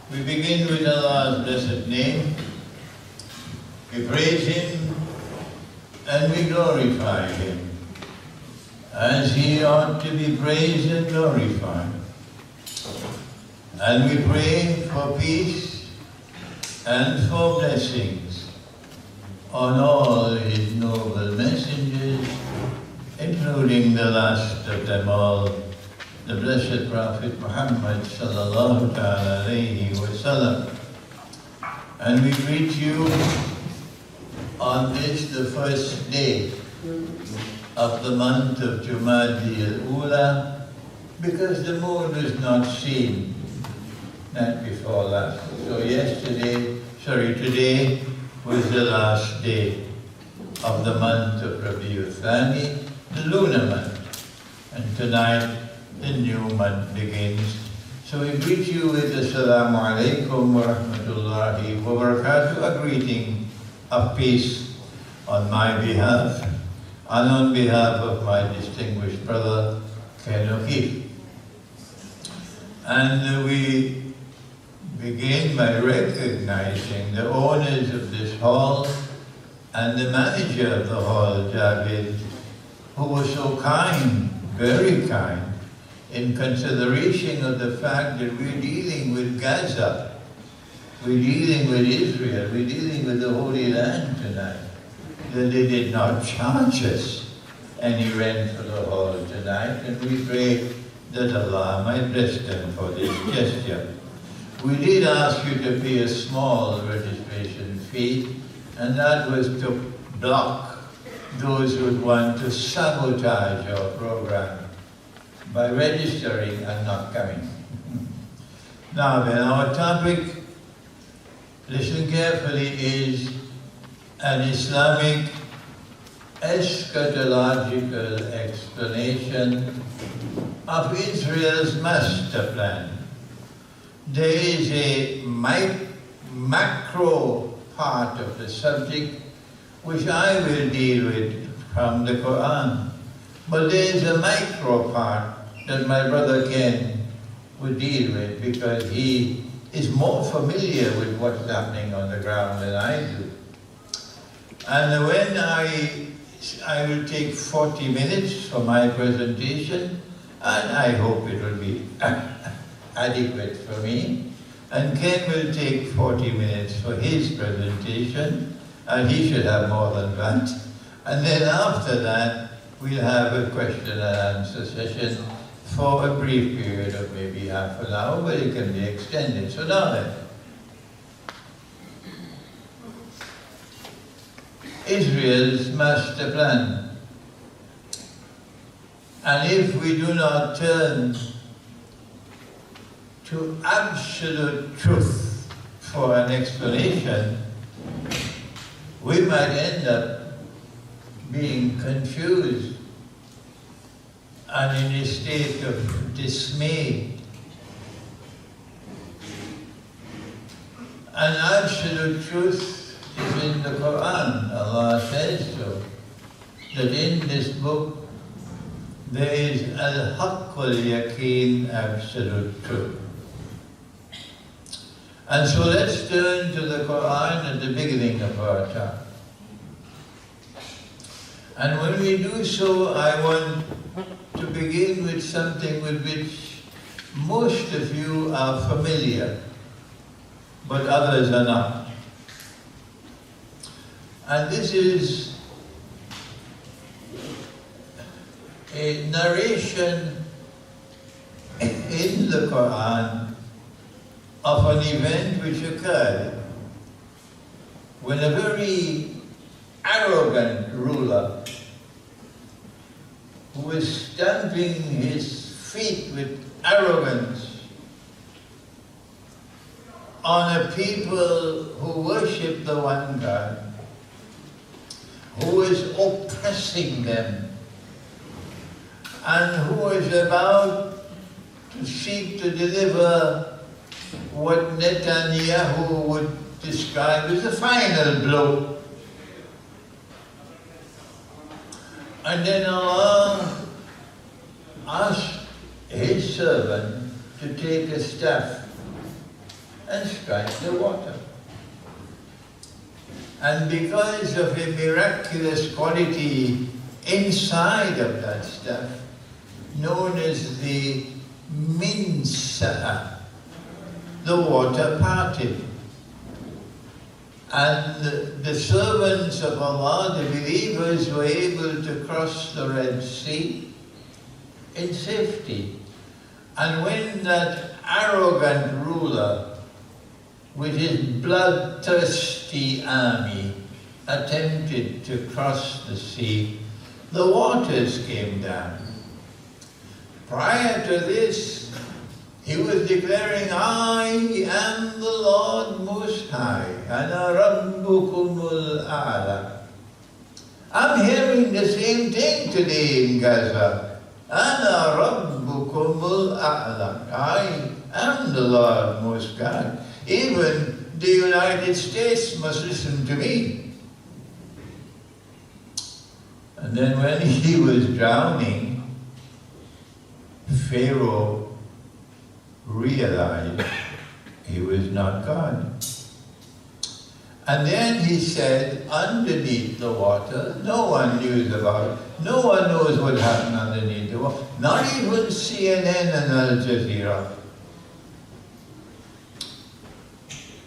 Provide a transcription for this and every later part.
We begin with Allah's blessed name. We praise Him and we glorify Him as He ought to be praised and glorified. And we pray for peace and for blessings on all His noble messengers, including the last of them all, the blessed Prophet Muhammad sallallahu ta'ala alayhi wa sallam. And we greet you on this, the first day of the month of Jumadi al-Ula, because the moon was not seen night before last. So today was the last day of the month of Rabiul Thani, the lunar month. And tonight, the new month begins. So we greet you with Assalamu alaikum wa rahmatullahi wa barakatuh, a greeting of peace on my behalf and on behalf of my distinguished brother, Ken O'Keefe. And we begin by recognizing the owners of this hall and the manager of the hall, Javid, who was so kind, very kind, in consideration of the fact that we're dealing with Gaza, we're dealing with Israel, we're dealing with the Holy Land tonight, that they did not charge us any rent for the hall tonight, and we pray that Allah might bless them for this gesture. We did ask you to pay a small registration fee, and that was to block those who would want to sabotage our program by registering and not coming. Now then, our topic, listen carefully, is an Islamic eschatological explanation of Israel's master plan. There is a macro part of the subject which I will deal with from the Qur'an, but there is a micro part that my brother Ken would deal with, because he is more familiar with what's happening on the ground than I do. And when I will take 40 minutes for my presentation, and I hope it will be adequate for me, and Ken will take 40 minutes for his presentation, and he should have more than that. And then after that, we'll have a question and answer session for a brief period of maybe half an hour, but it can be extended. So now then, Israel's master plan. And if we do not turn to absolute truth for an explanation, we might end up being confused and in a state of dismay. And absolute truth is in the Qur'an. Allah says so, that in this book there is al-haqqul yaqeen, absolute truth. And so let's turn to the Qur'an at the beginning of our talk. And when we do so, I want to begin with something with which most of you are familiar, but others are not. And this is a narration in the Qur'an of an event which occurred when a very arrogant ruler who was stamping his feet with arrogance on a people who worship the one God, who was oppressing them, and who was about to seek to deliver what Netanyahu would describe as the final blow. And then Allah asked His servant to take a staff and strike the water. And because of a miraculous quality inside of that stuff, known as the minsa'a, the water parted. And the servants of Allah, the believers, were able to cross the Red Sea in safety. And when that arrogant ruler with his bloodthirsty army attempted to cross the sea, the waters came down. Prior to this, he was declaring, I am the Lord Most High, Ana Rabbukumul A'la. I'm hearing the same thing today in Gaza. Ana Rabbukumul A'la. I am the Lord Most God. Even the United States must listen to me. And then when he was drowning, Pharaoh realized he was not God. And then he said, underneath the water, no one knew about it. No one knows what happened underneath the water. Not even CNN and Al Jazeera.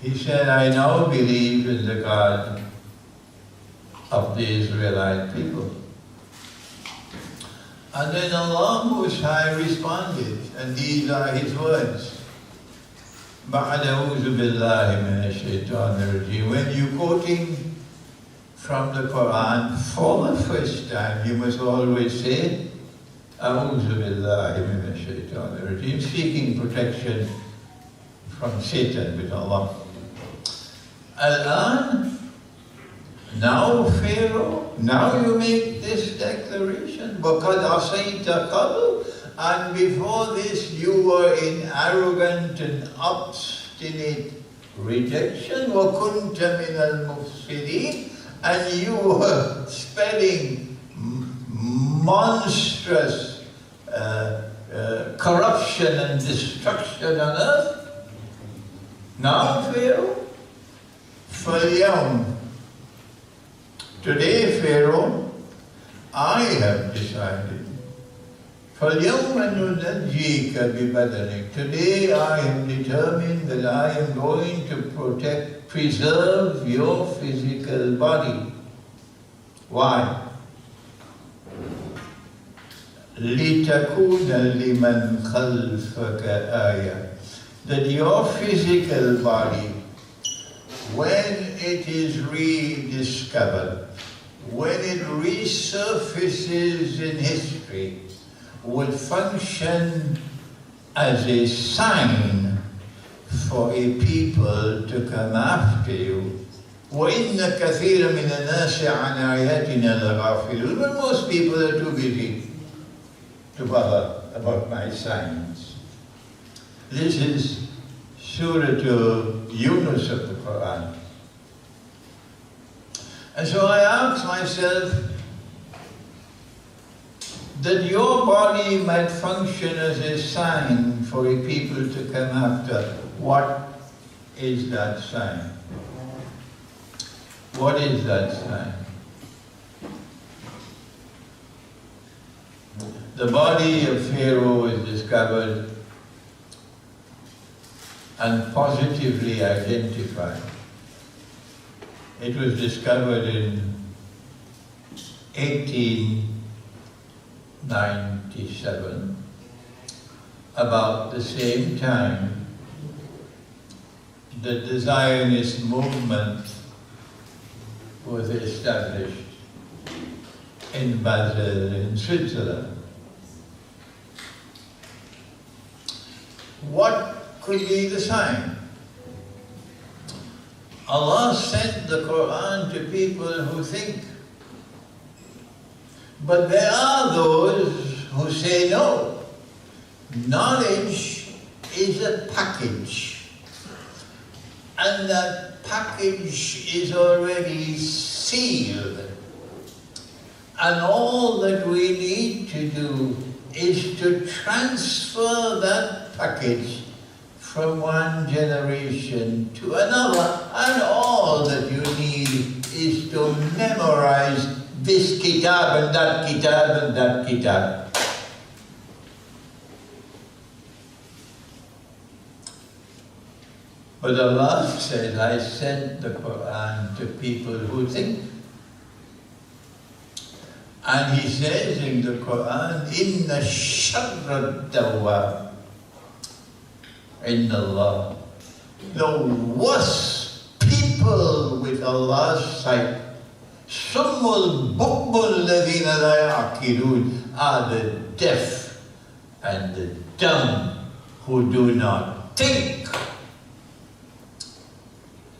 He said, I now believe in the God of the Israelite people. And then Allah Most High responded, and these are his words. بعد أعوذ بالله من الشيطان الرجيم. When you're quoting from the Qur'an for the first time, you must always say, أعوذ بالله من الشيطان الرجيم, seeking protection from Satan with Allah. Al-an, now Pharaoh, now you make this declaration, وَقَدْ عَصَيْتَ قَبْلُ, and before this you were in arrogant and obstinate rejection, وَكُنْتَ مِنَ الْمُفْسِدِينَ, and you were spreading monstrous corruption and destruction on earth. Now Pharaoh, فَالْيَوْمَ, today Pharaoh, I have decided, فَالْيَوْمَ نُنَجِّيكَ بِبَدَنِكَ, today I have determined that I am going to preserve your physical body. Why? لِتَكُونَ لِمَنْ خَلْفَكَ آيَةً, that your physical body, when it is rediscovered, when it resurfaces in history, would function as a sign for a people to come after you. وَإِنَّ كَثِيرًا مِنَ النَّاسِ عَنْ آيَاتِنَا لَغَافِلُونَ, but most people are too busy to bother about my signs. This is Surah Yunus of the Qur'an. And so I ask myself that your body might function as a sign for a people to come after. What is that sign? What is that sign? The body of Pharaoh was discovered and positively identified. It was discovered in 1897, about the same time that the Zionist movement was established in Basel, in Switzerland. What could be the sign? Allah sent the Qur'an to people who think. But there are those who say no. Knowledge is a package. And that package is already sealed. And all that we need to do is to transfer that package from one generation to another, and all that you need is to memorize this kitab and that kitab and that kitab. But Allah says, I sent the Qur'an to people who think. And He says in the Qur'an, Inna sharra dawab Inna Allah. The worst people with Allah's sight, Summul Bukmul Ladina la yaqilun, are the deaf and the dumb who do not think.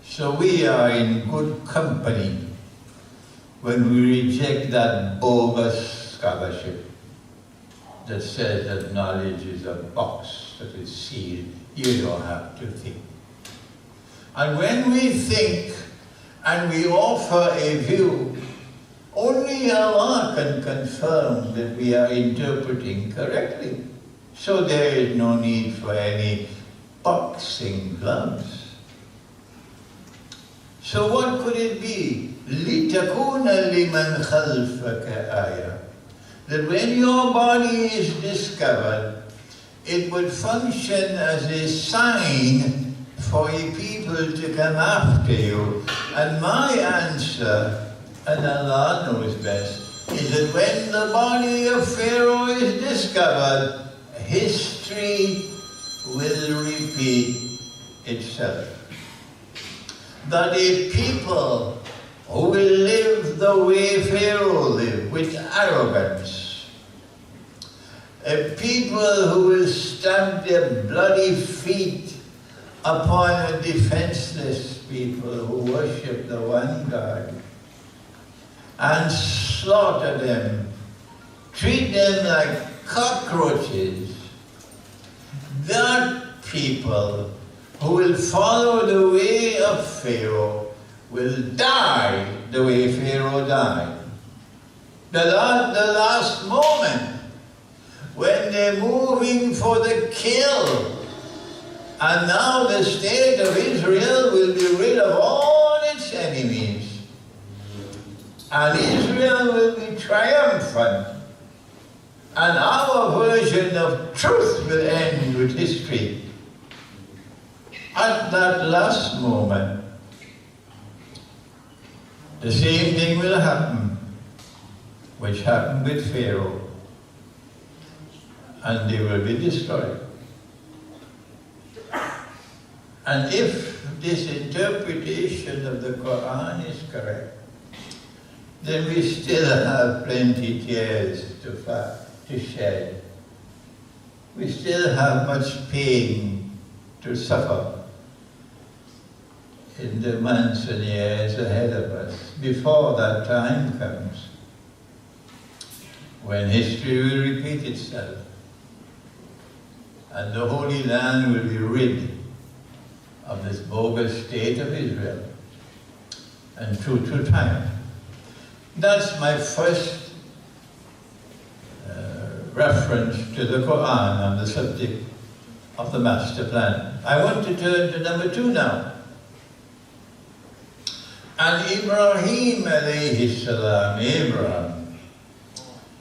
So we are in good company when we reject that bogus scholarship that says that knowledge is a box that is sealed. You don't have to think. And when we think and we offer a view, only Allah can confirm that we are interpreting correctly. So there is no need for any boxing gloves. So what could it be? لِتَكُونَ لِمَنْ خَلْفَكَ آيَةً. That when your body is discovered, it would function as a sign for a people to come after you. And my answer, and Allah knows best, is that when the body of Pharaoh is discovered, history will repeat itself. That a people who will live the way Pharaoh lived, with arrogance, a people who will stamp their bloody feet upon a defenseless people who worship the one God, and slaughter them, treat them like cockroaches, that people who will follow the way of Pharaoh will die the way Pharaoh died. The last moment, when they're moving for the kill, and now the state of Israel will be rid of all its enemies, and Israel will be triumphant, and our version of truth will end with history. At that last moment, the same thing will happen, which happened with Pharaoh, and they will be destroyed. And if this interpretation of the Qur'an is correct, then we still have plenty tears to shed. We still have much pain to suffer in the months and years ahead of us, before that time comes, when history will repeat itself, and the Holy Land will be rid of this bogus state of Israel, and true to time. That's my first reference to the Qur'an on the subject of the master plan. I want to turn to number 2 now. And Ibrahim alayhi salam, Abraham,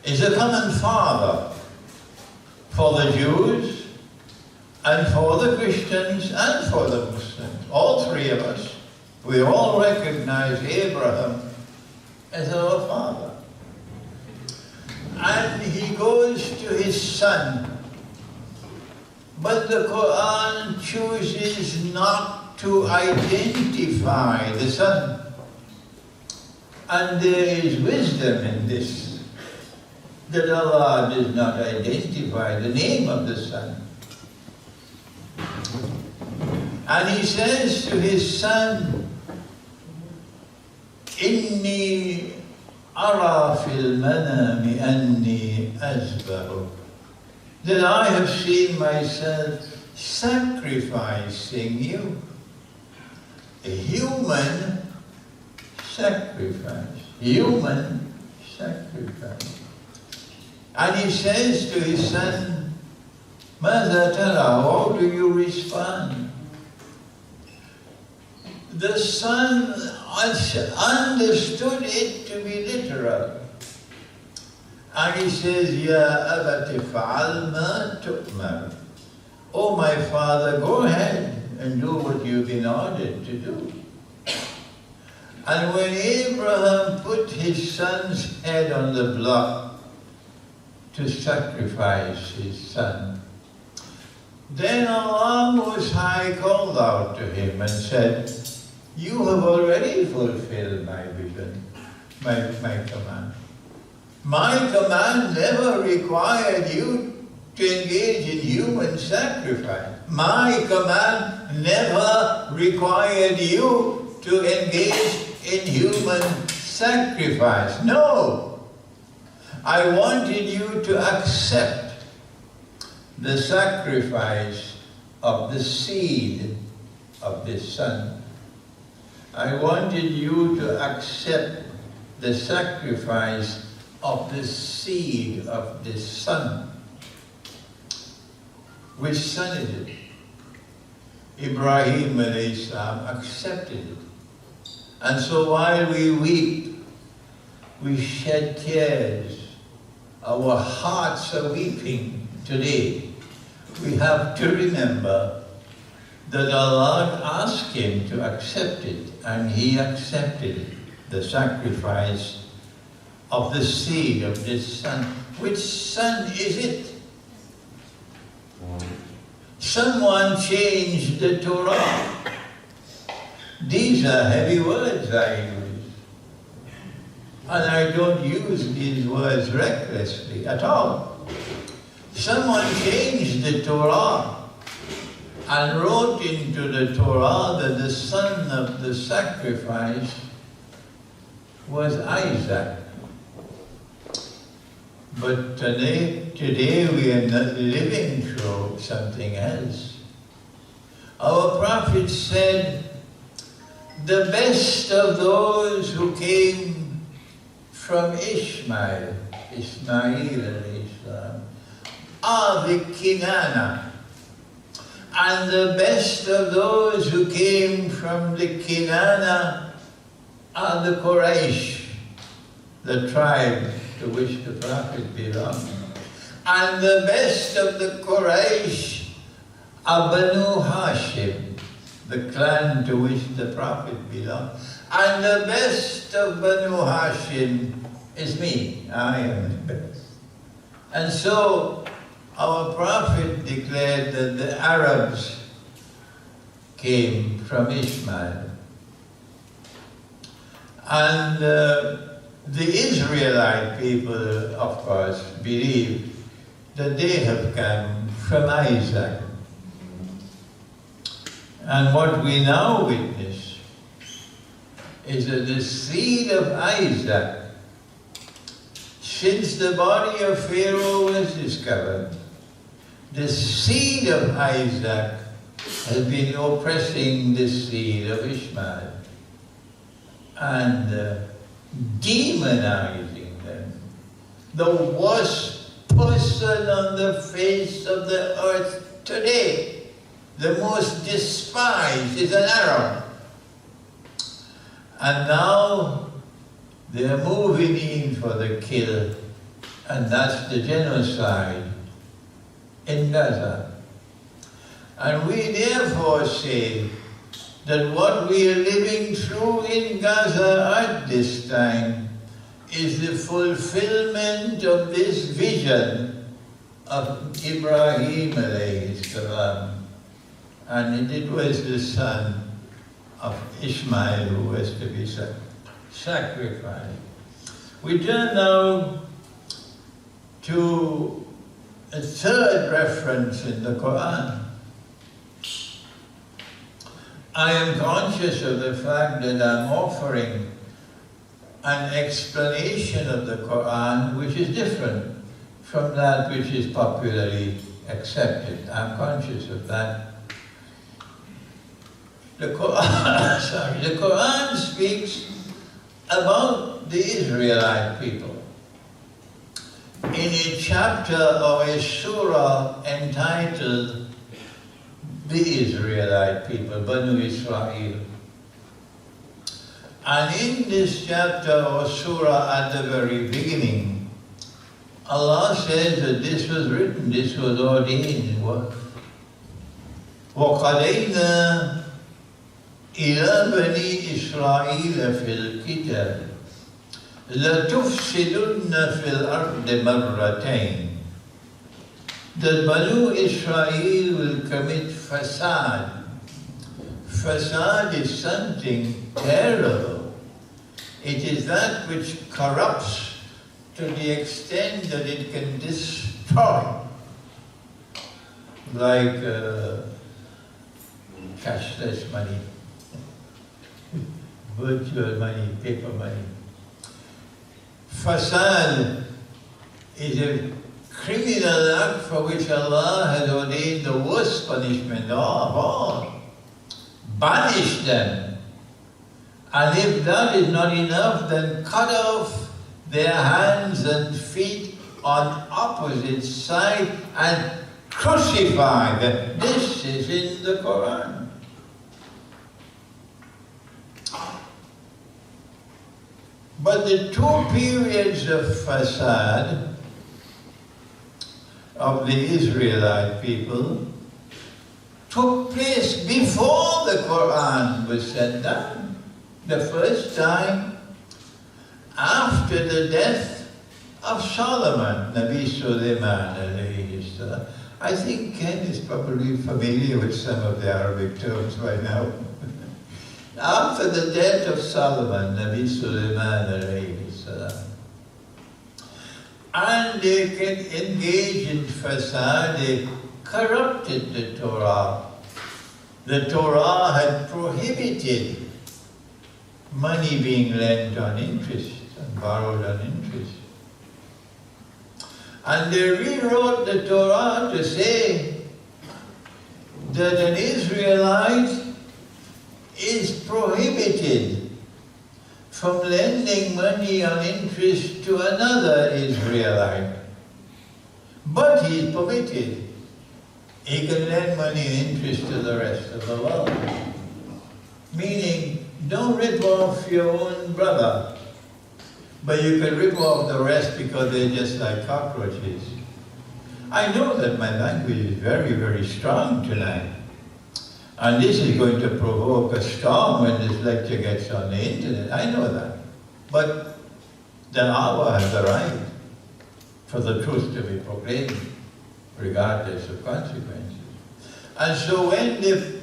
is a common father for the Jews and for the Christians and for the Muslims. All three of us, we all recognize Abraham as our father. And he goes to his son, but the Qur'an chooses not to identify the son. And there is wisdom in this, that Allah does not identify the name of the son. And he says to his son, Inni ara fil manami anni azbahu, that I have seen myself sacrificing you. A human sacrifice. Human sacrifice. And he says to his son, ماذا ترى? How do you respond? The son understood it to be literal. And he says, Ya abati fa'al ma tu'mar. Oh, my father, go ahead and do what you've been ordered to do. And when Abraham put his son's head on the block to sacrifice his son, then Allah Most High called out to him and said, you have already fulfilled my vision, my command. My command never required you to engage in human sacrifice. My command never required you to engage in human sacrifice. No. I wanted you to accept the sacrifice of the seed of this son. I wanted you to accept the sacrifice of the seed of this son. Which son is it? Ibrahim alayhi salam accepted it. And so while we weep, we shed tears, our hearts are weeping today. We have to remember that Allah asked him to accept it, and he accepted it, the sacrifice of the seed of this son. Which son is it? Someone changed the Torah. These are heavy words I use. And I don't use these words recklessly at all. Someone changed the Torah and wrote into the Torah that the son of the sacrifice was Isaac. But today we are not living through something else. Our prophet said, the best of those who came from Ismail alayhi salam, are the Kinana. And the best of those who came from the Kinana are the Quraysh, the tribe to which the Prophet belonged. And the best of the Quraysh are Banu Hashim, the clan to which the Prophet belonged. And the best of Banu Hashim is me. I am the best. And so our Prophet declared that the Arabs came from Ishmael. And the Israelite people, of course, believe that they have come from Isaac. And what we now witness is that the seed of Isaac, since the body of Pharaoh was discovered, the seed of Isaac has been oppressing the seed of Ishmael and demonizing them. The worst person on the face of the earth today, the most despised, is an Arab. And now they're moving in for the kill, and that's the genocide in Gaza. And we therefore say that what we are living through in Gaza at this time is the fulfillment of this vision of Ibrahim alayhi salam. And it was the son of Ishmael who was to be sacrificed. We turn now to a third reference in the Qur'an. I am conscious of the fact that I'm offering an explanation of the Qur'an which is different from that which is popularly accepted. I'm conscious of that. The Qur'an speaks about the Israelite people. in a chapter or a surah entitled The Israelite People, Banu Israel. And in this chapter or surah at the very beginning, Allah says that this was written, this was ordained. وَقَضَيْنَا إِلَى بَنِي إِسْرَائِيلَ فِي الْكِتَابِ لَتُفْسِدُنَّ فِي الْأَرْضِ مَرَّتَيْنِ. That Banu Israel will commit fasad. Fasad is something terrible. It is that which corrupts to the extent that it can destroy. Like cashless money, virtual money, paper money. Fasad is a criminal act for which Allah has ordained the worst punishment of all. Banish them. And if that is not enough, then cut off their hands and feet on opposite side and crucify them. This is in the Qur'an. But the two periods of fasad of the Israelite people took place before the Qur'an was sent down. The first time after the death of Solomon, Nabi Sulaiman alayhi salam. I think Ken is probably familiar with some of the Arabic terms by now. After the death of Solomon, Nabi Sulaiman alayhi salam, and they can engage in fasad, they corrupted the Torah. The Torah had prohibited money being lent on interest and borrowed on interest. And they rewrote the Torah to say that an Israelite is prohibited from lending money on interest to another Israelite. But he is permitted. He can lend money on interest to the rest of the world. Meaning, don't rip off your own brother, but you can rip off the rest because they're just like cockroaches. I know that my language is very, very strong tonight. And this is going to provoke a storm when this lecture gets on the internet. I know that. But the hour has arrived for the truth to be proclaimed, regardless of consequences. And so when they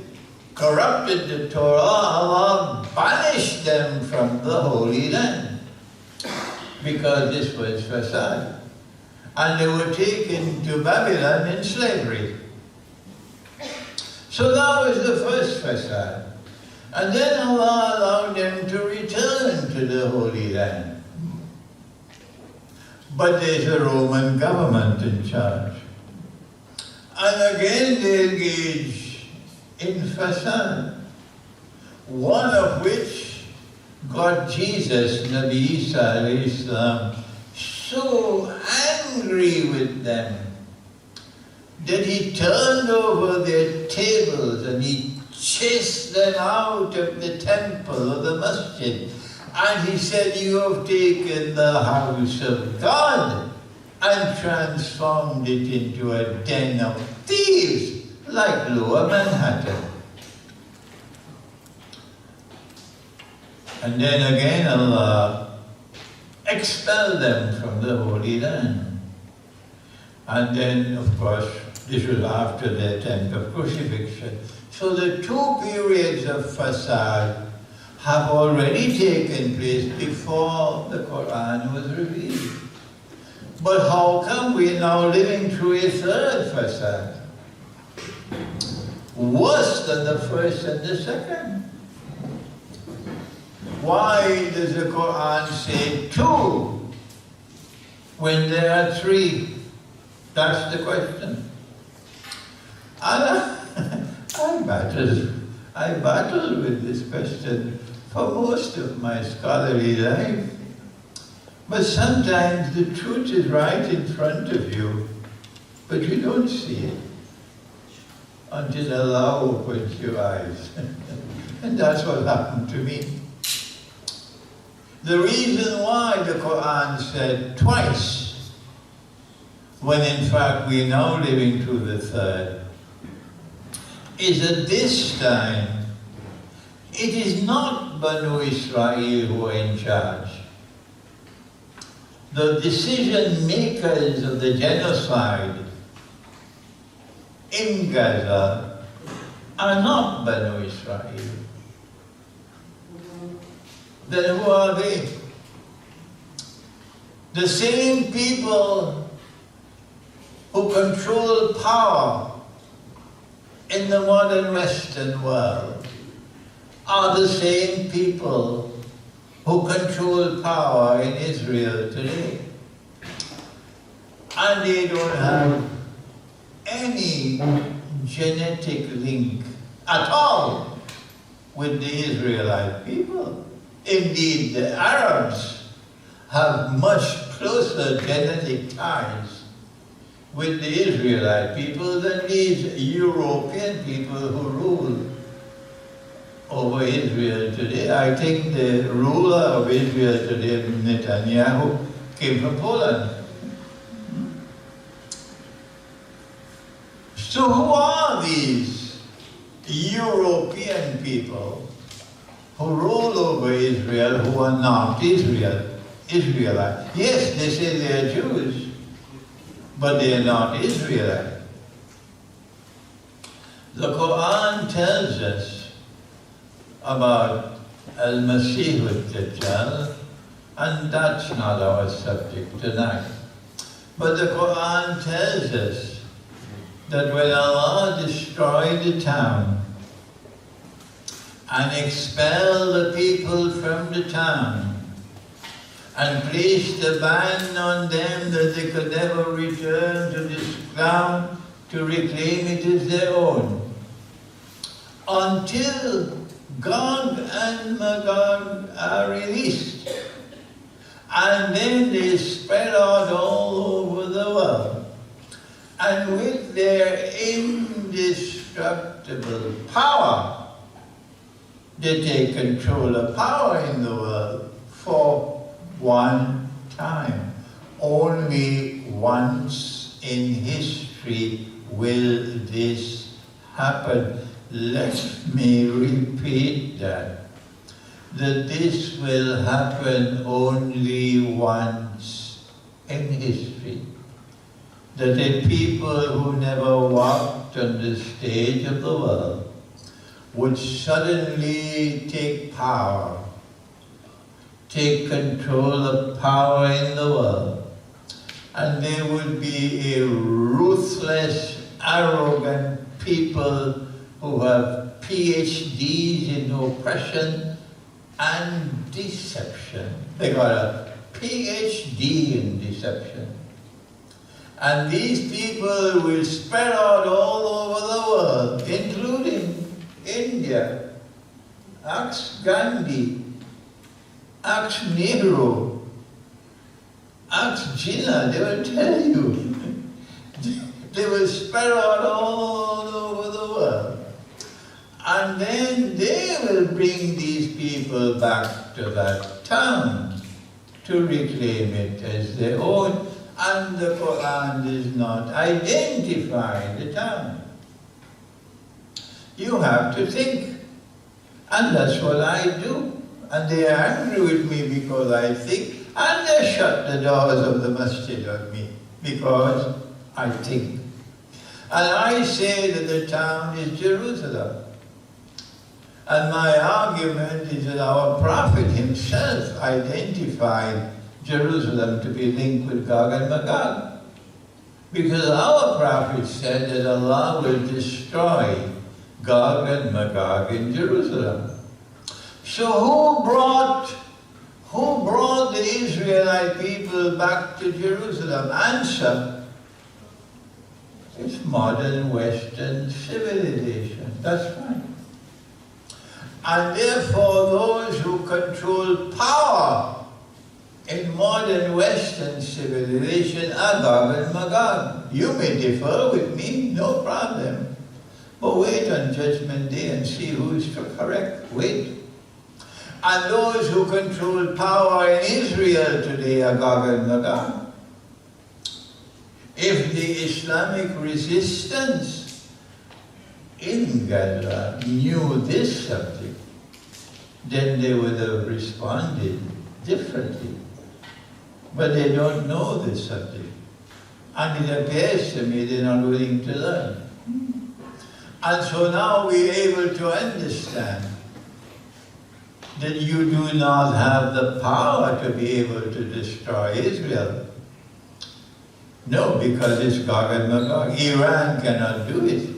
corrupted the Torah, Allah banished them from the Holy Land, because this was fasad. And they were taken to Babylon in slavery. So that was the first fasad. And then Allah allowed them to return to the Holy Land. But there's a Roman government in charge. And again they engage in fasad. One of which got Jesus, Nabi Isa alayhi salam, so angry with them that he turned over their tables and he chased them out of the temple or the masjid. And he said, you have taken the house of God and transformed it into a den of thieves, like Lower Manhattan. And then again Allah expelled them from the Holy Land. And then, of course, this was after the attempt of crucifixion. So the two periods of fasad have already taken place before the Qur'an was revealed. But how come we are now living through a third fasad? Worse than the first and the second. Why does the Qur'an say two when there are three? That's the question. And I battled with this question for most of my scholarly life. But sometimes the truth is right in front of you, but you don't see it until Allah opens your eyes. And that's what happened to me. The reason why the Qur'an said twice, when in fact we're now living through the third, is that this time it is not Banu Israel who are in charge. The decision makers of the genocide in Gaza are not Banu Israel. Then who are they? The same people who control power in the modern Western world are the same people who control power in Israel today. And they don't have any genetic link at all with the Israelite people. Indeed, the Arabs have much closer genetic ties with the Israelite people than these European people who rule over Israel today. I think the ruler of Israel today, Netanyahu, came from Poland. So who are these European people who rule over Israel who are not Israelite? Yes, they say they are Jews, but they are not Israelite. The Qur'an tells us about Al-Masih al-Dajjal, and that's not our subject tonight. But the Qur'an tells us that when Allah destroyed the town and expelled the people from the town and placed a ban on them that they could never return to this ground to reclaim it as their own, until Gog and Magog are released. And then they spread out all over the world. And with their indestructible power, they take control of power in the world for one time. Only once in history will this happen. Let me repeat that this will happen only once in history. That the people who never walked on the stage of the world would suddenly take power, take control of power in the world, and there would be a ruthless, arrogant people who have PhDs in oppression and deception. They got a PhD in deception. And these people will spread out all over the world, including India. Ask Gandhi, ask Nehru, ask Jinnah, they will tell you. They will spread out all over the world. And then they will bring these people back to that town to reclaim it as their own. And the Qur'an does not identify the town. You have to think. And that's what I do. And they are angry with me because I think, and they shut the doors of the masjid on me because I think. And I say that the town is Jerusalem. And my argument is that our Prophet himself identified Jerusalem to be linked with Gog and Magog. Because our Prophet said that Allah will destroy Gog and Magog in Jerusalem. So who brought the Israelite people back to Jerusalem? Answer, it's modern Western civilization. That's fine. And therefore those who control power in modern Western civilization are Gog and Magog. You may differ with me, no problem. But wait on Judgment Day and see who is correct. Wait. And those who control power in Israel today are Gog and Magog. If the Islamic resistance in Gaza knew this subject, then they would have responded differently. But they don't know this subject. And it appears to me they're not willing to learn. And so now we're able to understand that you do not have the power to be able to destroy Israel. No, because it's Gog and Magog. Iran cannot do it.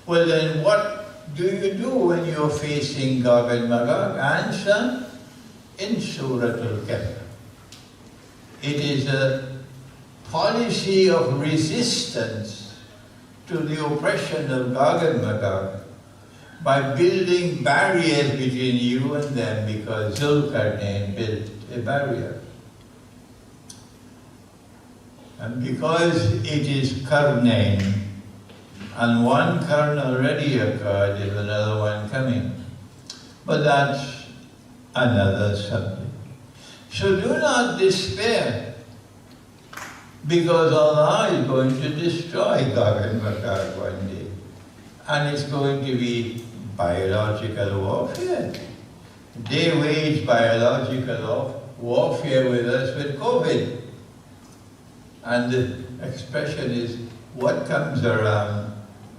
Well then what do you do when you're facing Gog and Magog? Answer in Surah Al-Kahf. It is a policy of resistance to the oppression of Gog and Magog by building barriers between you and them, because Zulkarnain built a barrier. And because it is Karnain, and one Karn already occurred, there's another one coming. But that's another subject. So do not despair, because Allah is going to destroy Gog and Magog one day. And it's going to be biological warfare. They wage biological warfare with us with COVID. And the expression is, what comes around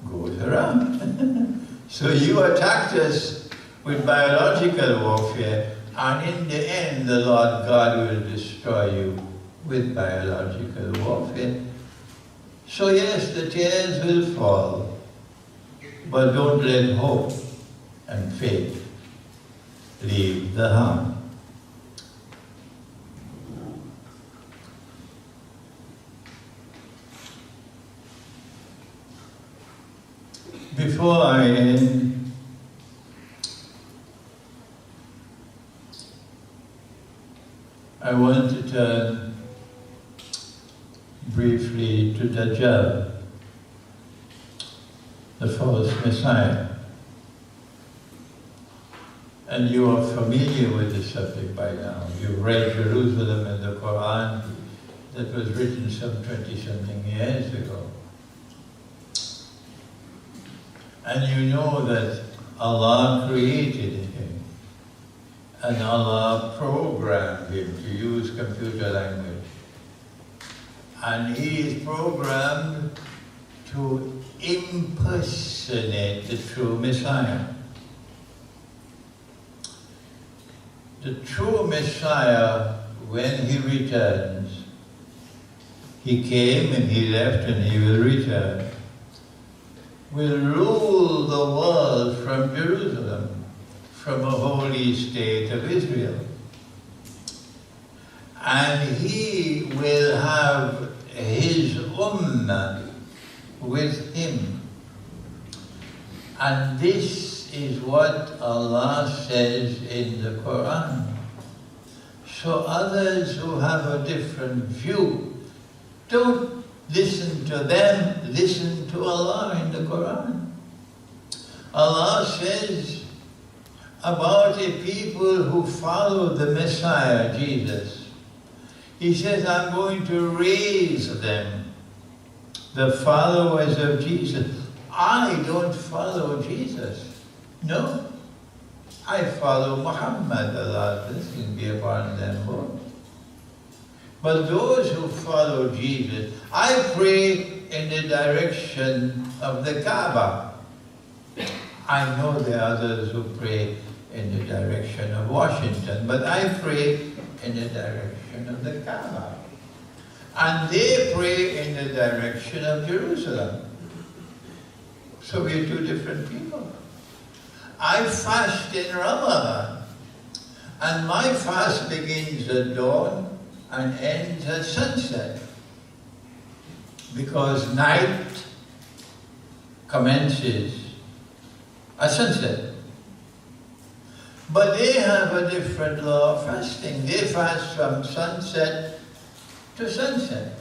goes around. So you attacked us with biological warfare, and in the end the Lord God will destroy you with biological warfare. So yes, the tears will fall, but don't let hope and faith leave the heart. Before I end, I want to turn briefly to Dajjal, the false Messiah. And you are familiar with the subject by now. You've read Jerusalem in the Qur'an that was written some 20-something years ago. And you know that Allah created him, and Allah programmed him to use computer language. And he is programmed to impersonate the true Messiah. The true Messiah, when he returns, he came and he left and he will return, will rule the world from Jerusalem, from a holy state of Israel. And he will have his ummah with him. And this is what Allah says in the Qur'an. So others who have a different view, don't listen to them, listen to Allah in the Qur'an. Allah says about a people who follow the Messiah, Jesus, He says, I'm going to raise them, the followers of Jesus. I don't follow Jesus. No. I follow Muhammad, Allah, this can be upon them both. But those who follow Jesus, I pray in the direction of the Kaaba. I know there are others who pray in the direction of Washington, but I pray in the direction of the Kaaba. And they pray in the direction of Jerusalem. So we're two different people. I fast in Ramadan, and my fast begins at dawn and ends at sunset, because night commences at sunset. But they have a different law of fasting. They fast from sunset to sunset.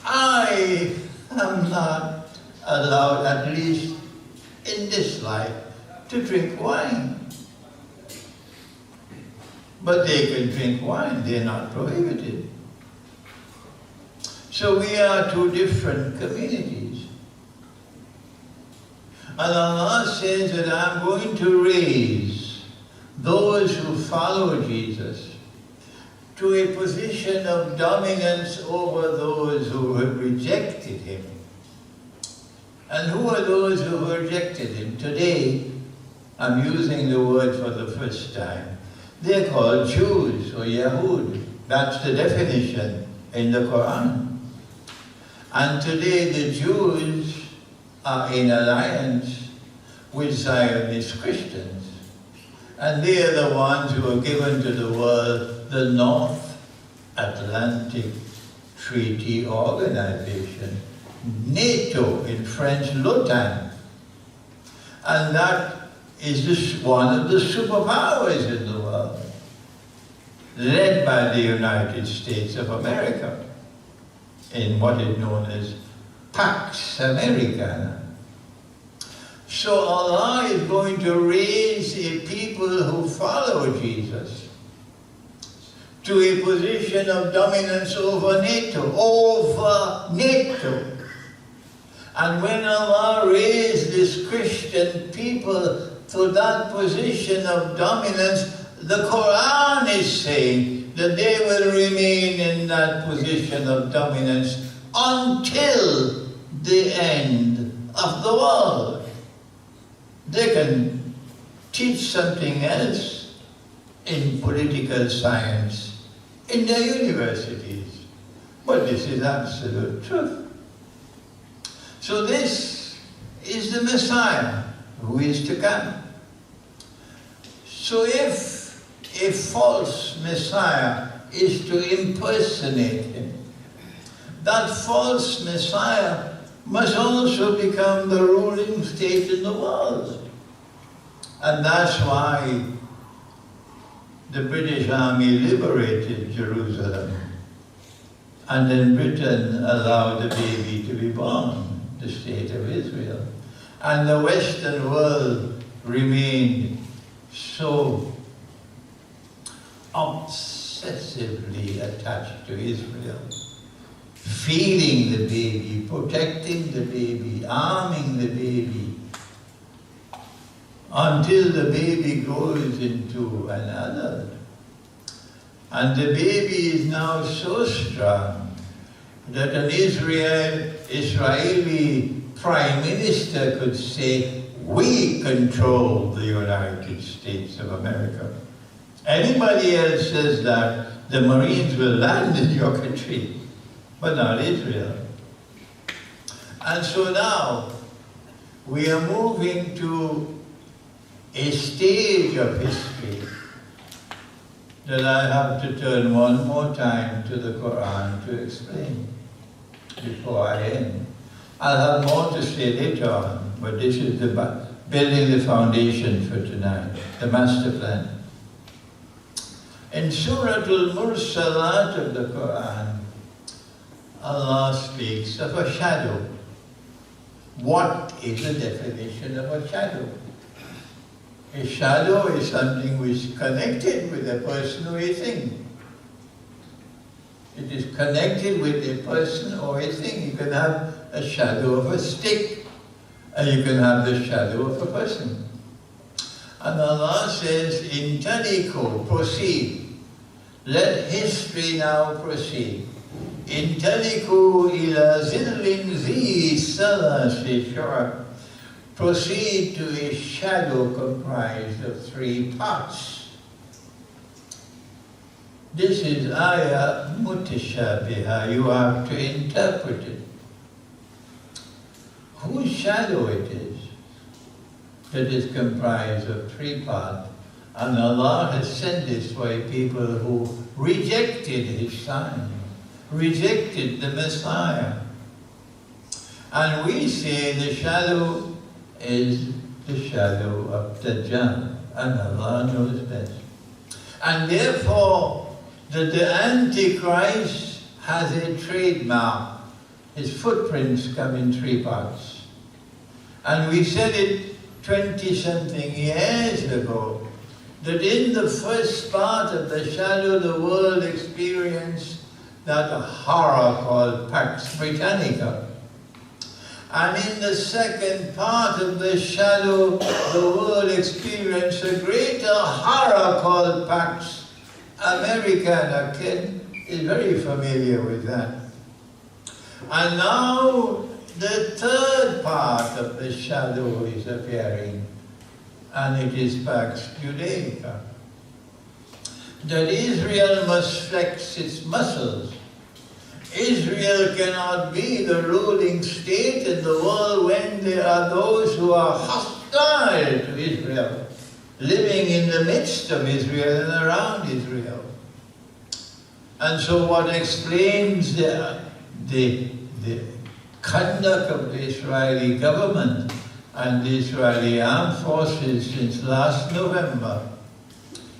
I am not allowed, at least in this life, to drink wine. But they can drink wine, they're not prohibited. So we are two different communities. And Allah says that I'm going to raise those who follow Jesus to a position of dominance over those who have rejected him. And who are those who rejected him? Today, I'm using the word for the first time. They're called Jews or Yahud. That's the definition in the Qur'an. And today the Jews are in alliance with Zionist Christians. And they are the ones who are given to the world the North Atlantic Treaty Organization, NATO, in French, l'OTAN. And that is one of the superpowers in the world, led by the United States of America, in what is known as Pax Americana. So Allah is going to raise a people who follow Jesus to a position of dominance over NATO, And when Allah raised this Christian people to that position of dominance, the Qur'an is saying that they will remain in that position of dominance until the end of the world. They can teach something else in political science in their universities, but this is absolute truth. So this is the Messiah who is to come. So if a false Messiah is to impersonate him, that false Messiah must also become the ruling state in the world. And that's why the British Army liberated Jerusalem, and then Britain allowed the baby to be born, the state of Israel. And the Western world remained so obsessively attached to Israel, feeding the baby, protecting the baby, arming the baby, until the baby grows into an adult. And the baby is now so strong that an Israeli prime minister could say, "We control the United States of America." Anybody else says that, the Marines will land in your country, but not Israel. And so now, we are moving to a stage of history that I have to turn one more time to the Qur'an to explain before I end. I'll have more to say later on, but this is building the foundation for tonight, the master plan. In Surah Al-Mursalat of the Qur'an, Allah speaks of a shadow. What is the definition of a shadow? A shadow is something which is connected with a person or a thing. It is connected with a person or a thing. You can have a shadow of a stick, and you can have the shadow of a person. And Allah says, "Intaliku," proceed. Let history now proceed. "Intaliku ila zillin zi salasi shu'ab." Proceed to a shadow comprised of 3 parts. This is ayah mutashabiha. You have to interpret it. Whose shadow it is that is comprised of 3 parts. And Allah has sent this for a people who rejected His sign, rejected the Messiah. And we say the shadow is the shadow of Dajjal, and Allah knows best. And therefore, the Antichrist has a trademark. His footprints come in three parts. And we said it 20-something years ago, that in the first part of the shadow, the world experienced that horror called Pax Britannica. And in the second part of the shadow, the world experienced a greater horror called Pax Americana. Ken is very familiar with that. And now the third part of the shadow is appearing, and it is Pax Judaica. That Israel must flex its muscles. Israel cannot be the ruling state in the world when there are those who are hostile to Israel, living in the midst of Israel and around Israel. And so what explains the conduct of the Israeli government and the Israeli armed forces since last November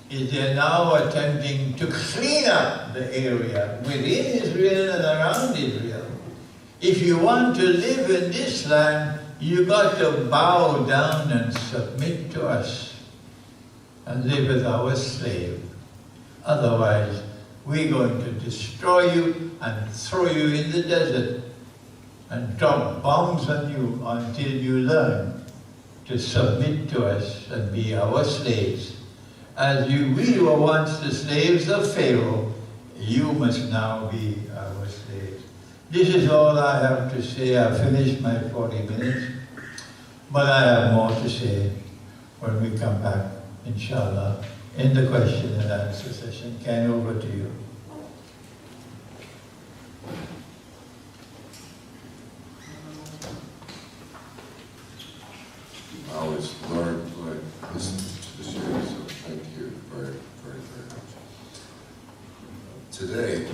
is they're now attempting to clean up the area within Israel and around Israel. If you want to live in this land, you got to bow down and submit to us and live as our slave. Otherwise, we're going to destroy you and throw you in the desert and drop bombs on you until you learn to submit to us and be our slaves. As we were once the slaves of Pharaoh, you must now be our slaves. This is all I have to say. I've finished my 40 minutes, but I have more to say when we come back, inshallah, in the question and answer session. Ken, over to you. I always learn by listening to the shares, so thank you very, very, very much. Today,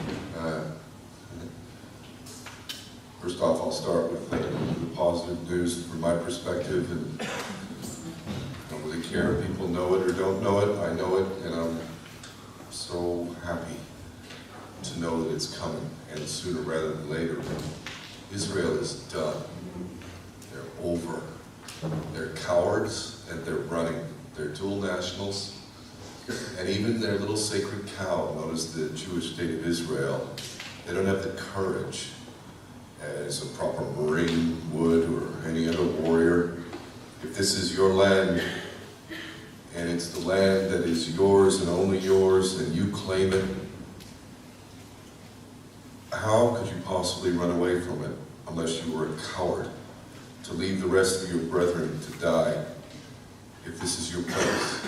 first off, I'll start with the positive news from my perspective, and I don't really care if people know it or don't know it. I know it, and I'm so happy to know that it's coming, and sooner rather than later. Israel is done. They're over. They're cowards and they're running. They're dual nationals. And even their little sacred cow, known as the Jewish state of Israel, they don't have the courage as a proper Marine would or any other warrior. If this is your land, and it's the land that is yours and only yours, and you claim it, how could you possibly run away from it unless you were a coward? To leave the rest of your brethren to die, if this is your place.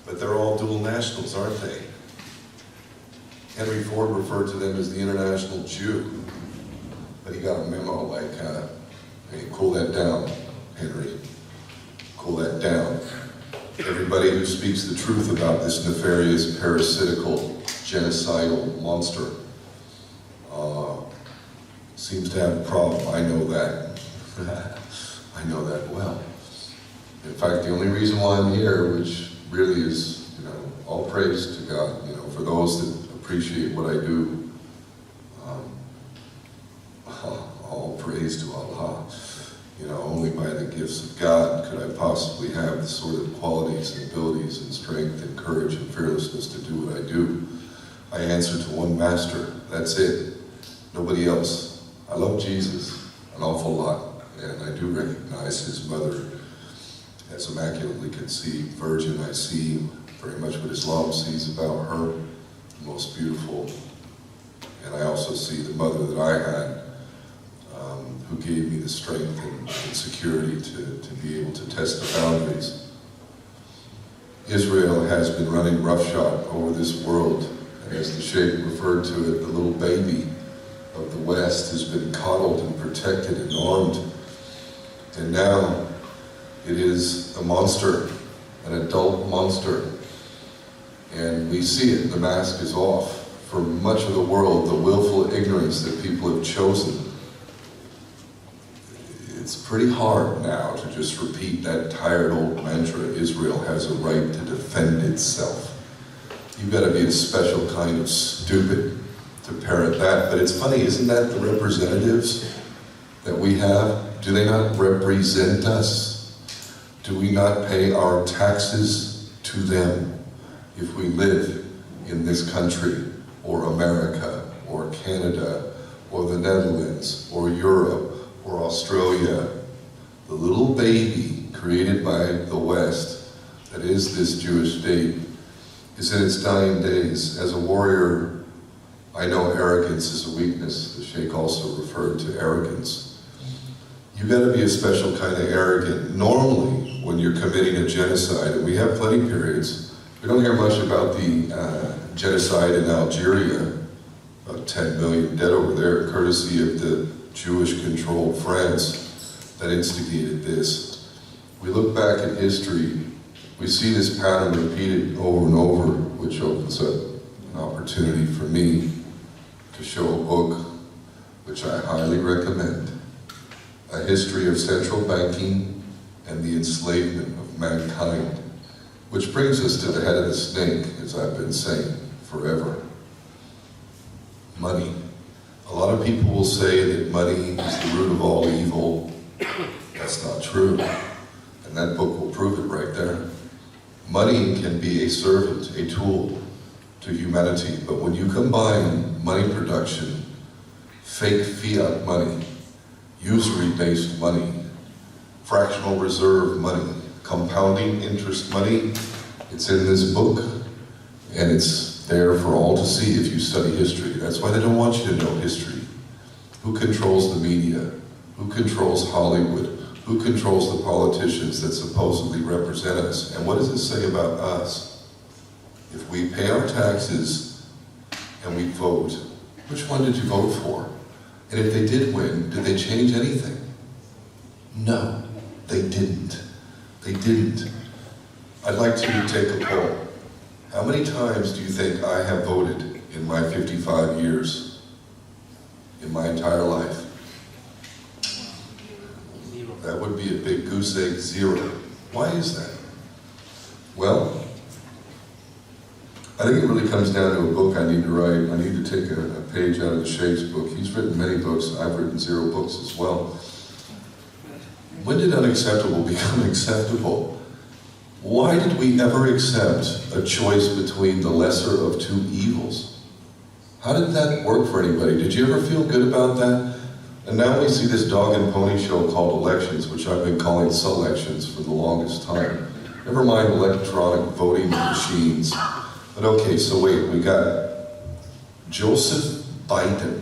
But they're all dual nationals, aren't they? Henry Ford referred to them as the international Jew, but he got a memo like, hey, cool that down, Henry. Cool that down. Everybody who speaks the truth about this nefarious, parasitical, genocidal monster seems to have a problem. I know that. I know that well. In fact, the only reason why I'm here, which really is, all praise to God, for those that appreciate what I do, all praise to Allah. Only by the gifts of God could I possibly have the sort of qualities and abilities and strength and courage and fearlessness to do what I do. I answer to one master, that's it, nobody else. I love Jesus an awful lot, and I do recognize his mother as immaculately conceived virgin. I see very much what Islam sees about her, the most beautiful. And I also see the mother that I had, who gave me the strength and security to be able to test the boundaries. Israel has been running roughshod over this world, and as the Sheikh referred to it, the little baby of the West has been coddled and protected and armed. And now it is a monster, an adult monster. And we see it, the mask is off. For much of the world, the willful ignorance that people have chosen, It's pretty hard now to just repeat that tired old mantra, Israel has a right to defend itself. You've got to be a special kind of stupid to parrot that. But it's funny, isn't that the representatives that we have? Do they not represent us? Do we not pay our taxes to them if we live in this country, or America, or Canada, or the Netherlands, or Europe, or Australia? The little baby created by the West, that is this Jewish state, is in its dying days. As a warrior, I know arrogance is a weakness. The Sheikh also referred to arrogance. You've got to be a special kind of arrogant. Normally, when you're committing a genocide, and we have plenty periods, we don't hear much about the genocide in Algeria, about 10 million dead over there, courtesy of the Jewish-controlled France that instigated this. We look back at history, we see this pattern repeated over and over, which opens up an opportunity for me to show a book which I highly recommend, A History of Central Banking and the Enslavement of Mankind, which brings us to the head of the snake, as I've been saying forever. Money. A lot of people will say that money is the root of all evil. That's not true. And that book will prove it right there. Money can be a servant, a tool to humanity. But when you combine money production, fake fiat money, usury-based money, fractional reserve money, compounding interest money, it's in this book, and it's there for all to see if you study history. That's why they don't want you to know history. Who controls the media? Who controls Hollywood? Who controls the politicians that supposedly represent us? And what does it say about us? If we pay our taxes and we vote, which one did you vote for? And if they did win, did they change anything? No, they didn't. They didn't. I'd like to take a poll. How many times do you think I have voted in my 55 years, in my entire life? That would be a big goose egg, 0. Why is that? Well, I think it really comes down to a book I need to write. I need to take a page out of the Sheikh's book. He's written many books. I've written 0 books as well. When did unacceptable become acceptable? Why did we ever accept a choice between the lesser of 2 evils? How did that work for anybody? Did you ever feel good about that? And now we see this dog and pony show called elections, which I've been calling selections for the longest time. Never mind electronic voting machines. But okay, so wait, we got Joseph Biden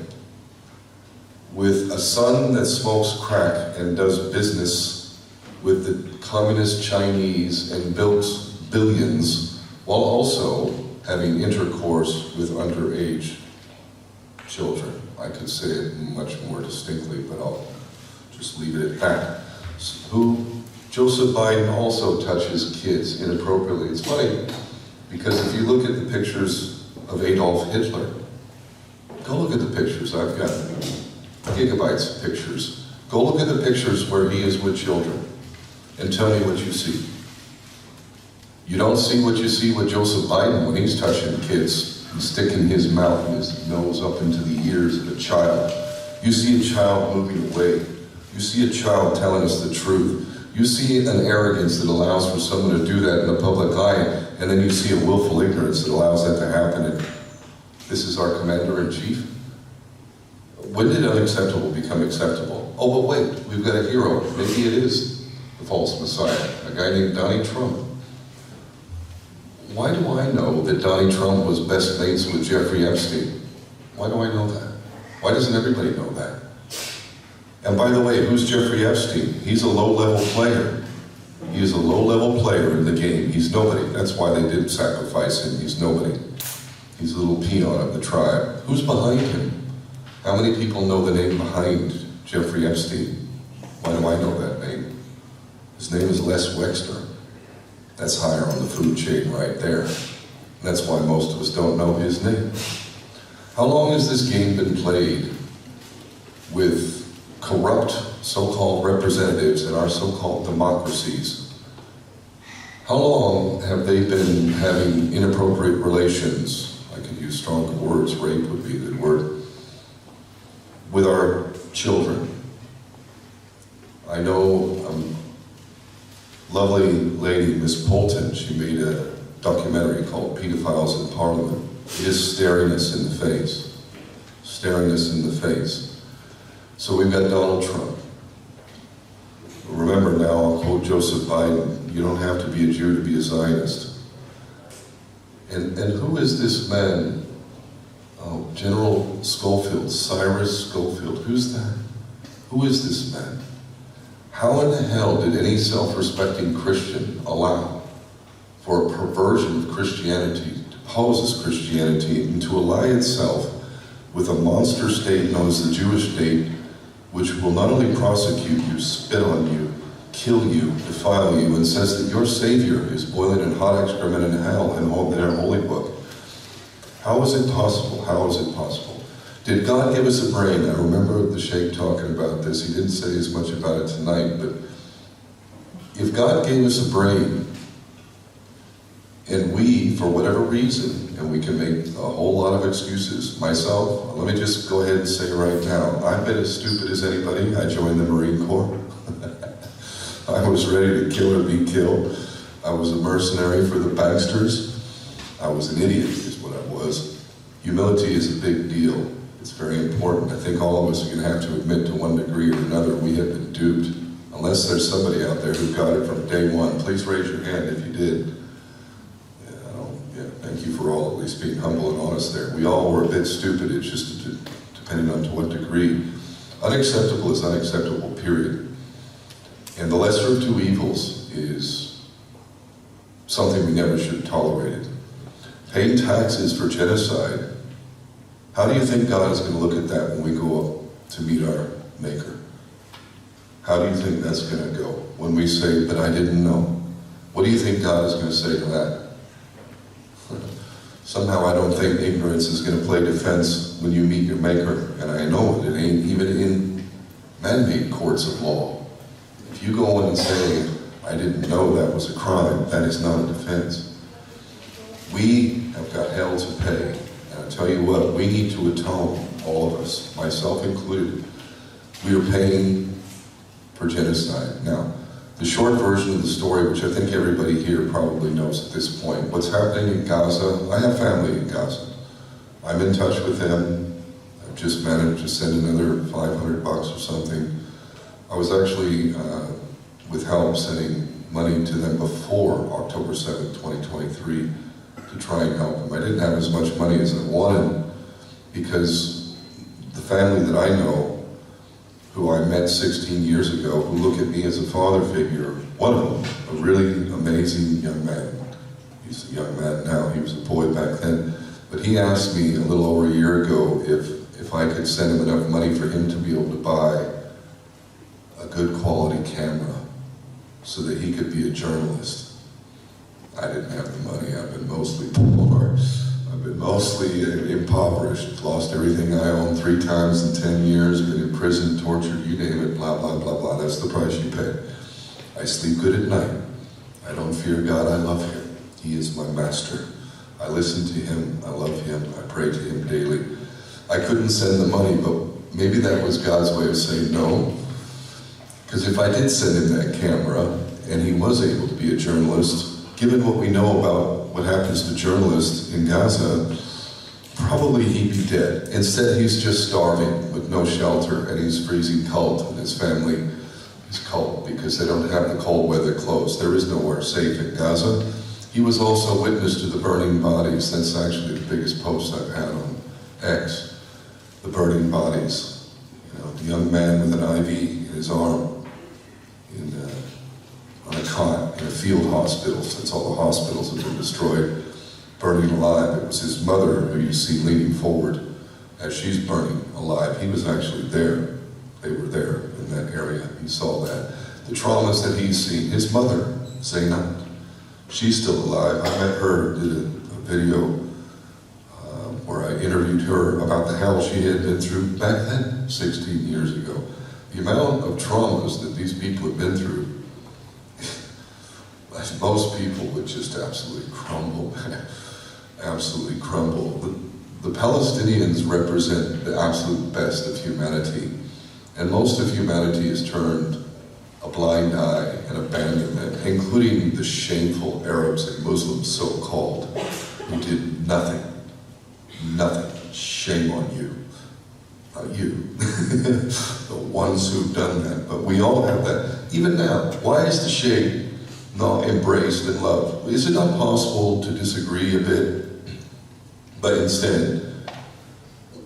with a son that smokes crack and does business with the communist Chinese and built billions while also having intercourse with underage children. I could say it much more distinctly, but I'll just leave it at that. Joseph Biden also touches kids inappropriately. It's funny, because if you look at the pictures of Adolf Hitler, go look at the pictures. I've got gigabytes of pictures. Go look at the pictures where he is with children and tell me what you see. You don't see what you see with Joseph Biden when he's touching kids. He's sticking his mouth and his nose up into the ears of a child. You see a child moving away. You see a child telling us the truth. You see an arrogance that allows for someone to do that in the public eye, and then you see a willful ignorance that allows that to happen. And this is our commander-in-chief? When did unacceptable become acceptable? Oh, but wait, we've got a hero. Maybe it is the false messiah, a guy named Donald Trump. Why do I know that Donald Trump was best mates with Jeffrey Epstein? Why do I know that? Why doesn't everybody know that? And by the way, who's Jeffrey Epstein? He's a low-level player. He is a low-level player in the game. He's nobody. That's why they did sacrifice him. He's nobody. He's a little peon of the tribe. Who's behind him? How many people know the name behind Jeffrey Epstein? Why do I know that name? His name is Les Wexner. That's higher on the food chain right there. And that's why most of us don't know his name. How long has this game been played with corrupt so-called representatives in our so-called democracies, how long have they been having inappropriate relations? I could use stronger words, rape would be the word, with our children. I know a lovely lady, Miss Polton, she made a documentary called Pedophiles in Parliament. It is staring us in the face. Staring us in the face. So we've got Donald Trump. Remember now, I'll quote Joseph Biden, you don't have to be a Jew to be a Zionist. And who is this man? Oh, General Schofield, Cyrus Schofield. Who's that? Who is this man? How in the hell did any self-respecting Christian allow for a perversion of Christianity to pose as Christianity and to ally itself with a monster state known as the Jewish state, which will not only prosecute you, spit on you, kill you, defile you, and says that your Savior is boiling in hot excrement in hell in their holy book? How is it possible? How is it possible? Did God give us a brain? I remember the Sheikh talking about this. He didn't say as much about it tonight, but if God gave us a brain, and we, for whatever reason, and we can make a whole lot of excuses, myself, let me just go ahead and say right now, I've been as stupid as anybody. I joined the Marine Corps. I was ready to kill or be killed. I was a mercenary for the banksters. I was an idiot, is what I was. Humility is a big deal. It's very important. I think all of us are going to have to admit to one degree or another we have been duped. Unless there's somebody out there who got it from day one, please raise your hand if you did. Thank you for all at least being humble and honest there. We all were a bit stupid, it's just depending on to what degree. Unacceptable is unacceptable, period. And the lesser of two evils is something we never should have tolerated. Paying taxes for genocide, how do you think God is going to look at that when we go up to meet our Maker? How do you think that's going to go? When we say, but I didn't know. What do you think God is going to say to that? Somehow I don't think ignorance is going to play defense when you meet your Maker, and I know it ain't even in man-made courts of law. If you go in and say, I didn't know that was a crime, that is not a defense. We have got hell to pay, and I tell you what, we need to atone, all of us, myself included. We are paying for genocide. Now, the short version of the story, which I think everybody here probably knows at this point, what's happening in Gaza, I have family in Gaza. I'm in touch with them. I've just managed to send another $500 or something. I was actually, with help, sending money to them before October 7th, 2023 to try and help them. I didn't have as much money as I wanted because the family that I know, who I met 16 years ago, who look at me as a father figure, one of them, a really amazing young man. He's a young man now, he was a boy back then. But he asked me a little over a year ago if I could send him enough money for him to be able to buy a good quality camera so that he could be a journalist. I didn't have the money, I've been mostly poor. I've been mostly impoverished, lost everything I own 3 times in 10 years, been in prison, tortured, you name it, blah, blah, blah, blah. That's the price you pay. I sleep good at night. I don't fear God, I love Him. He is my master. I listen to Him, I love Him, I pray to Him daily. I couldn't send the money, but maybe that was God's way of saying no. Because if I did send him that camera, and he was able to be a journalist, given what we know about what happens to journalists in Gaza, probably he'd be dead. Instead, he's just starving with no shelter, and he's freezing cold, and his family is cold because they don't have the cold weather clothes. There is nowhere safe in Gaza. He was also witness to the burning bodies. That's actually the biggest post I've had on X. The burning bodies. You know, the young man with an IV in his arm, on a cot in a field hospital, since all the hospitals have been destroyed, burning alive. It was his mother who you see leaning forward as she's burning alive. He was actually there. They were there in that area. He saw that. The traumas that he's seen. His mother, Zainab, she's still alive. I met her, did a video where I interviewed her about the hell she had been through back then, 16 years ago. the amount of traumas that these people have been through, most people would just absolutely crumble, absolutely crumble. The Palestinians represent the absolute best of humanity, and most of humanity has turned a blind eye and abandonment, including the shameful Arabs and Muslims, so-called, who did nothing. Nothing. Shame on you. Not you. The ones who've done that. But we all have that. Even now, why is the shame not embraced and loved? Is it not possible to disagree a bit? But instead,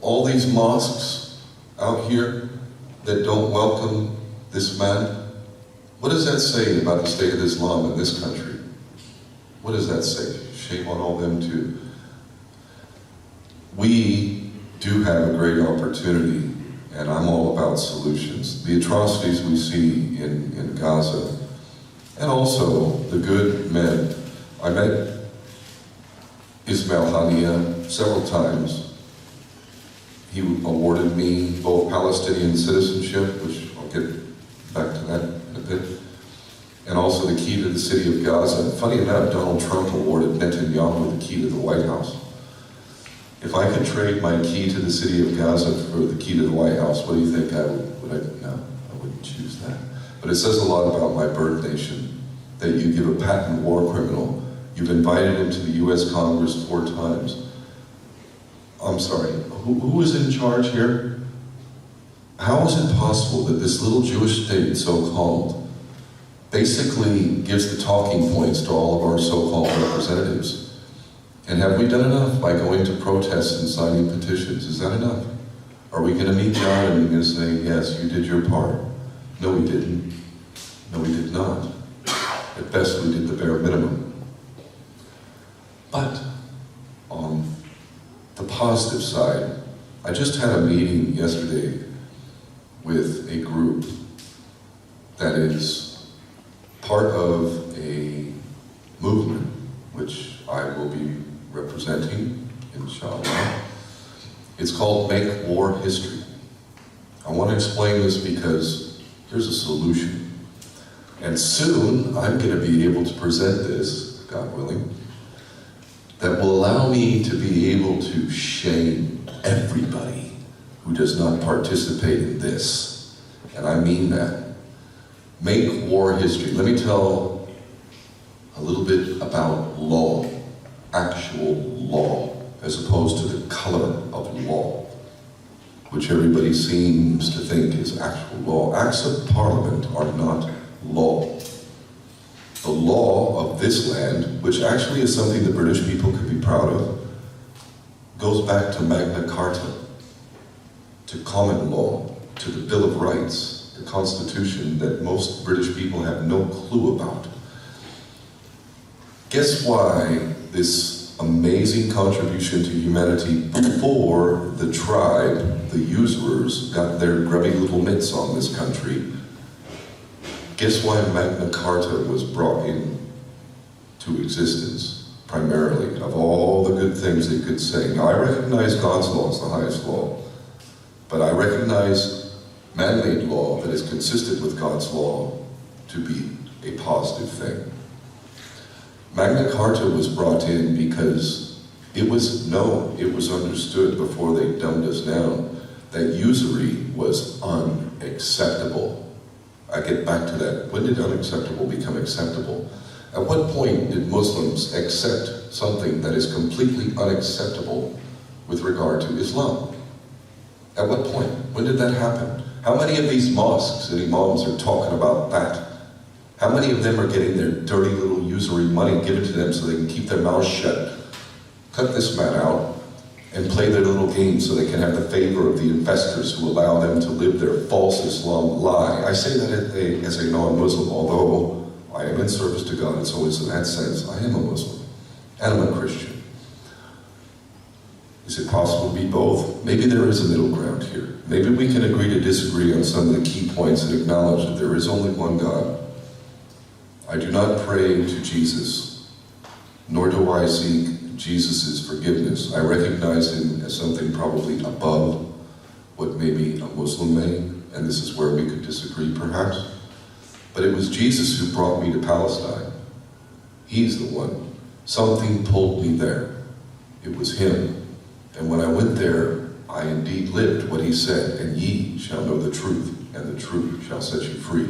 all these mosques out here that don't welcome this man, what does that say about the state of Islam in this country? What does that say? Shame on all them too. We do have a great opportunity, and I'm all about solutions. The atrocities we see in Gaza, and also the good men. I met Ismail Haniyeh several times. He awarded me both Palestinian citizenship, which I'll get back to that in a bit, and also the key to the city of Gaza. Funny enough, Donald Trump awarded Netanyahu the key to the White House. If I could trade my key to the city of Gaza for the key to the White House, what do you think I would? No, I wouldn't choose that. But it says a lot about my birth nation, that you give a patent war criminal. You've invited him to the US Congress 4 times. I'm sorry, who is in charge here? How is it possible that this little Jewish state, so-called, basically gives the talking points to all of our so-called representatives? And have we done enough by going to protests and signing petitions? Is that enough? Are we going to meet God and we're going to say, yes, you did your part? No, we didn't. No, we did not. At best, we did the bare minimum. But on the positive side, I just had a meeting yesterday with a group that is part of a movement which I will be representing, inshallah. It's called Make War History. I want to explain this because here's a solution. And soon I'm going to be able to present this, God willing, that will allow me to be able to shame everybody who does not participate in this. And I mean that. Make war history. Let me tell a little bit about law, actual law, as opposed to the color of law, which everybody seems to think is actual law. Acts of Parliament are not law. The law of this land, which actually is something the British people could be proud of, goes back to Magna Carta, to common law, to the Bill of Rights, the Constitution that most British people have no clue about. Guess why this amazing contribution to humanity before the tribe, the usurers, got their grubby little mitts on this country? Guess why Magna Carta was brought in to existence, primarily, of all the good things it could say? Now, I recognize God's law as the highest law, but I recognize man-made law that is consistent with God's law to be a positive thing. Magna Carta was brought in because it was known, it was understood before they dumbed us down, that usury was unacceptable. I get back to that. When did unacceptable become acceptable? At what point did Muslims accept something that is completely unacceptable with regard to Islam? At what point? When did that happen? How many of these mosques and imams are talking about that? How many of them are getting their dirty little usury money given to them so they can keep their mouths shut, cut this man out, and play their little games so they can have the favor of the investors who allow them to live their false Islam lie? I say that as a non-Muslim, although I am in service to God, and so in that sense, I am a Muslim, and I'm a Christian. Is it possible to be both? Maybe there is a middle ground here. Maybe we can agree to disagree on some of the key points and acknowledge that there is only one God. I do not pray to Jesus, nor do I seek Jesus' forgiveness. I recognize him as something probably above what maybe a Muslim may, and this is where we could disagree perhaps, but it was Jesus who brought me to Palestine. He's the one. Something pulled me there. It was him. And when I went there, I indeed lived what he said, and ye shall know the truth, and the truth shall set you free.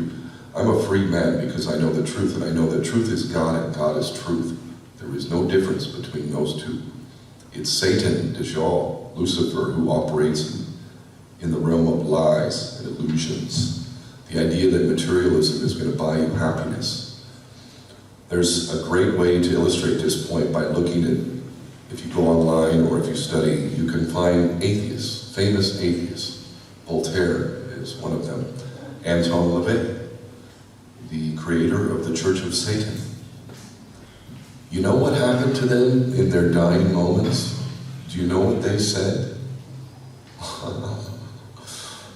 I'm a free man because I know the truth, and I know that truth is God and God is truth. There is no difference between those two. It's Satan, Dajjal, Lucifer, who operates in the realm of lies and illusions. The idea that materialism is going to buy you happiness. There's a great way to illustrate this point by looking at, if you go online or if you study, you can find atheists, famous atheists. Voltaire is one of them. Anton LaVey, the creator of the Church of Satan. You know what happened to them in their dying moments? Do you know what they said?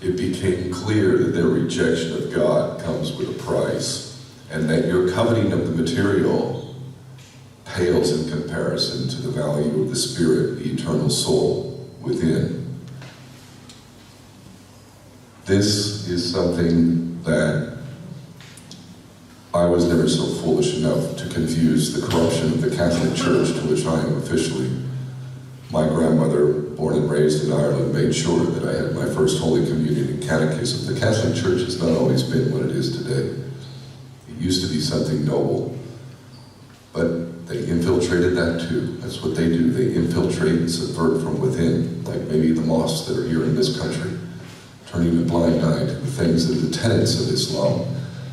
It became clear that their rejection of God comes with a price, and that your coveting of the material pales in comparison to the value of the spirit, the eternal soul within. This is something that I was never so foolish enough to confuse the corruption of the Catholic Church, to which I am officially. My grandmother, born and raised in Ireland, made sure that I had my first Holy Communion and Catechism. The Catholic Church has not always been what it is today. It used to be something noble, but they infiltrated that too. That's what they do. They infiltrate and subvert from within, like maybe the mosques that are here in this country, turning a blind eye to the things and the tenets of Islam,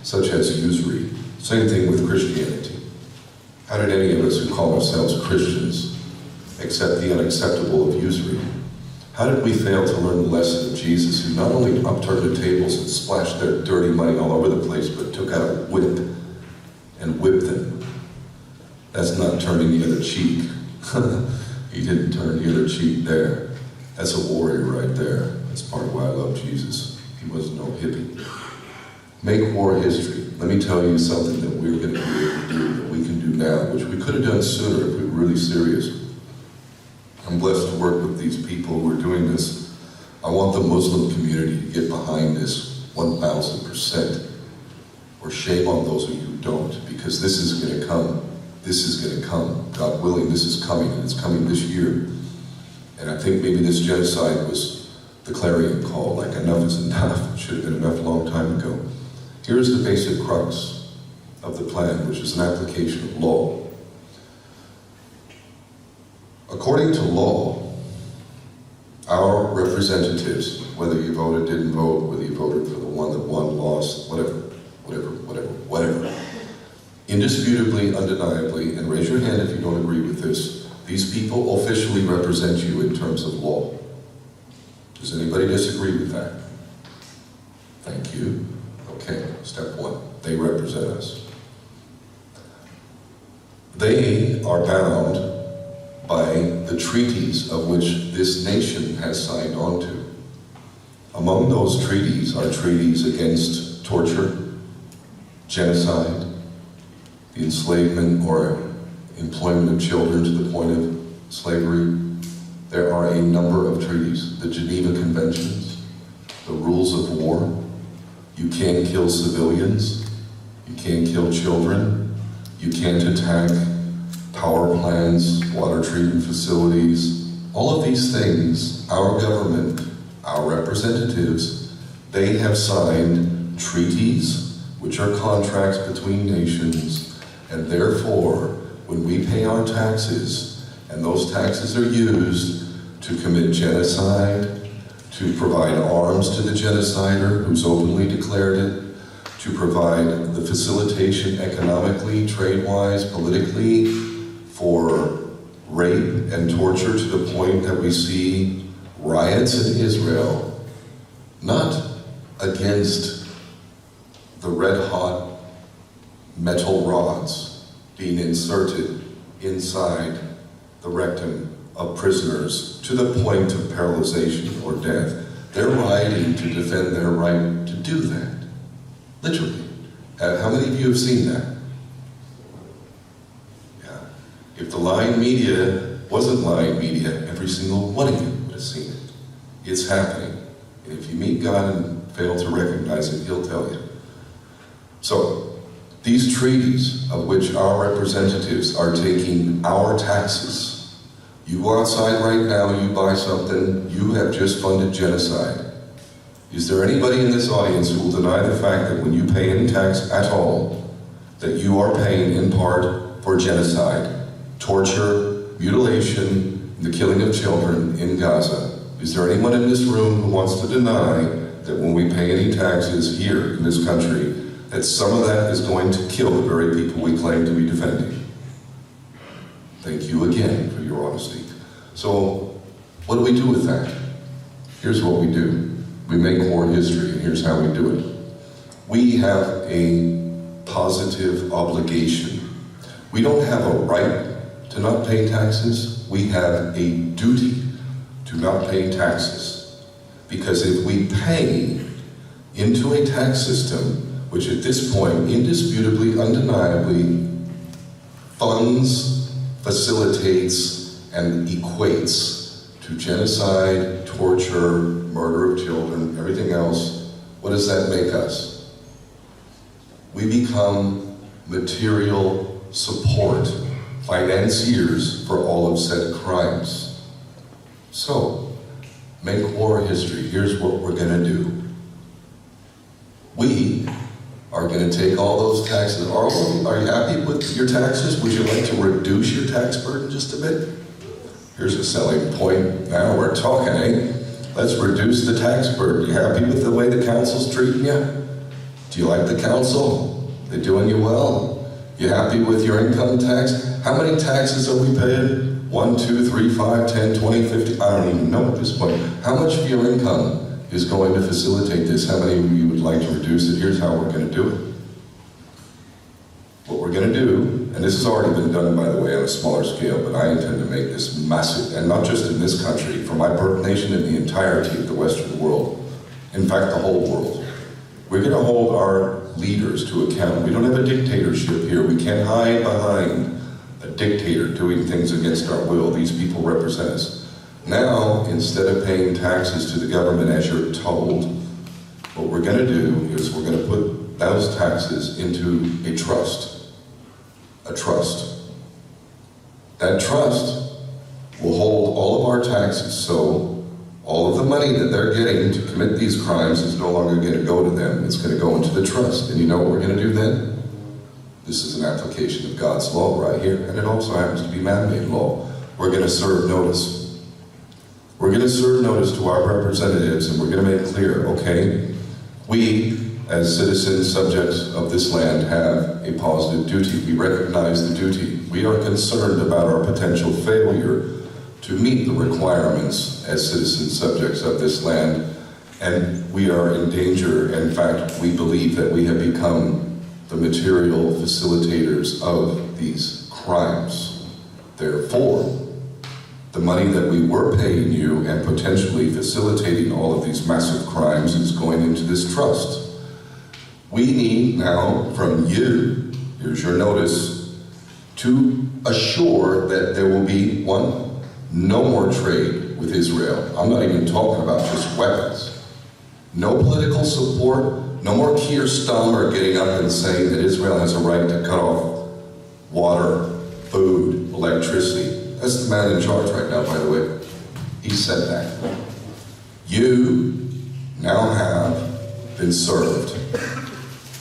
such as usury. Same thing with Christianity. How did any of us who call ourselves Christians accept the unacceptable of usury? How did we fail to learn the lesson of Jesus, who not only upturned the tables and splashed their dirty money all over the place, but took out a whip and whipped them? That's not turning the other cheek. He didn't turn the other cheek there. That's a warrior right there. That's part of why I love Jesus. He wasn't no hippie. Make war history. Let me tell you something that we're going to be able to do, that we can do now, which we could have done sooner if we were really serious. I'm blessed to work with these people who are doing this. I want the Muslim community to get behind this 1,000%. Or shame on those of you who don't, because this is going to come. This is going to come. God willing, this is coming, and it's coming this year. And I think maybe this genocide was the clarion call, like enough is enough. It should have been enough a long time ago. Here's the basic crux of the plan, which is an application of law. According to law, our representatives, whether you voted, didn't vote, whether you voted for the one that won, lost, whatever, indisputably, undeniably, and raise your hand if you don't agree with this, these people officially represent you in terms of law. Does anybody disagree with that? Thank you. Okay, step one, they represent us. They are bound by the treaties of which this nation has signed on to. Among those treaties are treaties against torture, genocide, the enslavement or employment of children to the point of slavery. There are a number of treaties, the Geneva Conventions, the rules of war. You can't kill civilians, you can't kill children, you can't attack power plants, water treatment facilities. All of these things, our government, our representatives, they have signed treaties, which are contracts between nations, and therefore, when we pay our taxes, and those taxes are used to commit genocide, to provide arms to the genocider who's openly declared it, to provide the facilitation economically, trade-wise, politically, for rape and torture to the point that we see riots in Israel, not against the red-hot metal rods being inserted inside the rectum of prisoners to the point of paralyzation or death. They're rioting to defend their right to do that. Literally. How many of you have seen that? Yeah. If the lying media wasn't lying media, every single one of you would have seen it. It's happening. And if you meet God in fail to recognize it, he'll tell you. So, these treaties of which our representatives are taking our taxes, you go outside right now, you buy something, you have just funded genocide. Is there anybody in this audience who will deny the fact that when you pay any tax at all, that you are paying in part for genocide, torture, mutilation, and the killing of children in Gaza? Is there anyone in this room who wants to deny that when we pay any taxes here in this country, that some of that is going to kill the very people we claim to be defending? Thank you again for your honesty. So, what do we do with that? Here's what we do. We make war history, and here's how we do it. We have a positive obligation. We don't have a right to not pay taxes. We have a duty to not pay taxes. Because if we pay into a tax system, which at this point, indisputably, undeniably, funds, facilitates, and equates to genocide, torture, murder of children, everything else, what does that make us? We become material support, financiers for all of said crimes. So, make war history. Here's what we're going to do. We are going to take all those taxes. Are you happy with your taxes? Would you like to reduce your tax burden just a bit? Here's a selling point. Now we're talking, eh? Let's reduce the tax burden. You happy with the way the council's treating you? Do you like the council? They're doing you well? You happy with your income tax? How many taxes are we paying? 1, 2, 3, 5, 10, 20, 50? I don't even know at this point. How much of your income is going to facilitate this? How many of you would like to reduce it? Here's how we're going to do it. What we're going to do, and this has already been done, by the way, on a smaller scale, but I intend to make this massive, and not just in this country, for my birth nation and the entirety of the Western world. In fact, the whole world. We're going to hold our leaders to account. We don't have a dictatorship here. We can't hide behind a dictator doing things against our will. These people represent us. Now, instead of paying taxes to the government as you're told, what we're going to do is we're going to put those taxes into a trust. A trust. That trust will hold all of our taxes, so all of the money that they're getting to commit these crimes is no longer going to go to them. It's going to go into the trust. And you know what we're going to do then? This is an application of God's law right here, and it also happens to be man-made law. We're going to serve notice. We're going to serve notice to our representatives, and we're going to make clear, okay, we, as citizens, subjects of this land, have a positive duty. We recognize the duty. We are concerned about our potential failure to meet the requirements as citizens, subjects of this land, and we are in danger. In fact, we believe that we have become the material facilitators of these crimes. Therefore, the money that we were paying you and potentially facilitating all of these massive crimes is going into this trust. We need now from you, here's your notice, to assure that there will be, one, no more trade with Israel. I'm not even talking about just weapons. No political support, no more Keir Starmer getting up and saying that Israel has a right to cut off water, food, electricity. That's the man in charge right now, by the way. He said that. You now have been served.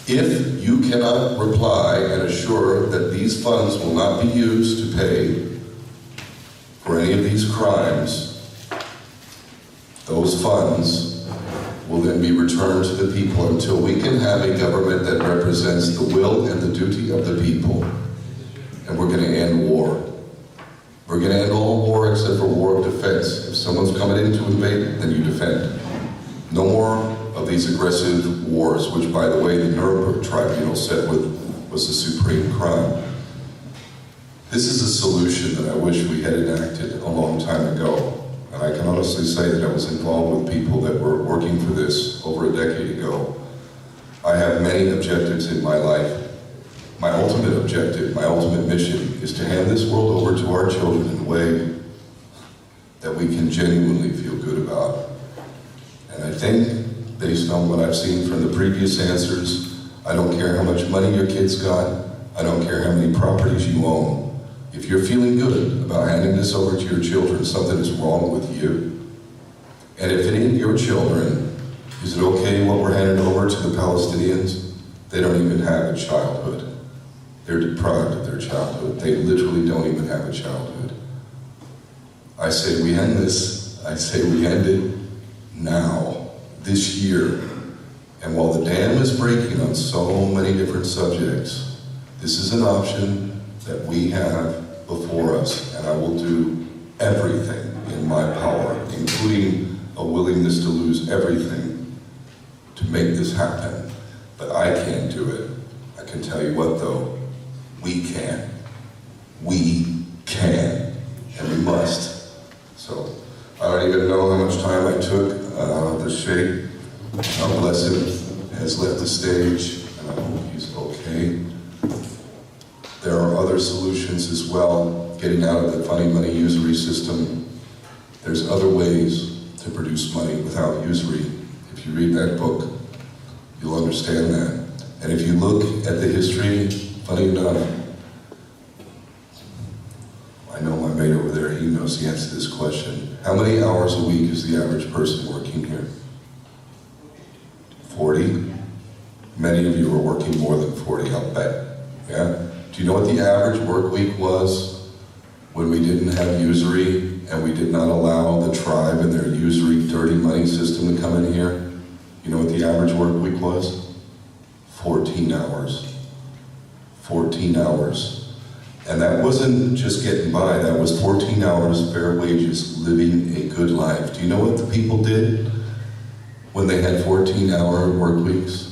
If you cannot reply and assure that these funds will not be used to pay for any of these crimes, those funds will then be returned to the people until we can have a government that represents the will and the duty of the people. And we're going to end war. We're going to end all war except for war of defense. If someone's coming in to invade, then you defend. No more of these aggressive wars, which, by the way, the Nuremberg Tribunal said was the supreme crime. This is a solution that I wish we had enacted a long time ago. And I can honestly say that I was involved with people that were working for this over a decade ago. I have many objectives in my life. My ultimate objective, my ultimate mission, is to hand this world over to our children in a way that we can genuinely feel good about. And I think based on what I've seen from the previous answers. I don't care how much money your kids got. I don't care how many properties you own. If you're feeling good about handing this over to your children, something is wrong with you. And if it ain't your children, is it okay what we're handing over to the Palestinians? They don't even have a childhood. They're deprived of their childhood. They literally don't even have a childhood. I say we end this. I say we end it now, this year. And while the dam is breaking on so many different subjects, this is an option that we have before us, and I will do everything in my power, including a willingness to lose everything, to make this happen. But I can't do it. I can tell you what though, we can. We can, and we must. So, I don't even know how much time I took. The Sheikh, God bless him, has left the stage, and I hope he's okay. There are other solutions as well, getting out of the funny money usury system. There's other ways to produce money without usury. If you read that book, you'll understand that. And if you look at the history, funny enough, I know my mate over there, he knows the answer to this question. How many hours a week is the average person working here? 40? Many of you are working more than 40, I'll bet. Yeah? Do you know what the average work week was when we didn't have usury and we did not allow the tribe and their usury dirty money system to come in here? You know what the average work week was? 14 hours. 14 hours. And that wasn't just getting by, that was 14 hours, fair wages, living a good life. Do you know what the people did when they had 14-hour work weeks?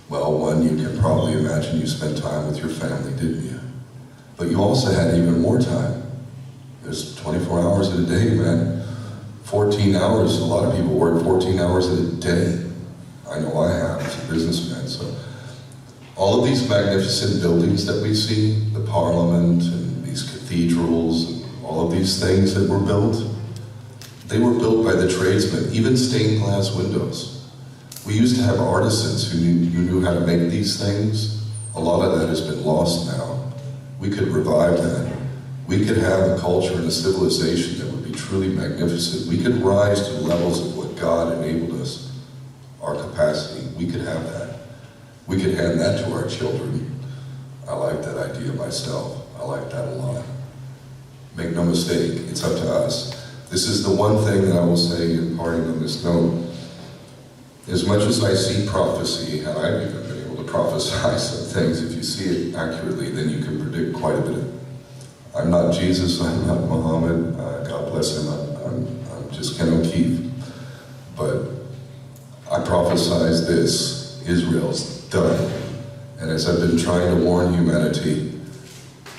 Well, one, you can probably imagine you spent time with your family, didn't you? But you also had even more time. There's 24 hours in a day, man. 14 hours, a lot of people work 14 hours in a day. I know I have as a businessman. So all of these magnificent buildings that we see, the parliament and these cathedrals and all of these things that were built, they were built by the tradesmen, even stained glass windows. We used to have artisans who knew how to make these things. A lot of that has been lost now. We could revive that. We could have a culture and a civilization that would be truly magnificent. We could rise to the levels of what God enabled us, our capacity. We could have that. We could hand that to our children. I like that idea myself. I like that a lot. Make no mistake, it's up to us. This is the one thing that I will say in parting on this note. As much as I see prophecy, and I've even been able to prophesy some things, if you see it accurately, then you can predict quite a bit. I'm not Jesus, I'm not Muhammad, God bless him, I'm just Ken O'Keefe. But I prophesize this, Israel's done. And as I've been trying to warn humanity,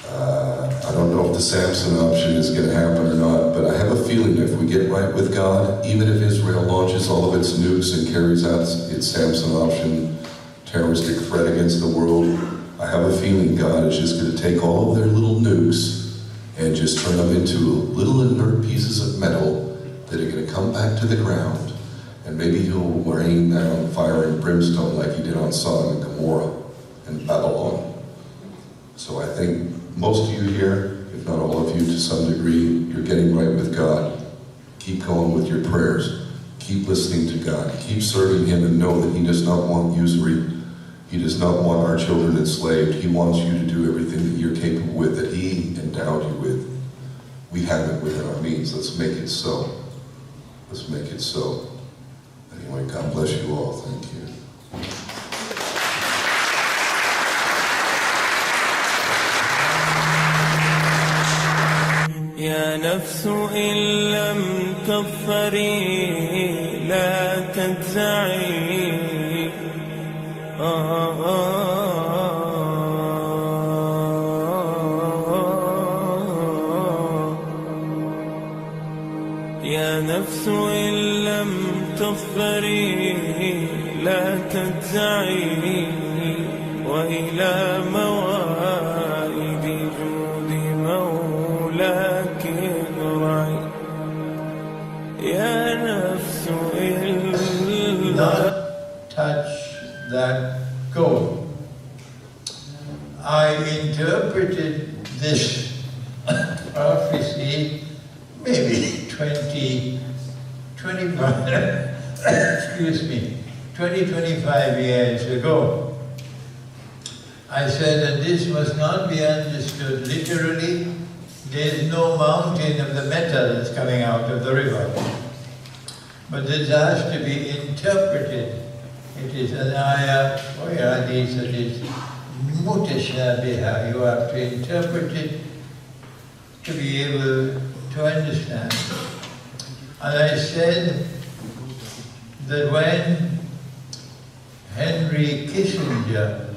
I don't know if the Samson option is going to happen or not, but I have a feeling if we get right with God, even if Israel launches all of its nukes and carries out its Samson option, terroristic threat against the world, I have a feeling God is just going to take all of their little nukes and just turn them into little inert pieces of metal that are going to come back to the ground. And maybe he'll rain down fire and brimstone like he did on Sodom and Gomorrah and Babylon. So I think most of you here, if not all of you to some degree, you're getting right with God. Keep going with your prayers. Keep listening to God. Keep serving him and know that he does not want usury. He does not want our children enslaved. He wants you to do everything that you're capable with, that he endowed you with. We have it within our means. Let's make it so. Let's make it so. Anyway, God bless you all. Thank you. يا نفس إن لم تظفري لا تجزعي يا نفس إن لم تظفري لا تجزعي وإلى موائد جود مولاك ارعي يا نفس إن prophecy, maybe 25 years ago. I said that this must not be understood literally. There is no mountain of the metals coming out of the river. But this has to be interpreted. It is an ayah or hadith that is mutashabiha. You have to interpret it to be able to understand. And I said that when Henry Kissinger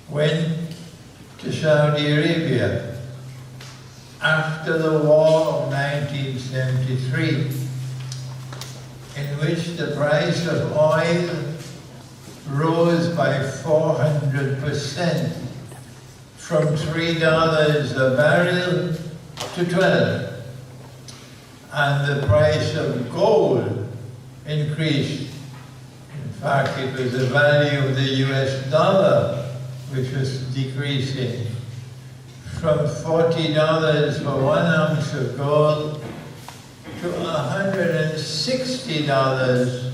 went to Saudi Arabia after the war of 1973, in which the price of oil rose by 400%, from $3 a barrel to $12. And the price of gold increased. In fact, it was the value of the US dollar which was decreasing from $40 for 1 ounce of gold to $160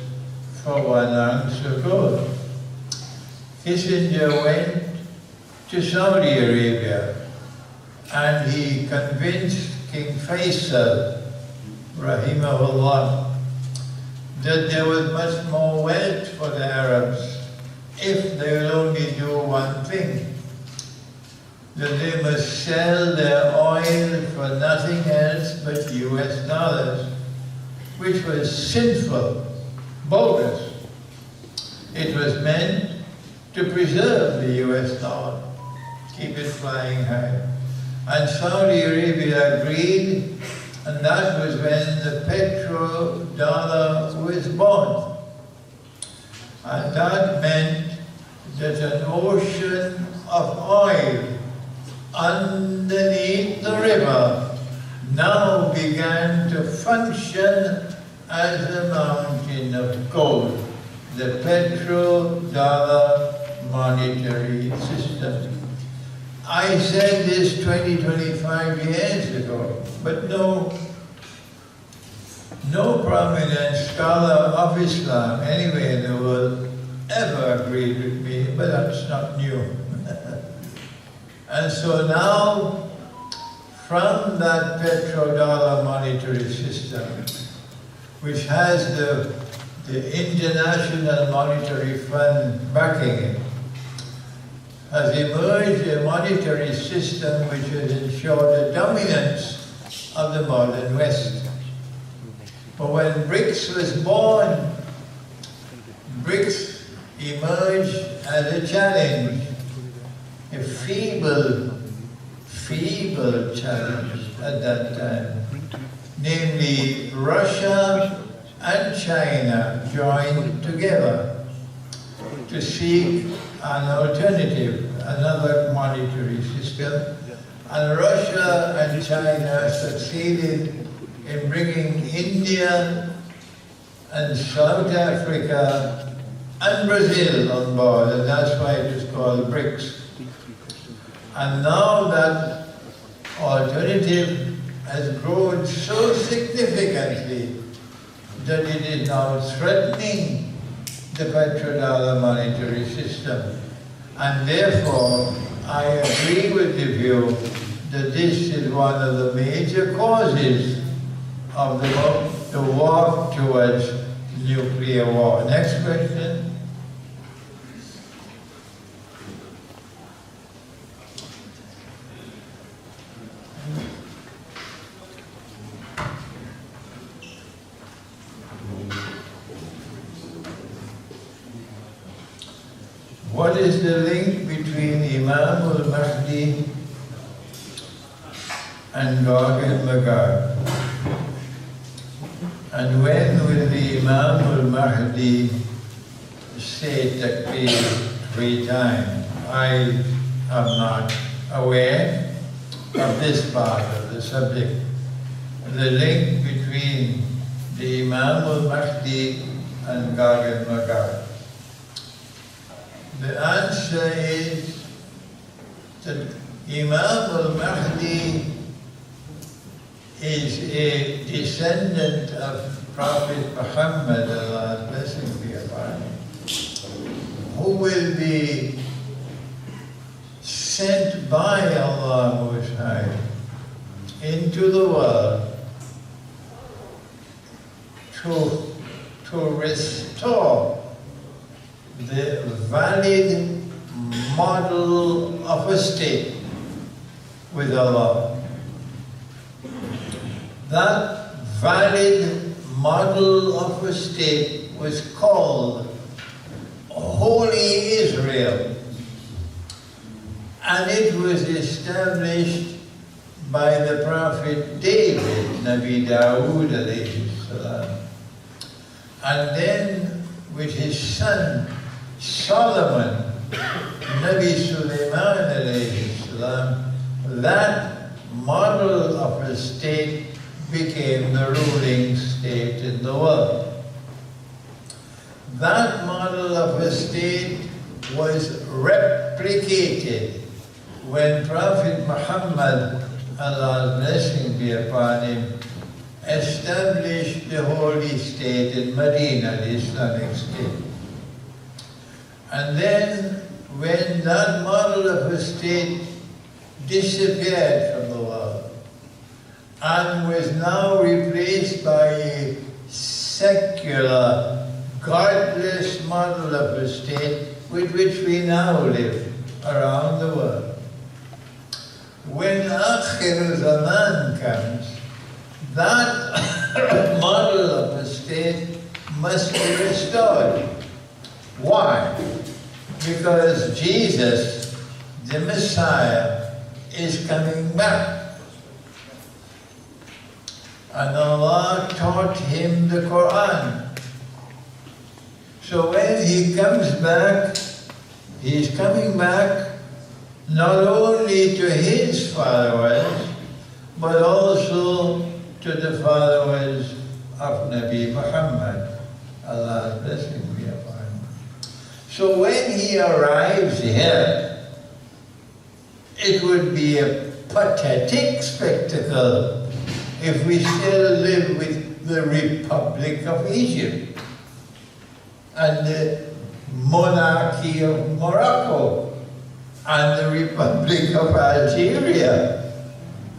for 1 ounce of gold. Kissinger went to Saudi Arabia and he convinced King Faisal, rahimahullah, that there was much more wealth for the Arabs if they will only do one thing, that they must sell their oil for nothing else but US dollars, which was sinful, bogus. It was meant to preserve the US dollar, keep it flying high. And Saudi Arabia agreed, and that was when the petrodollar was born. And that meant that an ocean of oil underneath the river now began to function as a mountain of gold, the petrodollar monetary system. I said this 25 years ago, but no prominent scholar of Islam anywhere in the world ever agreed with me, but that's not new. And so now, from that petrodollar monetary system, which has the International Monetary Fund backing it, has emerged a monetary system which has ensured the dominance of the modern West. But when BRICS was born, BRICS emerged as a challenge, a feeble challenge at that time. Namely, Russia and China joined together to seek an alternative, another monetary system, and Russia and China succeeded in bringing India and South Africa and Brazil on board, and that's why it is called BRICS. And now that alternative has grown so significantly that it is now threatening the petrodollar monetary system. And therefore, I agree with the view that this is one of the major causes of the walk towards nuclear war. Next question. What is the link between Imam al-Mahdi and Gog and Magog? And when will the Imam al-Mahdi say takbir 3 times? I am not aware of this part of the subject. The link between the Imam al-Mahdi and Gog and Magog. The answer is that Imam al-Mahdi is a descendant of Prophet Muhammad, Allah's blessing be upon him, who will be sent by Allah Most High into the world to restore the valid model of a state with Allah. That valid model of a state was called Holy Israel, and it was established by the Prophet David, Nabi Dawood alayhi salam, and then with his son Solomon, Nabi Sulaiman alayhi salam, that model of a state became the ruling state in the world. That model of a state was replicated when Prophet Muhammad, Allah's blessing be upon him, established the holy state in Medina, the Islamic state. And then when that model of a state disappeared from the world and was now replaced by a secular, godless model of a state with which we now live around the world. When Akhir Zaman comes, that model of a state must be restored. Why? Because Jesus, the Messiah, is coming back. And Allah taught him the Qur'an. So when he comes back, he's coming back not only to his followers, but also to the followers of Nabi Muhammad, Allah's blessing be upon him. So when he arrives here, it would be a pathetic spectacle if we still live with the Republic of Egypt and the monarchy of Morocco and the Republic of Algeria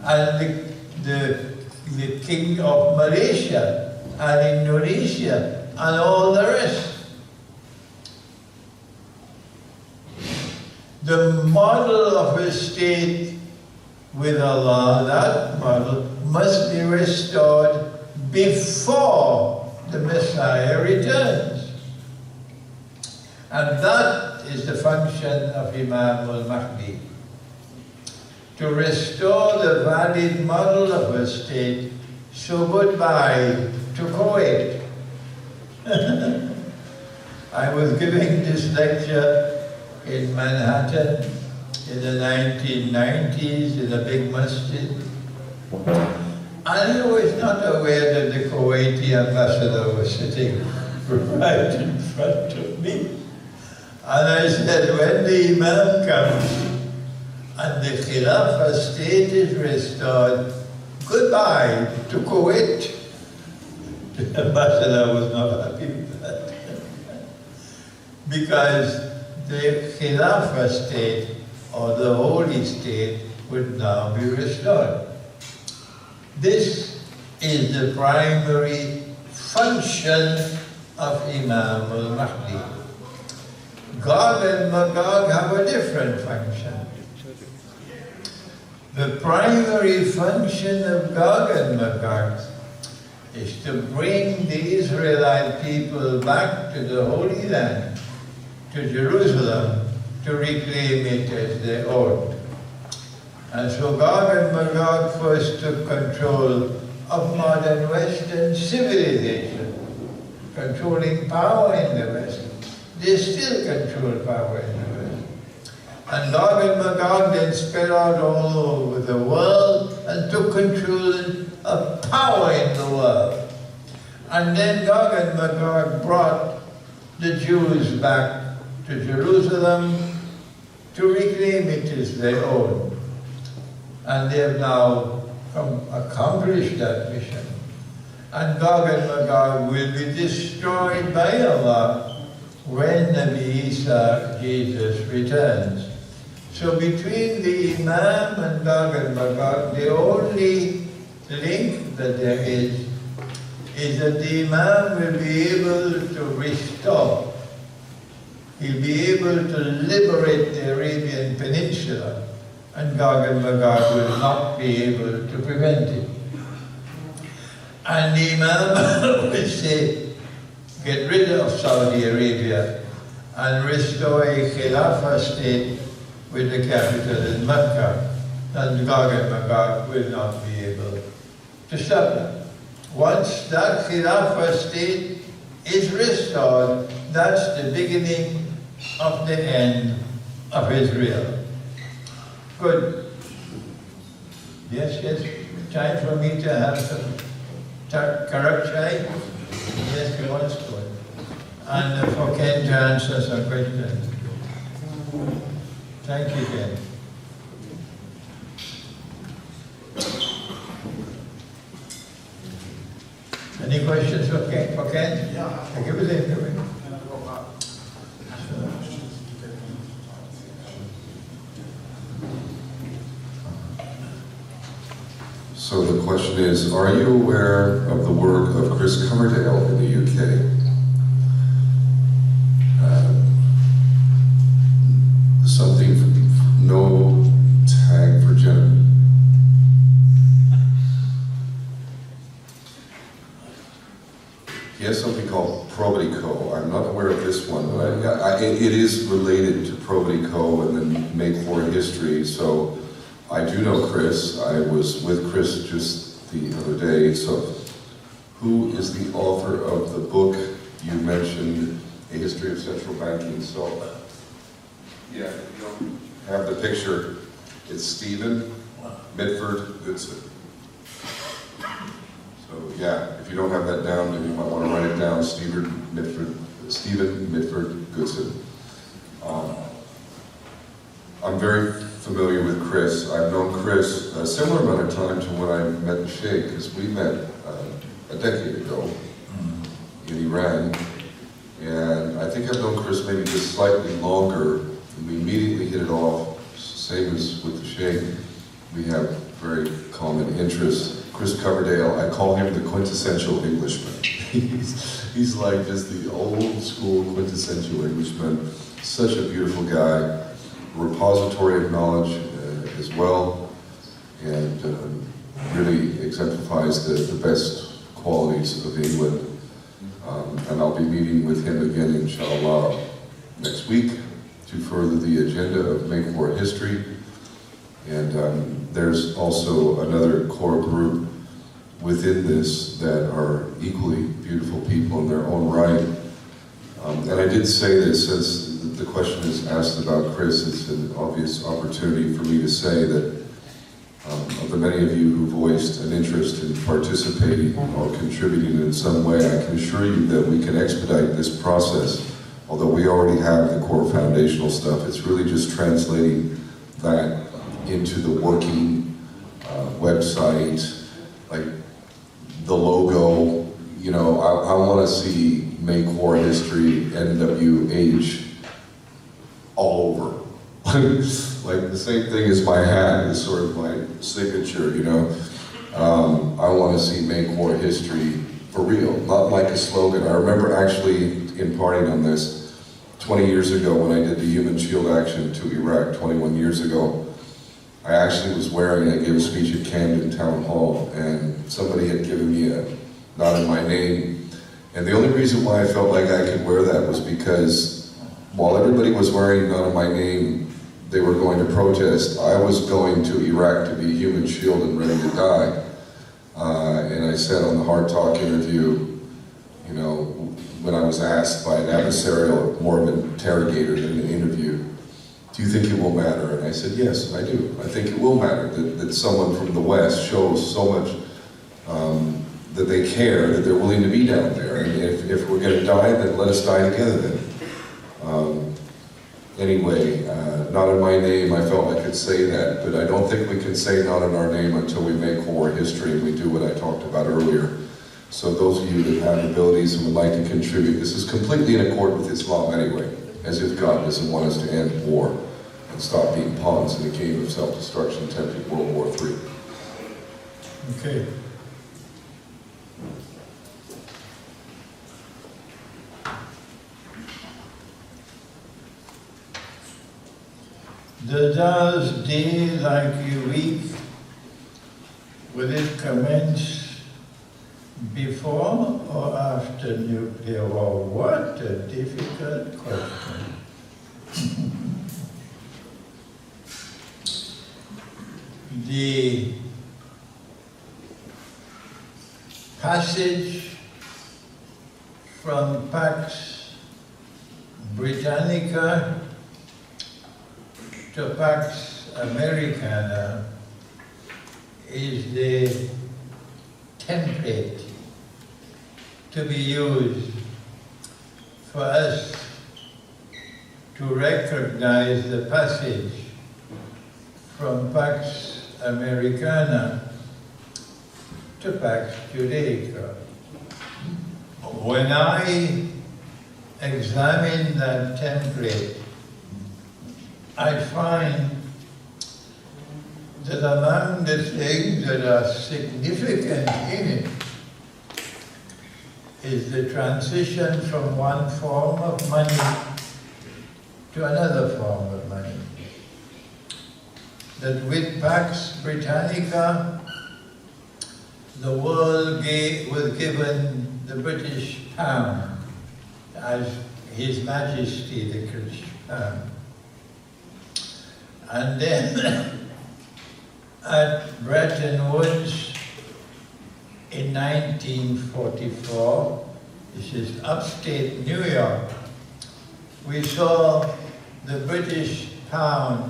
and the King of Malaysia and Indonesia and all the rest. The model of a state with Allah, that model, must be restored before the Messiah returns. And that is the function of Imam al-Mahdi. To restore the valid model of a state, so goodbye to Kuwait. I was giving this lecture in Manhattan in the 1990s in a big masjid. And I was not aware that the Kuwaiti ambassador was sitting right in front of me. And I said, when the Imam comes and the Khilafah state is restored, goodbye to Kuwait. The ambassador was not happy with that. Because the Khilafah state, or the holy state, would now be restored. This is the primary function of Imam al-Mahdi. Gog and Magog have a different function. The primary function of Gog and Magog is to bring the Israelite people back to the Holy Land, to Jerusalem, to reclaim it as their own. And so Gog and Magog first took control of modern Western civilization, controlling power in the West. They still control power in the West. And Gog and Magog then spread out all over the world and took control of power in the world. And then Gog and Magog brought the Jews back to Jerusalem to reclaim it as their own. And they have now accomplish that mission. And Gog and Magog will be destroyed by Allah when Nabi Isa, Jesus, returns. So between the Imam and Gog and Magog, the only link that there is that the Imam will be able to restore. He'll be able to liberate the Arabian Peninsula, and Gog and Magog will not be able to prevent it. And the Imam will say, get rid of Saudi Arabia and restore a Khilafah state with the capital in Mecca, and Gog and Magog will not be able to stop that. Once that Khilafah state is restored, that's the beginning of the end of Israel. Good. Yes, time for me to have some correct chai? Yes, you want to. And for Ken to answer some questions. Thank you, Ken. Any questions for Ken? Yeah. Give it in. So the question is, are you aware of the work of Chris Coverdale in the UK? Something, no tag for gender. He has something called Probity Co. I'm not aware of this one, but it is related to Probity Co. and then Make For History. So I do know Chris. I was with Chris just the other day. So who is the author of the book you mentioned, A History of Central Banking? So yeah, if you don't have the picture, it's Stephen Mitford Goodson. So yeah, if you don't have that down, then you might want to write it down, Stephen Mitford Goodson. I'm very familiar with Chris. I've known Chris a similar amount of time to when I met the Sheikh, because we met a decade ago in Iran. And I think I've known Chris maybe just slightly longer, and we immediately hit it off, same as with the Sheikh. We have very common interests. Chris Coverdale, I call him the quintessential Englishman. he's like just the old school quintessential Englishman. Such a beautiful guy, repository of knowledge as well, and really exemplifies the best qualities of England. And I'll be meeting with him again, inshallah, next week to further the agenda of Make For History. And there's also another core group within this that are equally beautiful people in their own right. And I did say this, since the question is asked about Chris, it's an obvious opportunity for me to say that of the many of you who voiced an interest in participating or contributing in some way, I can assure you that we can expedite this process. Although we already have the core foundational stuff, it's really just translating that into the working website, like the logo. You know, I want to see Make For History, NWH, all over. Like the same thing as my hat is sort of my signature, you know. I want to see Make For History for real, not like a slogan. I remember actually imparting on this 20 years ago when I did the Human Shield Action to Iraq, 21 years ago. I actually was I gave a speech at Camden Town Hall, and somebody had given me a nod in my name. And the only reason why I felt like I could wear that was because while everybody was wearing none of my name, they were going to protest. I was going to Iraq to be human shield and ready to die. And I said on the Hard Talk interview, you know, when I was asked by an adversarial, more of an interrogator than an interview, do you think it will matter? And I said, yes, I do. I think it will matter that someone from the West shows so much that they care, that they're willing to be down there. And if we're going to die, then let us die together then. Anyway, not in my name, I felt I could say that, but I don't think we can say not in our name until we make war history and we do what I talked about earlier. So those of you that have abilities and would like to contribute, this is completely in accord with Islam anyway, as if God doesn't want us to end war and stop being pawns in the game of self-destruction attempting World War III. Okay. Does day like a week, will it commence before or after nuclear war? What a difficult question. The passage from Pax Britannica to Pax Americana is the template to be used for us to recognize the passage from Pax Americana to Pax Judaica. When I examine that template, I find that among the things that are significant in it is the transition from one form of money to another form of money. That with Pax Britannica, the world was given the British pound as His Majesty the British pound. And then at Bretton Woods in 1944, this is upstate New York, we saw the British pound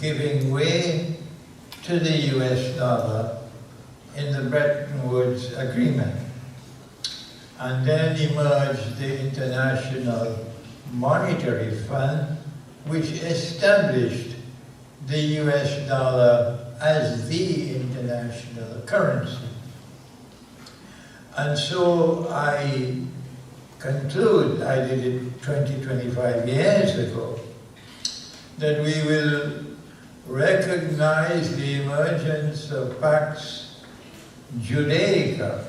giving way to the US dollar in the Bretton Woods Agreement. And then emerged the International Monetary Fund, which established the US dollar as the international currency. And so I conclude, I did it 25 years ago, that we will recognize the emergence of Pax Judaica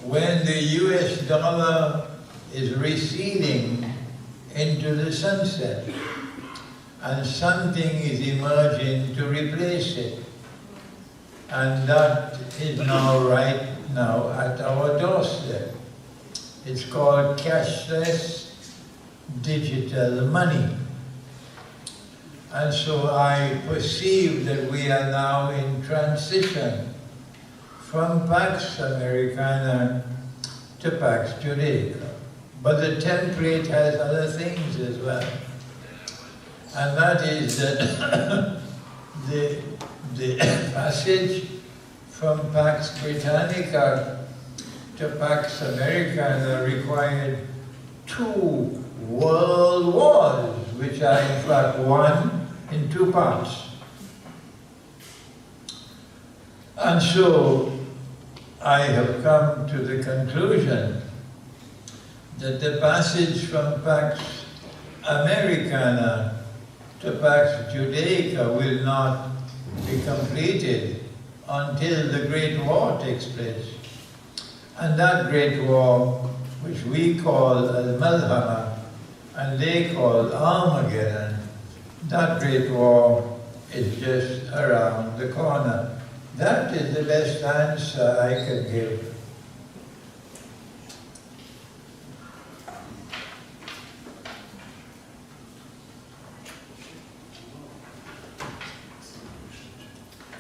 when the US dollar is receding into the sunset and something is emerging to replace it. And that is now right now at our doorstep. It's called cashless digital money. And so I perceive that we are now in transition from Pax Americana to Pax Judaica. But the template has other things as well. And that is that the passage from Pax Britannica to Pax Americana required 2 world wars, which are in fact won in 2 parts. And so I have come to the conclusion that the passage from Pax Americana to Pax Judaica will not be completed until the Great War takes place. And that Great War, which we call Al-Malhama, and they call Armageddon, that Great War is just around the corner. That is the best answer I can give.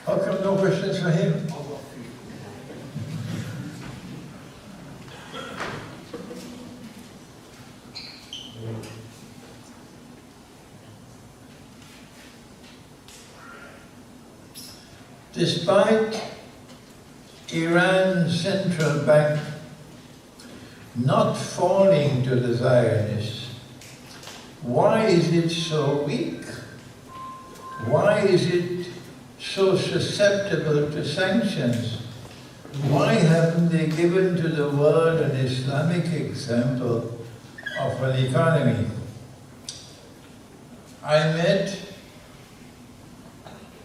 How come no questions for him? Despite Iran's central bank not falling to the Zionists, why is it so weak? Why is it so susceptible to sanctions? Why haven't they given to the world an Islamic example of an economy? I met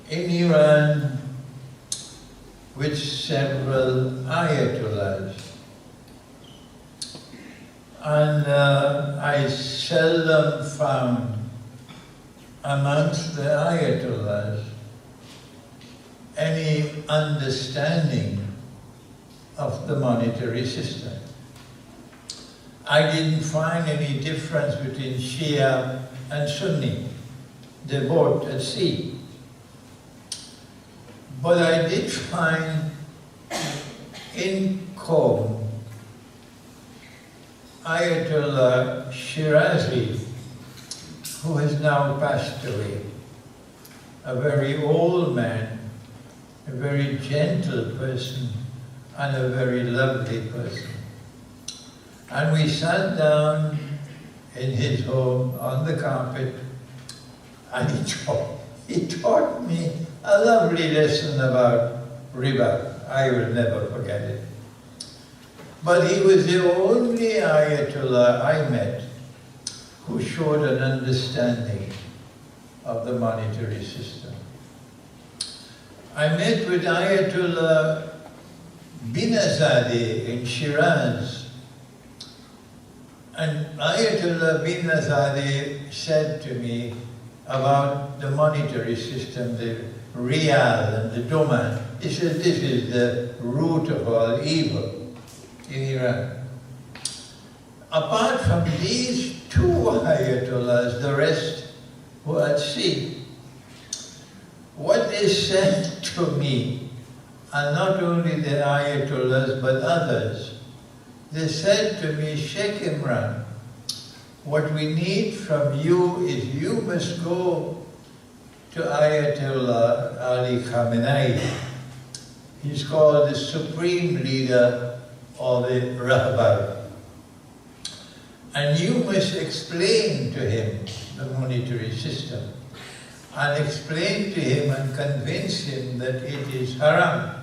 in Iran with several ayatollahs, and I seldom found amongst the ayatollahs any understanding of the monetary system. I didn't find any difference between Shia and Sunni. They're both at sea. But I did find in Qom Ayatollah Shirazi, who has now passed away, a very old man, a very gentle person, and a very lovely person. And we sat down in his home on the carpet, and he taught me a lovely lesson about riba. I will never forget it. But he was the only Ayatollah I met who showed an understanding of the monetary system. I met with Ayatollah Binazadeh in Shiraz, and Ayatollah Binazadeh said to me about the monetary system, the Riyal and the Doman. He said this is the root of all evil in Iran. Apart from these two Ayatollahs, the rest were at sea. What they said to me, and not only the Ayatollahs but others, they said to me, Sheikh Imran, what we need from you is you must go to Ayatollah Ali Khamenei. He's called the supreme leader of the Rahbar. And you must explain to him the monetary system, and explain to him and convince him that it is haram.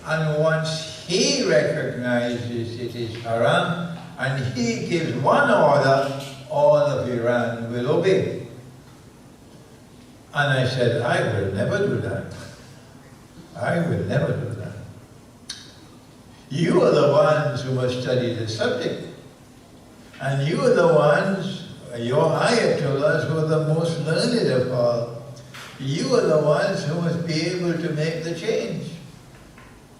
And once he recognizes it is haram, and he gives one order, all of Iran will obey. And I said, I will never do that. I will never do that. You are the ones who must study the subject. And you are the ones, your Ayatollahs, who are the most learned of all. You are the ones who must be able to make the change.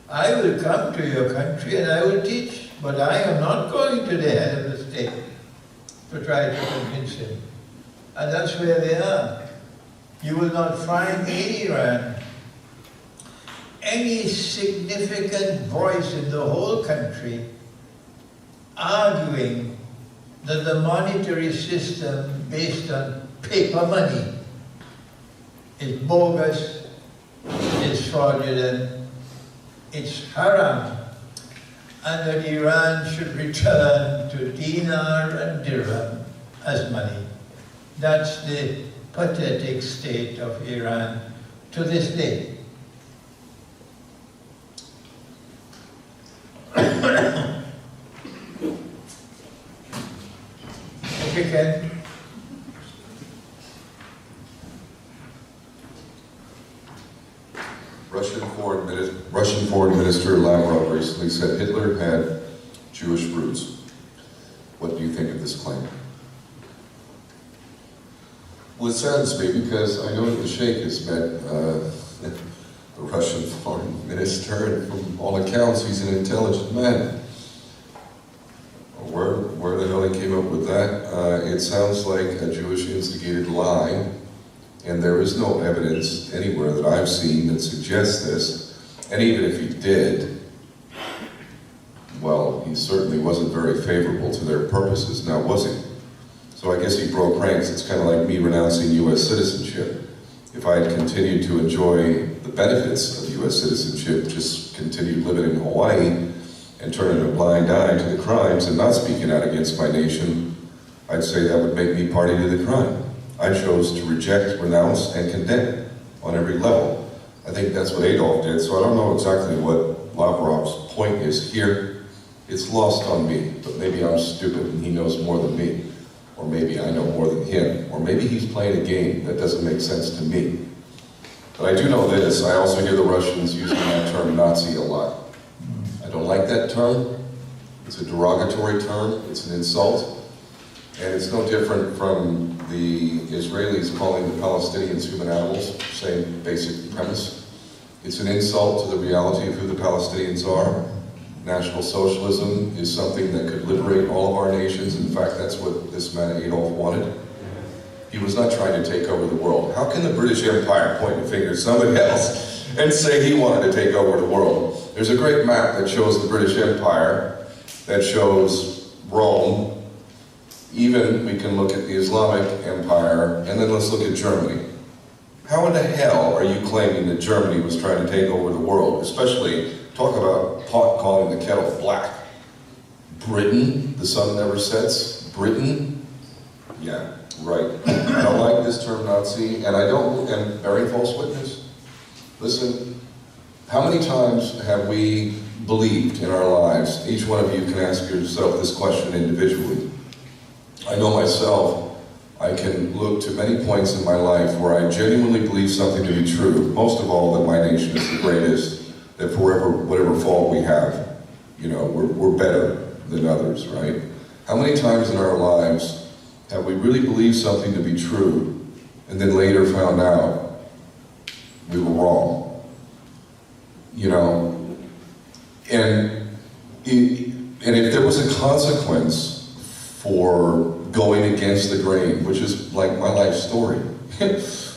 I will come to your country and I will teach, but I am not going to the head of the state to try to convince him. And that's where they are. You will not find in Iran any significant voice in the whole country arguing that the monetary system based on paper money is bogus, is fraudulent, it's haram, and that Iran should return to dinar and dirham as money. That's the pathetic state of Iran to this day. Okay, Ken. Russian Foreign Minister Lavrov recently said Hitler had Jewish roots. What do you think of this claim? Well, it saddens me because I know that the Sheikh has met the Russian Foreign Minister, and from all accounts he's an intelligent man. Where the hell he came up with that? It sounds like a Jewish instigated lie, and there is no evidence anywhere that I've seen that suggests this. And even if he did, well, he certainly wasn't very favorable to their purposes, now was he? So I guess he broke ranks. It's kind of like me renouncing U.S. citizenship. If I had continued to enjoy the benefits of U.S. citizenship, just continued living in Hawaii, and turning a blind eye to the crimes and not speaking out against my nation, I'd say that would make me party to the crime. I chose to reject, renounce, and condemn on every level. I think that's what Adolf did, so I don't know exactly what Lavrov's point is here. It's lost on me, but maybe I'm stupid and he knows more than me. Or maybe I know more than him. Or maybe he's playing a game that doesn't make sense to me. But I do know this, I also hear the Russians using that term Nazi a lot. I don't like that term. It's a derogatory term, it's an insult. And it's no different from the Israelis calling the Palestinians human animals, same basic premise. It's an insult to the reality of who the Palestinians are. National Socialism is something that could liberate all of our nations. In fact, that's what this man Adolf wanted. He was not trying to take over the world. How can the British Empire point a finger at somebody else and say he wanted to take over the world? There's a great map that shows the British Empire, that shows Rome. Even we can look at the Islamic Empire, and then let's look at Germany. How in the hell are you claiming that Germany was trying to take over the world? Especially, talk about pot calling the kettle black. Britain, the sun never sets. Britain? Yeah, right. I don't like this term Nazi, and and bearing false witness. Listen, how many times have we believed in our lives? Each one of you can ask yourself this question individually. I know myself, I can look to many points in my life where I genuinely believe something to be true. Most of all, that my nation is the greatest, that for whatever fault we have, you know, we're better than others, right? How many times in our lives have we really believed something to be true, and then later found out we were wrong? You know, and if there was a consequence for going against the grain, which is like my life story.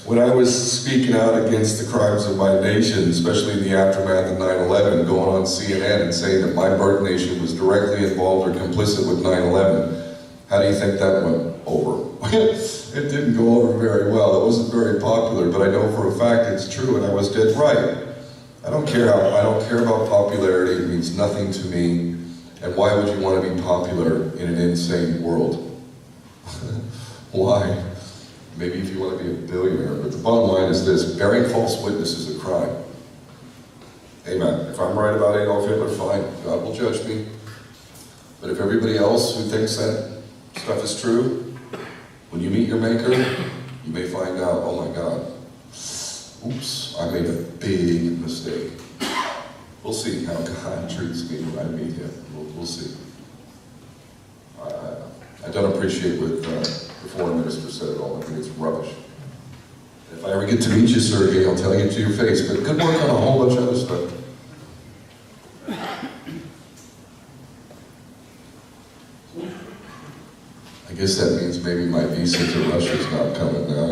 When I was speaking out against the crimes of my nation, especially in the aftermath of 9/11, going on CNN and saying that my birth nation was directly involved or complicit with 9/11, how do you think that went over? It didn't go over very well. It wasn't very popular, but I know for a fact it's true, and I was dead right. I don't care about popularity. It means nothing to me. And why would you want to be popular in an insane world? Why? Maybe if you want to be a billionaire, but the bottom line is this: bearing false witness is a crime. Amen. If I'm right about Adolf Hitler, fine. God will judge me. But if everybody else who thinks that stuff is true, when you meet your maker, you may find out, oh my God, oops, I made a big mistake. We'll see how God treats me when I meet him. We'll see. I don't appreciate what the foreign minister said at all. I think it's rubbish. If I ever get to meet you, Sergey, I'll tell you to your face. But good work on a whole bunch of other stuff. I guess that means maybe my visa to Russia is not coming now.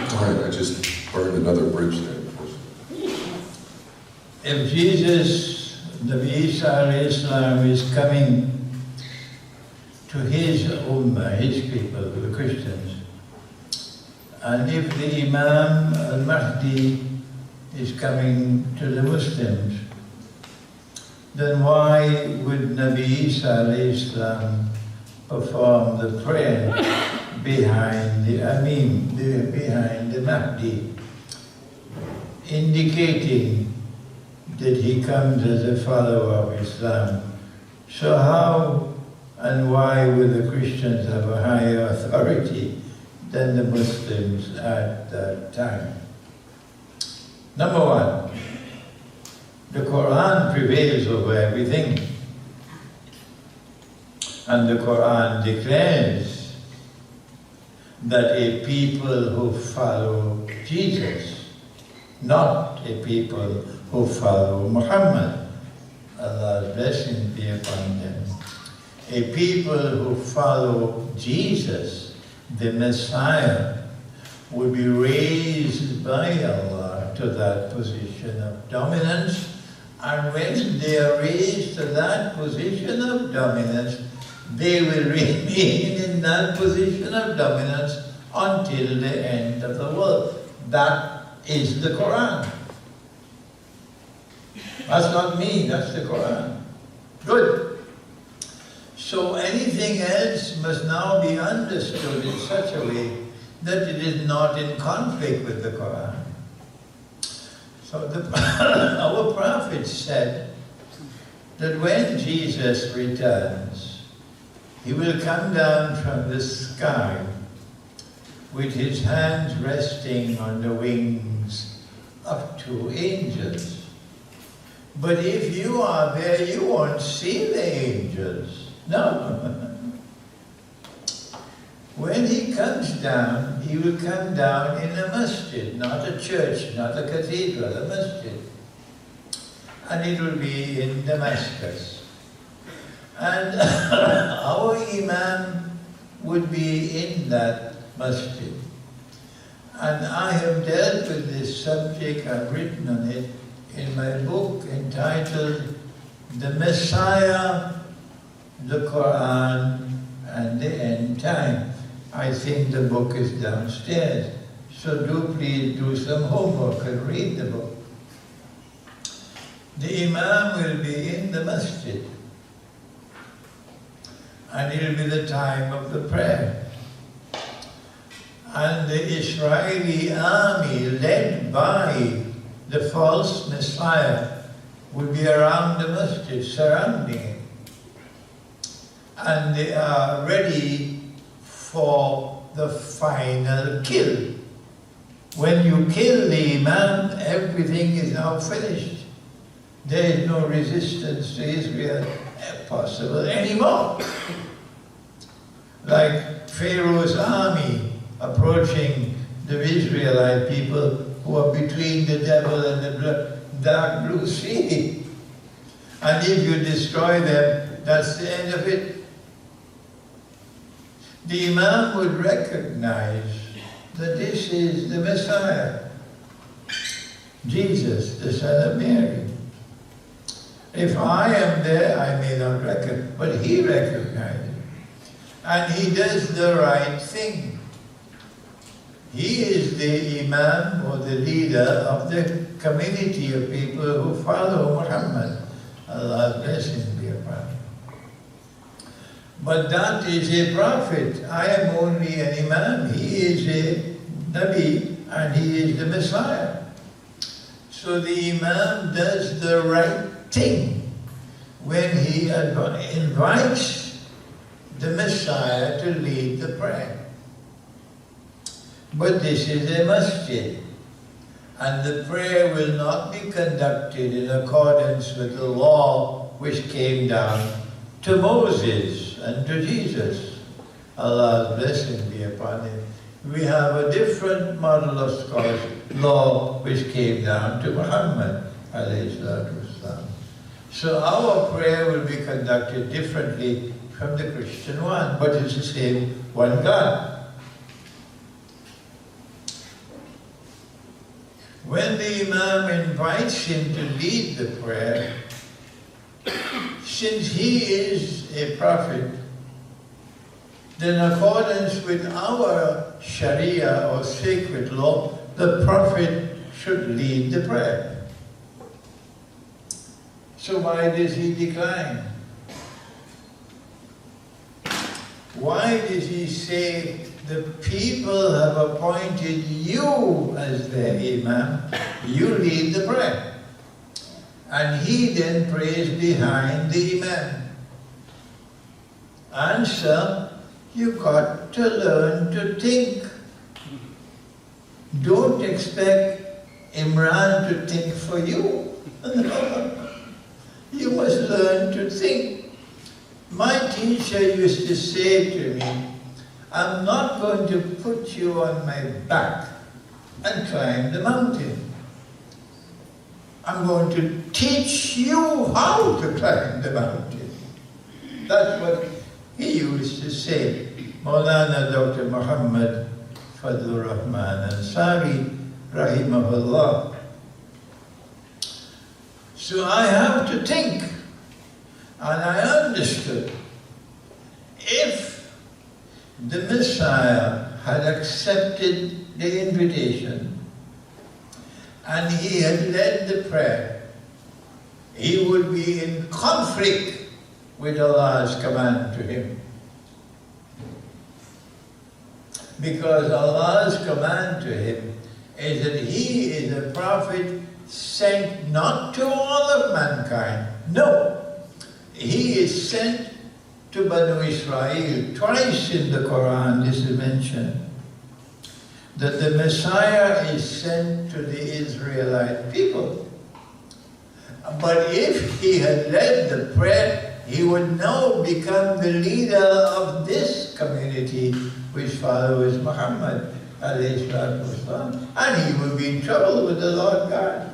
Darn it, I just burned another bridge there. If Jesus, Nabi Isa alayhi salam, is coming to his ummah, his people, the Christians, and if the Imam al-Mahdi is coming to the Muslims, then why would Nabi Isa alayhi salam perform the prayer behind the Imam, behind the Mahdi, indicating that he comes as a follower of Islam? So how and why would the Christians have a higher authority than the Muslims at that time? Number one, the Qur'an prevails over everything. And the Qur'an declares that a people who follow Jesus, not a people who follow Muhammad, Allah's blessing be upon them. A people who follow Jesus, the Messiah, will be raised by Allah to that position of dominance, and when they are raised to that position of dominance, they will remain in that position of dominance until the end of the world. That is the Qur'an. That's not me, that's the Qur'an. Good. So anything else must now be understood in such a way that it is not in conflict with the Qur'an. So our prophet said that when Jesus returns, he will come down from the sky with his hands resting on the wings of 2 angels. But if you are there, you won't see the angels. No. When he comes down, he will come down in a masjid, not a church, not a cathedral, a masjid. And it will be in Damascus. And our Imam would be in that masjid. And I have dealt with this subject, I've written on it in my book entitled The Messiah, the Qur'an, and the End Time. I think the book is downstairs. So do please do some homework and read the book. The Imam will be in the masjid. And it will be the time of the prayer. And the Israeli army, led by the false Messiah, will be around the masjid, surrounding it. And they are ready for the final kill. When you kill the Imam, everything is now finished. There is no resistance to Israel possible anymore. Like Pharaoh's army approaching the Israelite people who are between the devil and the dark blue sea. And if you destroy them, that's the end of it. The Imam would recognize that this is the Messiah, Jesus, the Son of Mary. If I am there, I may not recognize, but he recognizes. And he does the right thing. He is the Imam or the leader of the community of people who follow Muhammad. Allah's blessings be upon him. But that is a prophet. I am only an Imam. He is a Nabi and he is the Messiah. So the Imam does the right thing when he invites the Messiah to lead the prayer. But this is a masjid, and the prayer will not be conducted in accordance with the law which came down to Moses and to Jesus. Allah's blessing be upon him. We have a different model of law which came down to Muhammad alayhi salatu wasalam. So our prayer will be conducted differently from the Christian one, but it's the same one God. When the Imam invites him to lead the prayer, since he is a prophet, then in accordance with our Sharia or sacred law, the prophet should lead the prayer. So why does he decline? Why does he say, the people have appointed you as their Imam, you lead the prayer? And he then prays behind the Imam. Answer, you've got to learn to think. Don't expect Imran to think for you. No. You must learn to think. My teacher used to say to me, I'm not going to put you on my back and climb the mountain. I'm going to teach you how to climb the mountain. That's what he used to say. Maulana Dr. Muhammad Fadlur Rahman Ansari, rahimahullah. So I have to think, and I understood. If the Messiah had accepted the invitation and he had led the prayer, he would be in conflict with Allah's command to him. Because Allah's command to him is that he is a prophet sent not to all of mankind. No, he is sent to Banu Israel. Twice in the Qur'an this is mentioned, that the Messiah is sent to the Israelite people. But if he had led the prayer, he would now become the leader of this community which follows Muhammad alayhi salatu wasalam, and he would be in trouble with the Lord God.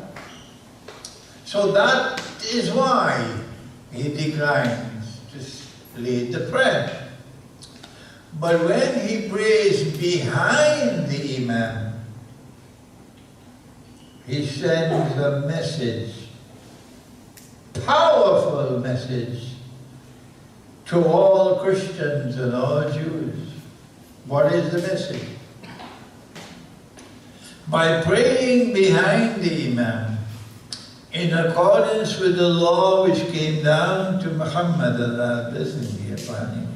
So that is why he declines to lead the prayer. But when he prays behind the Imam, he sends a message, powerful message, to all Christians and all Jews. What is the message? By praying behind the Imam, in accordance with the law which came down to Muhammad, Allah blessing be upon him,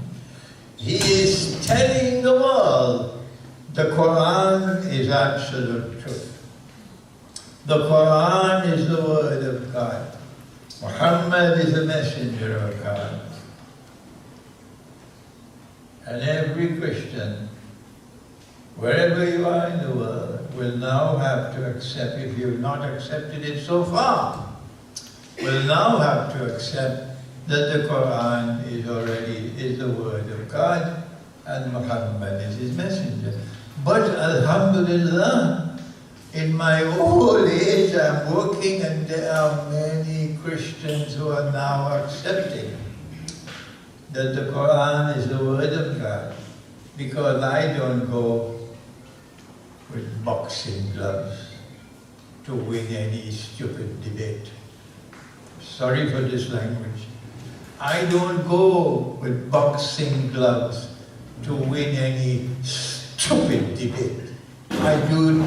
he is telling the world the Qur'an is absolute truth. The Qur'an is the word of God. Muhammad is a messenger of God. And every Christian, wherever you are in the world, will now have to accept, if you have not accepted it so far, will now have to accept that the Qur'an is the word of God and Muhammad is his messenger. But Alhamdulillah, in my old age I'm working, and there are many Christians who are now accepting that the Qur'an is the word of God, because I don't go with boxing gloves to win any stupid debate. Sorry for this language. I don't go with boxing gloves to win any stupid debate. I do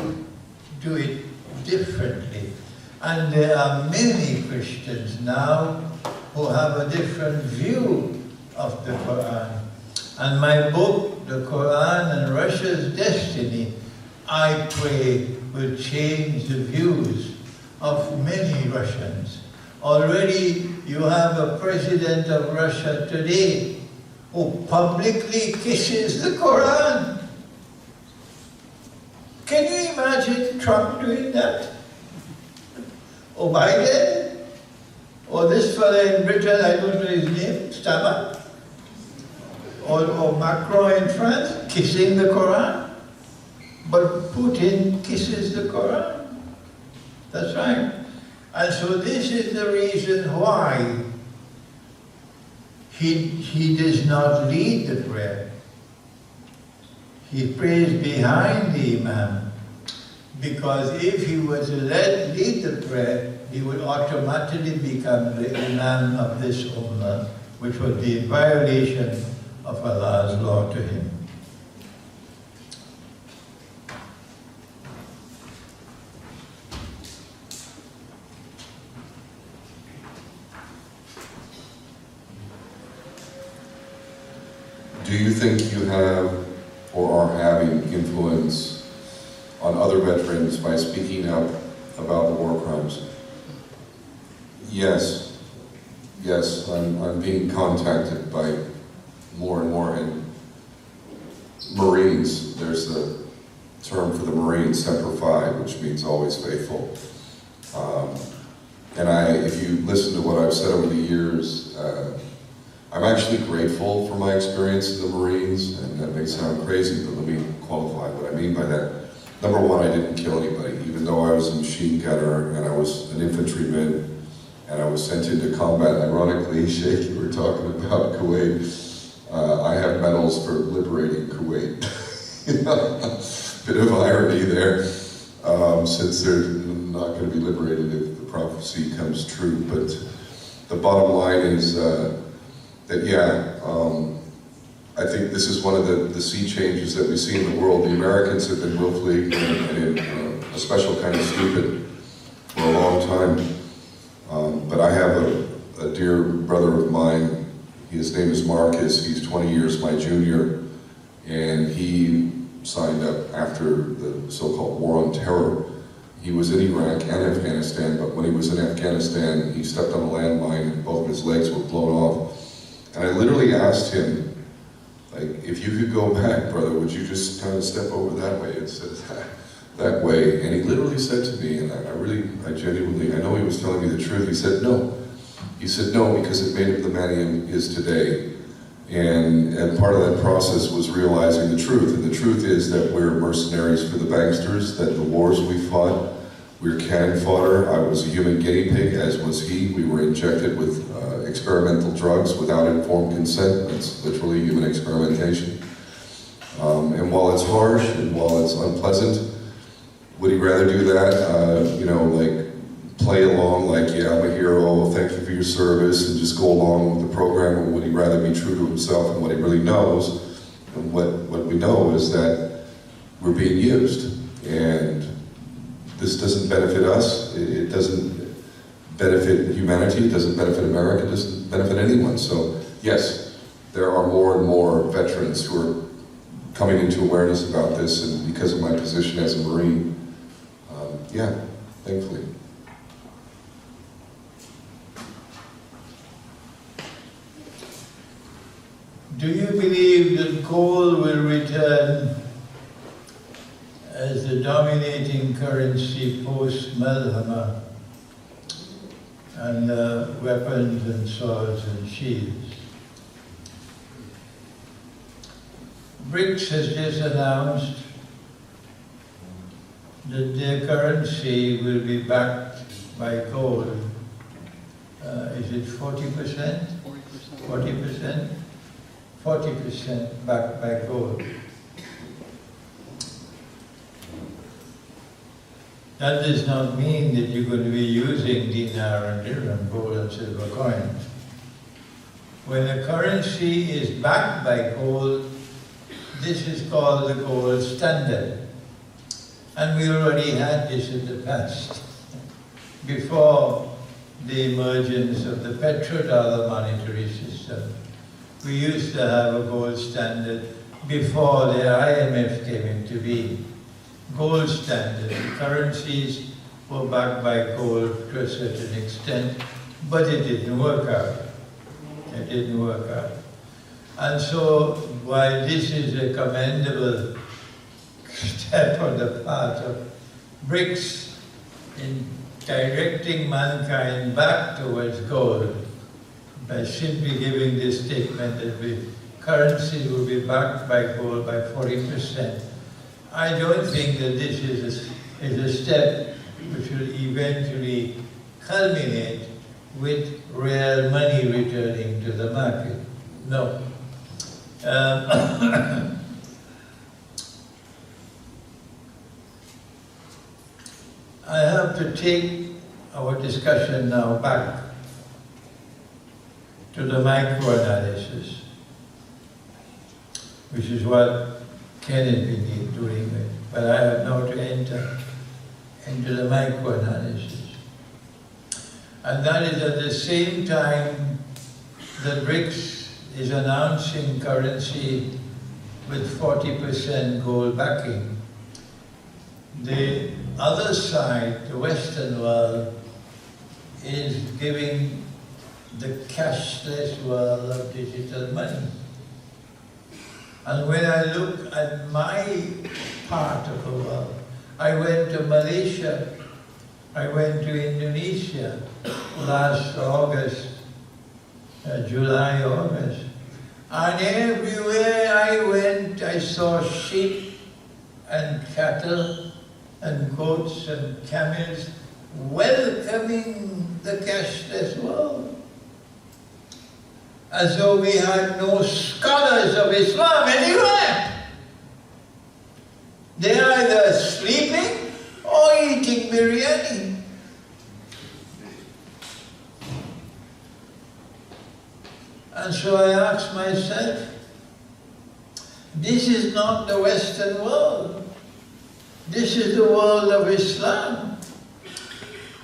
it differently. And there are many Christians now who have a different view of the Qur'an. And my book, The Qur'an and Russia's Destiny, I pray will change the views of many Russians. Already you have a president of Russia today who publicly kisses the Qur'an. Can you imagine Trump doing that? Or Biden? Or this fellow in Britain, I don't know his name, Starbuck? Or Macron in France, kissing the Qur'an? But Putin kisses the Qur'an. That's right. And so this is the reason why he does not lead the prayer. He prays behind the Imam, because if he were to lead the prayer, he would automatically become the Imam of this Ummah, which would be in violation of Allah's law to him. Do you think you have or are having influence on other veterans by speaking up about the war crimes? Yes. Yes, I'm being contacted by more and more, and Marines, there's the term for the Marines, Semper Fi, which means always faithful. And if you listen to what I've said over the years, I'm actually grateful for my experience in the Marines, and that may sound crazy, but let me qualify what I mean by that. Number one, I didn't kill anybody, even though I was a machine gunner and I was an infantryman and I was sent into combat. Ironically, Sheikh, you were talking about Kuwait. I have medals for liberating Kuwait. Bit of irony there, since they're not going to be liberated if the prophecy comes true. But the bottom line is that, yeah, I think this is one of the sea changes that we see in the world. The Americans have been willfully and in a special kind of stupid for a long time. But I have a dear brother of mine His name is Marcus. He's 20 years my junior, and he signed up after the so-called War on Terror. He was in Iraq and Afghanistan, but when he was in Afghanistan, he stepped on a landmine and both of his legs were blown off. And I literally asked him, like, if you could go back, brother, would you just kind of step over that way instead of that way? And he literally said to me, and I genuinely, I know he was telling me the truth, he said no. He said no, because it made him the man he is today. And part of that process was realizing the truth. And the truth is that we're mercenaries for the banksters, that the wars we fought, we're cannon fodder. I was a human guinea pig, as was he. We were injected with experimental drugs without informed consent. That's literally human experimentation. And while it's harsh and while it's unpleasant, would he rather do that, you know, like play along like, yeah, I'm a hero, thank you for your service, and just go along with the program, or would he rather be true to himself and what he really knows? And what we know is that we're being used, and this doesn't benefit us, it doesn't benefit humanity, it doesn't benefit America, it doesn't benefit anyone. So yes, there are more and more veterans who are coming into awareness about this, and because of my position as a Marine, yeah, thankfully. Do you believe that gold will return as the dominating currency post-Malhama and weapons and swords and shields? BRICS has just announced that their currency will be backed by gold. Is it 40%? 40%? 40% backed by gold. That does not mean that you're going to be using dinar and dirham, gold and silver coins. When a currency is backed by gold, this is called the gold standard. And we already had this in the past, before the emergence of the petrodollar monetary system. We used to have a gold standard before the IMF came into being. Gold standard, the currencies were backed by gold to a certain extent, but it didn't work out. It didn't work out. And so, while this is a commendable step on the part of BRICS in directing mankind back towards gold, by simply giving this statement that the currency will be backed by gold by 40%. I don't think that this is a step which will eventually culminate with real money returning to the market. No. I have to take our discussion now back to the microanalysis, which is what Kenneth began doing, but I have now to enter into the microanalysis. And that is at the same time that BRICS is announcing currency with 40% gold backing. The other side, the Western world, is giving the cashless world of digital money. And when I look at my part of the world, I went to Malaysia, I went to Indonesia last August, July, August, and everywhere I went, I saw sheep and cattle and goats and camels welcoming the cashless world, as though we had no scholars of Islam anywhere. They're either sleeping or eating biryani. And so I asked myself, this is not the Western world. This is the world of Islam.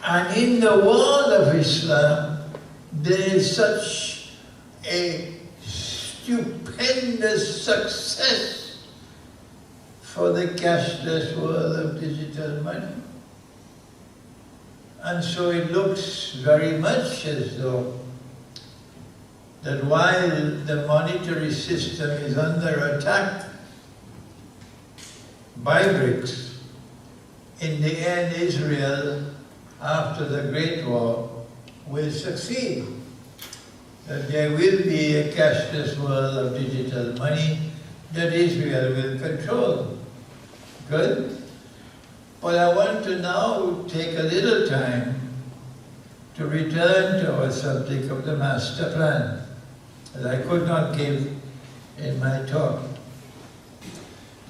And in the world of Islam, there is such a stupendous success for the cashless world of digital money. And so it looks very much as though that while the monetary system is under attack by BRICS, in the end Israel, after the Great War, will succeed. That there will be a cashless world of digital money that Israel will control. Good? But I want to now take a little time to return to our subject of the master plan, that I could not give in my talk.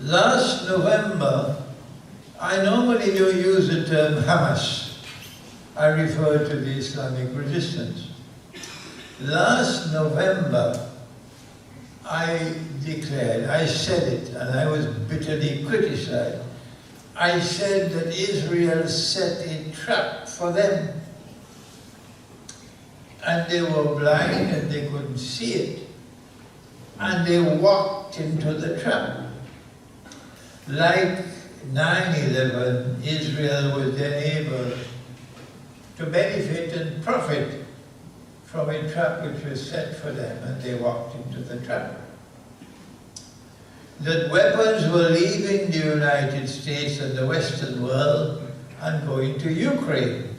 Last November, I normally don't use the term Hamas. I refer to the Islamic resistance. Last November, I declared, I said it, and I was bitterly criticized. I said that Israel set a trap for them. And they were blind and they couldn't see it. And they walked into the trap. Like 9/11, Israel was then able to benefit and profit from a trap which was set for them, and they walked into the trap. That weapons were leaving the United States and the Western world and going to Ukraine.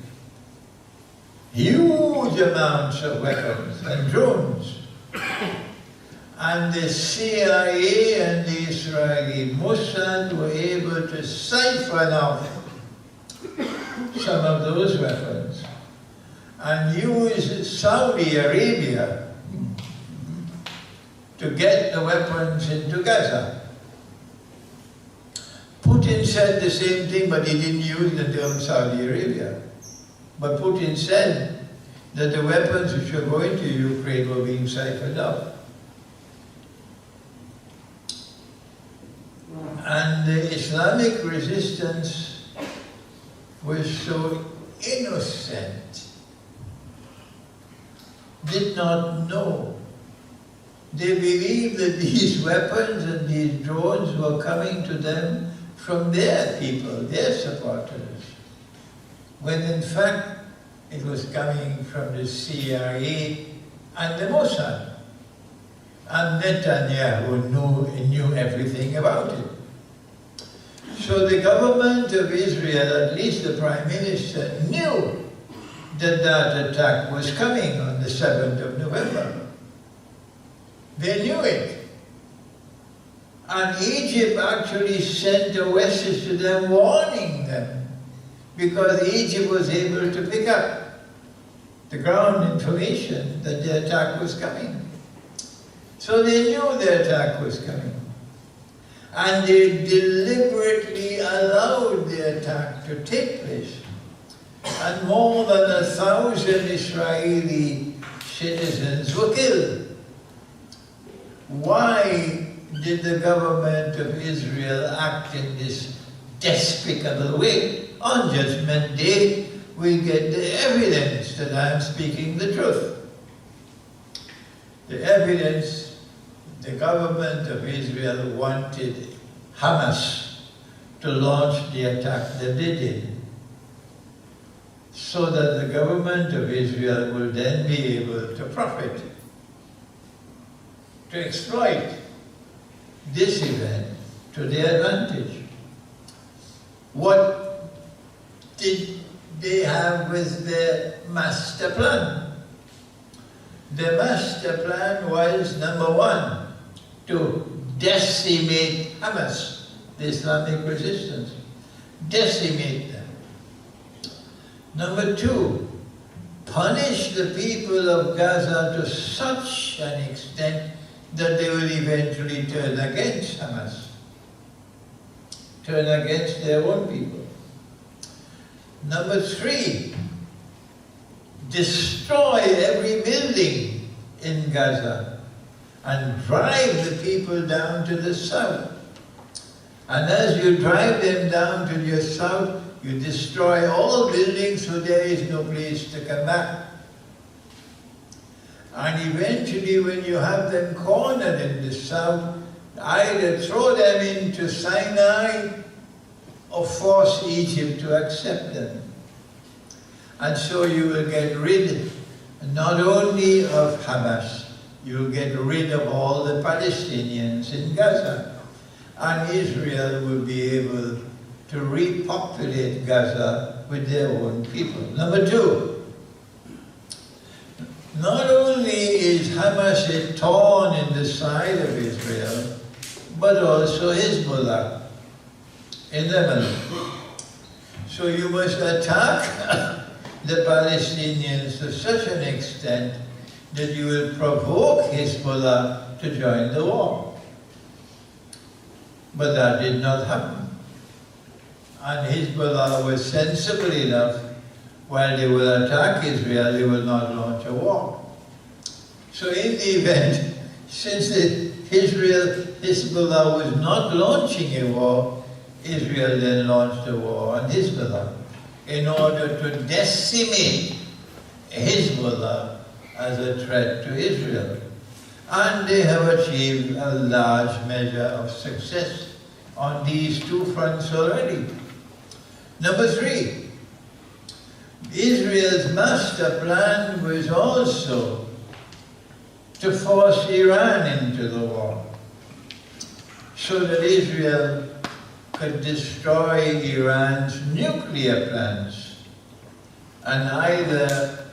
Huge amounts of weapons and drones. And the CIA and the Israeli Mossad were able to siphon off some of those weapons and use Saudi Arabia to get the weapons into Gaza. Putin said the same thing, but he didn't use the term Saudi Arabia. But Putin said that the weapons which were going to Ukraine were being siphoned off. And the Islamic resistance was so innocent, did not know. They believed that these weapons and these drones were coming to them from their people, their supporters, when in fact it was coming from the CIA and the Mossad. And Netanyahu knew everything about it. So the government of Israel, at least the Prime Minister, knew that that attack was coming on the 7th of November. They knew it. And Egypt actually sent a message to them warning them, because Egypt was able to pick up the ground information that the attack was coming. So they knew the attack was coming. And they deliberately allowed the attack to take place. And more than 1,000 Israeli citizens were killed. Why did the government of Israel act in this despicable way? On Judgment Day, we get the evidence that I am speaking the truth. The evidence, the government of Israel wanted Hamas to launch the attack that they did, so that the government of Israel will then be able to profit, to exploit this event to their advantage. What did they have with their master plan? The master plan was, number one, to decimate Hamas, the Islamic resistance, decimate them. Number two, punish the people of Gaza to such an extent that they will eventually turn against Hamas, turn against their own people. Number three, destroy every building in Gaza and drive the people down to the south. And as you drive them down to the south, you destroy all buildings so there is no place to come back. And eventually, when you have them cornered in the south, either throw them into Sinai or force Egypt to accept them. And so you will get rid not only of Hamas, you will get rid of all the Palestinians in Gaza. And Israel will be able to repopulate Gaza with their own people. Number two, not only is Hamas a thorn in the side of Israel, but also Hezbollah in Lebanon. So you must attack the Palestinians to such an extent that you will provoke Hezbollah to join the war. But that did not happen. And Hezbollah was sensible enough, while they will attack Israel, they will not launch a war. So in the event, since Hezbollah was not launching a war, Israel then launched a war on Hezbollah in order to decimate Hezbollah as a threat to Israel. And they have achieved a large measure of success on these two fronts already. Number three, Israel's master plan was also to force Iran into the war, so that Israel could destroy Iran's nuclear plans and either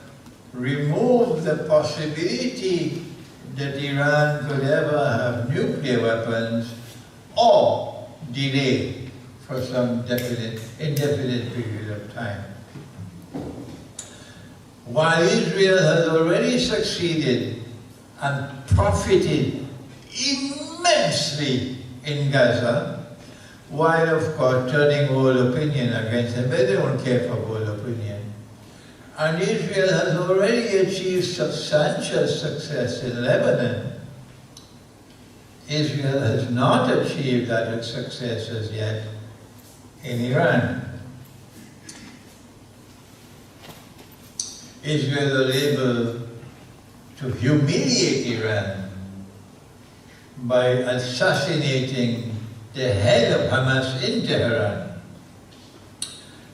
remove the possibility that Iran could ever have nuclear weapons or delay for some indefinite period of time. While Israel has already succeeded and profited immensely in Gaza, while of course turning world opinion against them, but they don't care for world opinion. And Israel has already achieved substantial success in Lebanon. Israel has not achieved that success as yet in Iran. Israel was able to humiliate Iran by assassinating the head of Hamas in Tehran,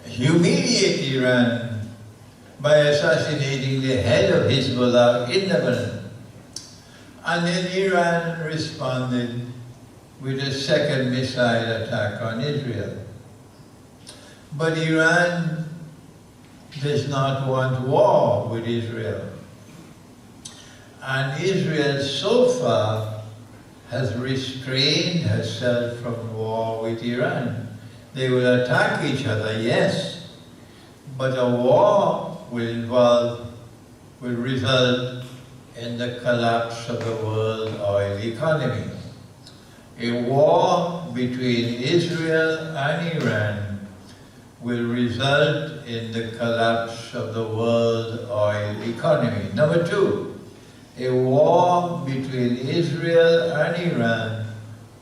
humiliate Iran by assassinating the head of Hezbollah in Lebanon. And then Iran responded with a second missile attack on Israel. But Iran does not want war with Israel. And Israel so far has restrained herself from war with Iran. They will attack each other, yes, but a war will result in the collapse of the world oil economy. A war between Israel and Iran will result in the collapse of the world oil economy. Number two, a war between Israel and Iran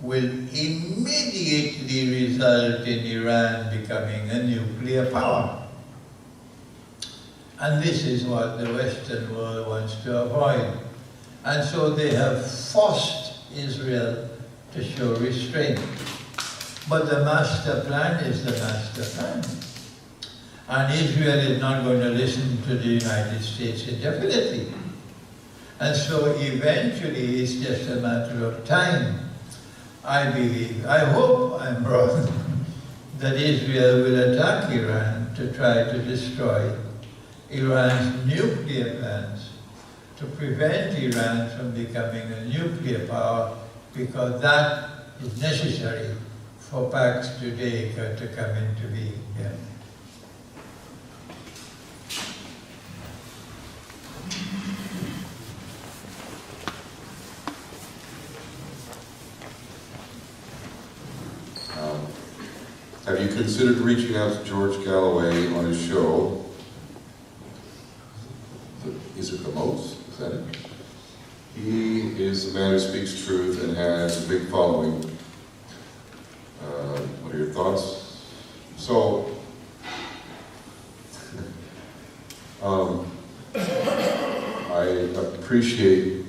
will immediately result in Iran becoming a nuclear power. And this is what the Western world wants to avoid. And so they have forced Israel to show restraint. But the master plan is the master plan. And Israel is not going to listen to the United States indefinitely. And so eventually it's just a matter of time, I believe. I hope I'm wrong, that Israel will attack Iran to try to destroy Iran's nuclear plans, to prevent Iran from becoming a nuclear power, because that is necessary for Pax Judaica to come into being. Yeah. Have you considered reaching out to George Galloway on his show? Is it the most? Is that it? He is a man who speaks truth and has a big following. What are your thoughts? So, I appreciate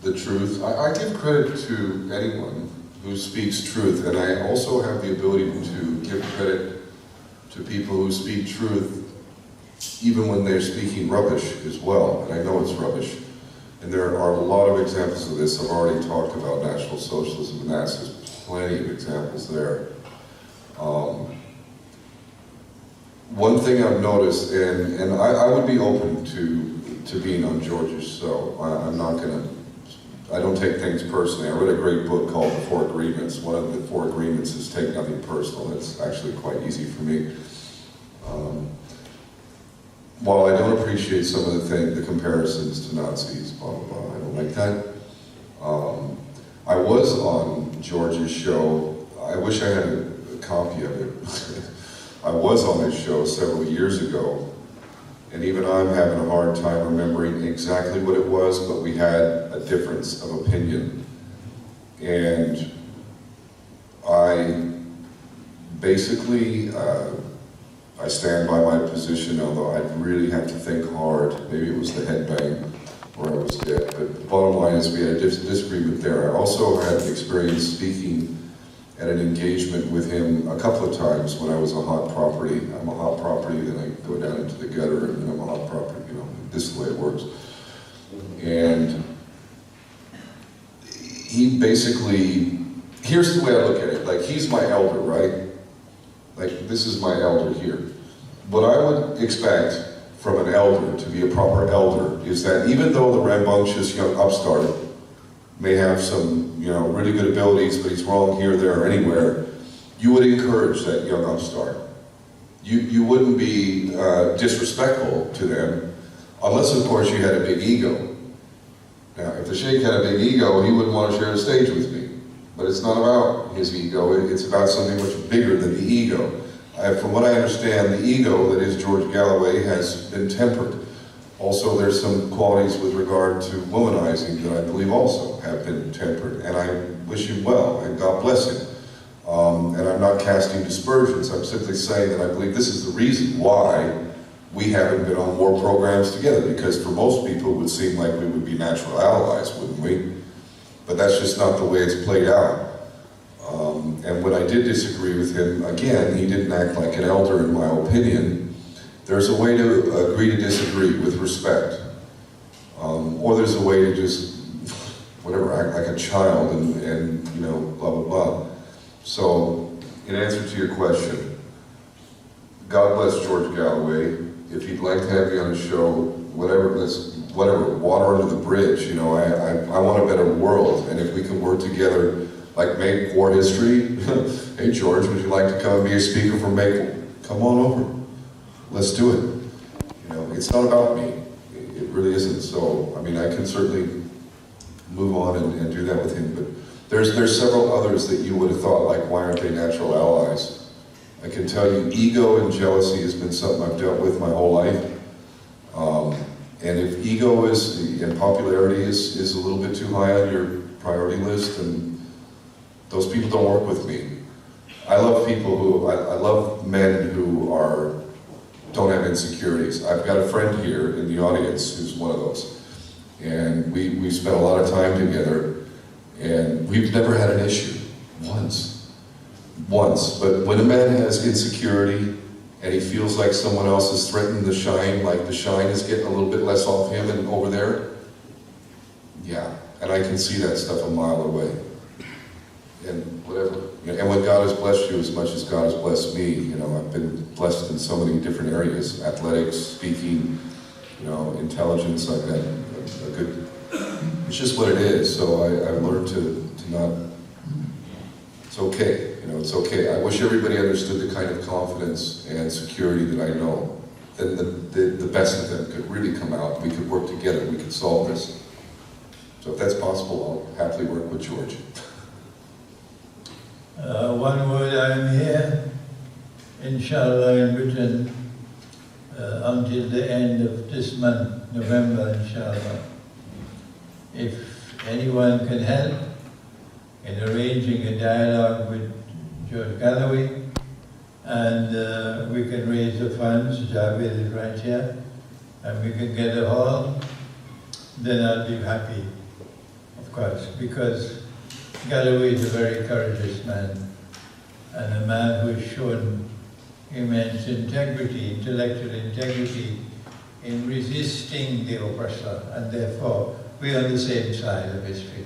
the truth. I give credit to anyone who speaks truth, and I also have the ability to give credit to people who speak truth even when they're speaking rubbish as well, and I know it's rubbish. And there are a lot of examples of this. I've already talked about National Socialism, and there's plenty of examples there. One thing I've noticed, and I would be open to being on George's show. I don't take things personally. I read a great book called The Four Agreements. One of the four agreements is take nothing personal. It's actually quite easy for me. While I don't appreciate some of the comparisons to Nazis, blah, blah, blah, I don't like that. I was on George's show. I wish I had a copy of it. I was on his show several years ago, and even I'm having a hard time remembering exactly what it was, but we had a difference of opinion. And I basically, I stand by my position, although I'd really have to think hard. Maybe it was the headbang where I was dead. But the bottom line is we had a disagreement there. I also had experience speaking at an engagement with him a couple of times when I was a hot property. I'm a hot property, then I go down into the gutter, and then I'm a hot property, you know, this is the way it works. And he basically, here's the way I look at it, like he's my elder, right? Like this is my elder here. What I would expect from an elder to be a proper elder is that even though the rambunctious young upstart may have some, you know, really good abilities, but he's wrong here, there, or anywhere, you would encourage that young upstart. You wouldn't be disrespectful to them, unless of course you had a big ego. Now, if the Sheikh had a big ego, he wouldn't want to share the stage with me. But it's not about his ego, it's about something much bigger than the ego. From what I understand, the ego that is George Galloway has been tempered. Also, there's some qualities with regard to womanizing that I believe also have been tempered. And I wish him well, and God bless him. And I'm not casting dispersions, I'm simply saying that I believe this is the reason why we haven't been on war programs together, because for most people it would seem like we would be natural allies, wouldn't we? But that's just not the way it's played out. And when I did disagree with him, again, he didn't act like an elder in my opinion. There's a way to agree to disagree with respect. Or there's a way to just, whatever, act like a child and you know, blah, blah, blah. So, in answer to your question, God bless George Galloway. If he'd like to have me on a show, whatever, water under the bridge, you know, I want a better world. And if we can work together, like Make War History, hey George, would you like to come and be a speaker for Make? Come on over. Let's do it. You know, it's not about me. It really isn't. So, I mean, I can certainly move on and do that with him. But there's several others that you would have thought, like, why aren't they natural allies? I can tell you, ego and jealousy has been something I've dealt with my whole life. And if ego and popularity is a little bit too high on your priority list, then those people don't work with me. I love people who, I love men who don't have insecurities. I've got a friend here in the audience who's one of those. And we spent a lot of time together, and we've never had an issue, once. But when a man has insecurity, and he feels like someone else is threatening the shine, like the shine is getting a little bit less off him and over there, yeah, and I can see that stuff a mile away. And whatever, and when God has blessed you as much as God has blessed me, you know, I've been blessed in so many different areas, athletics, speaking, you know, intelligence, I've got a good, it's just what it is, so I've learned to not, it's okay, you know, it's okay. I wish everybody understood the kind of confidence and security that I know, then the best of them could really come out, we could work together, we could solve this. So if that's possible, I'll happily work with George. One word, I'm here, inshallah, in Britain, until the end of this month, November, inshallah. If anyone can help in arranging a dialogue with George Galloway, and we can raise the funds, Javed is right here, and we can get a hall, then I'll be happy, of course, because Galloway is a very courageous man, and a man who has shown immense integrity, intellectual integrity, in resisting the oppressor, and therefore we're on the same side of history.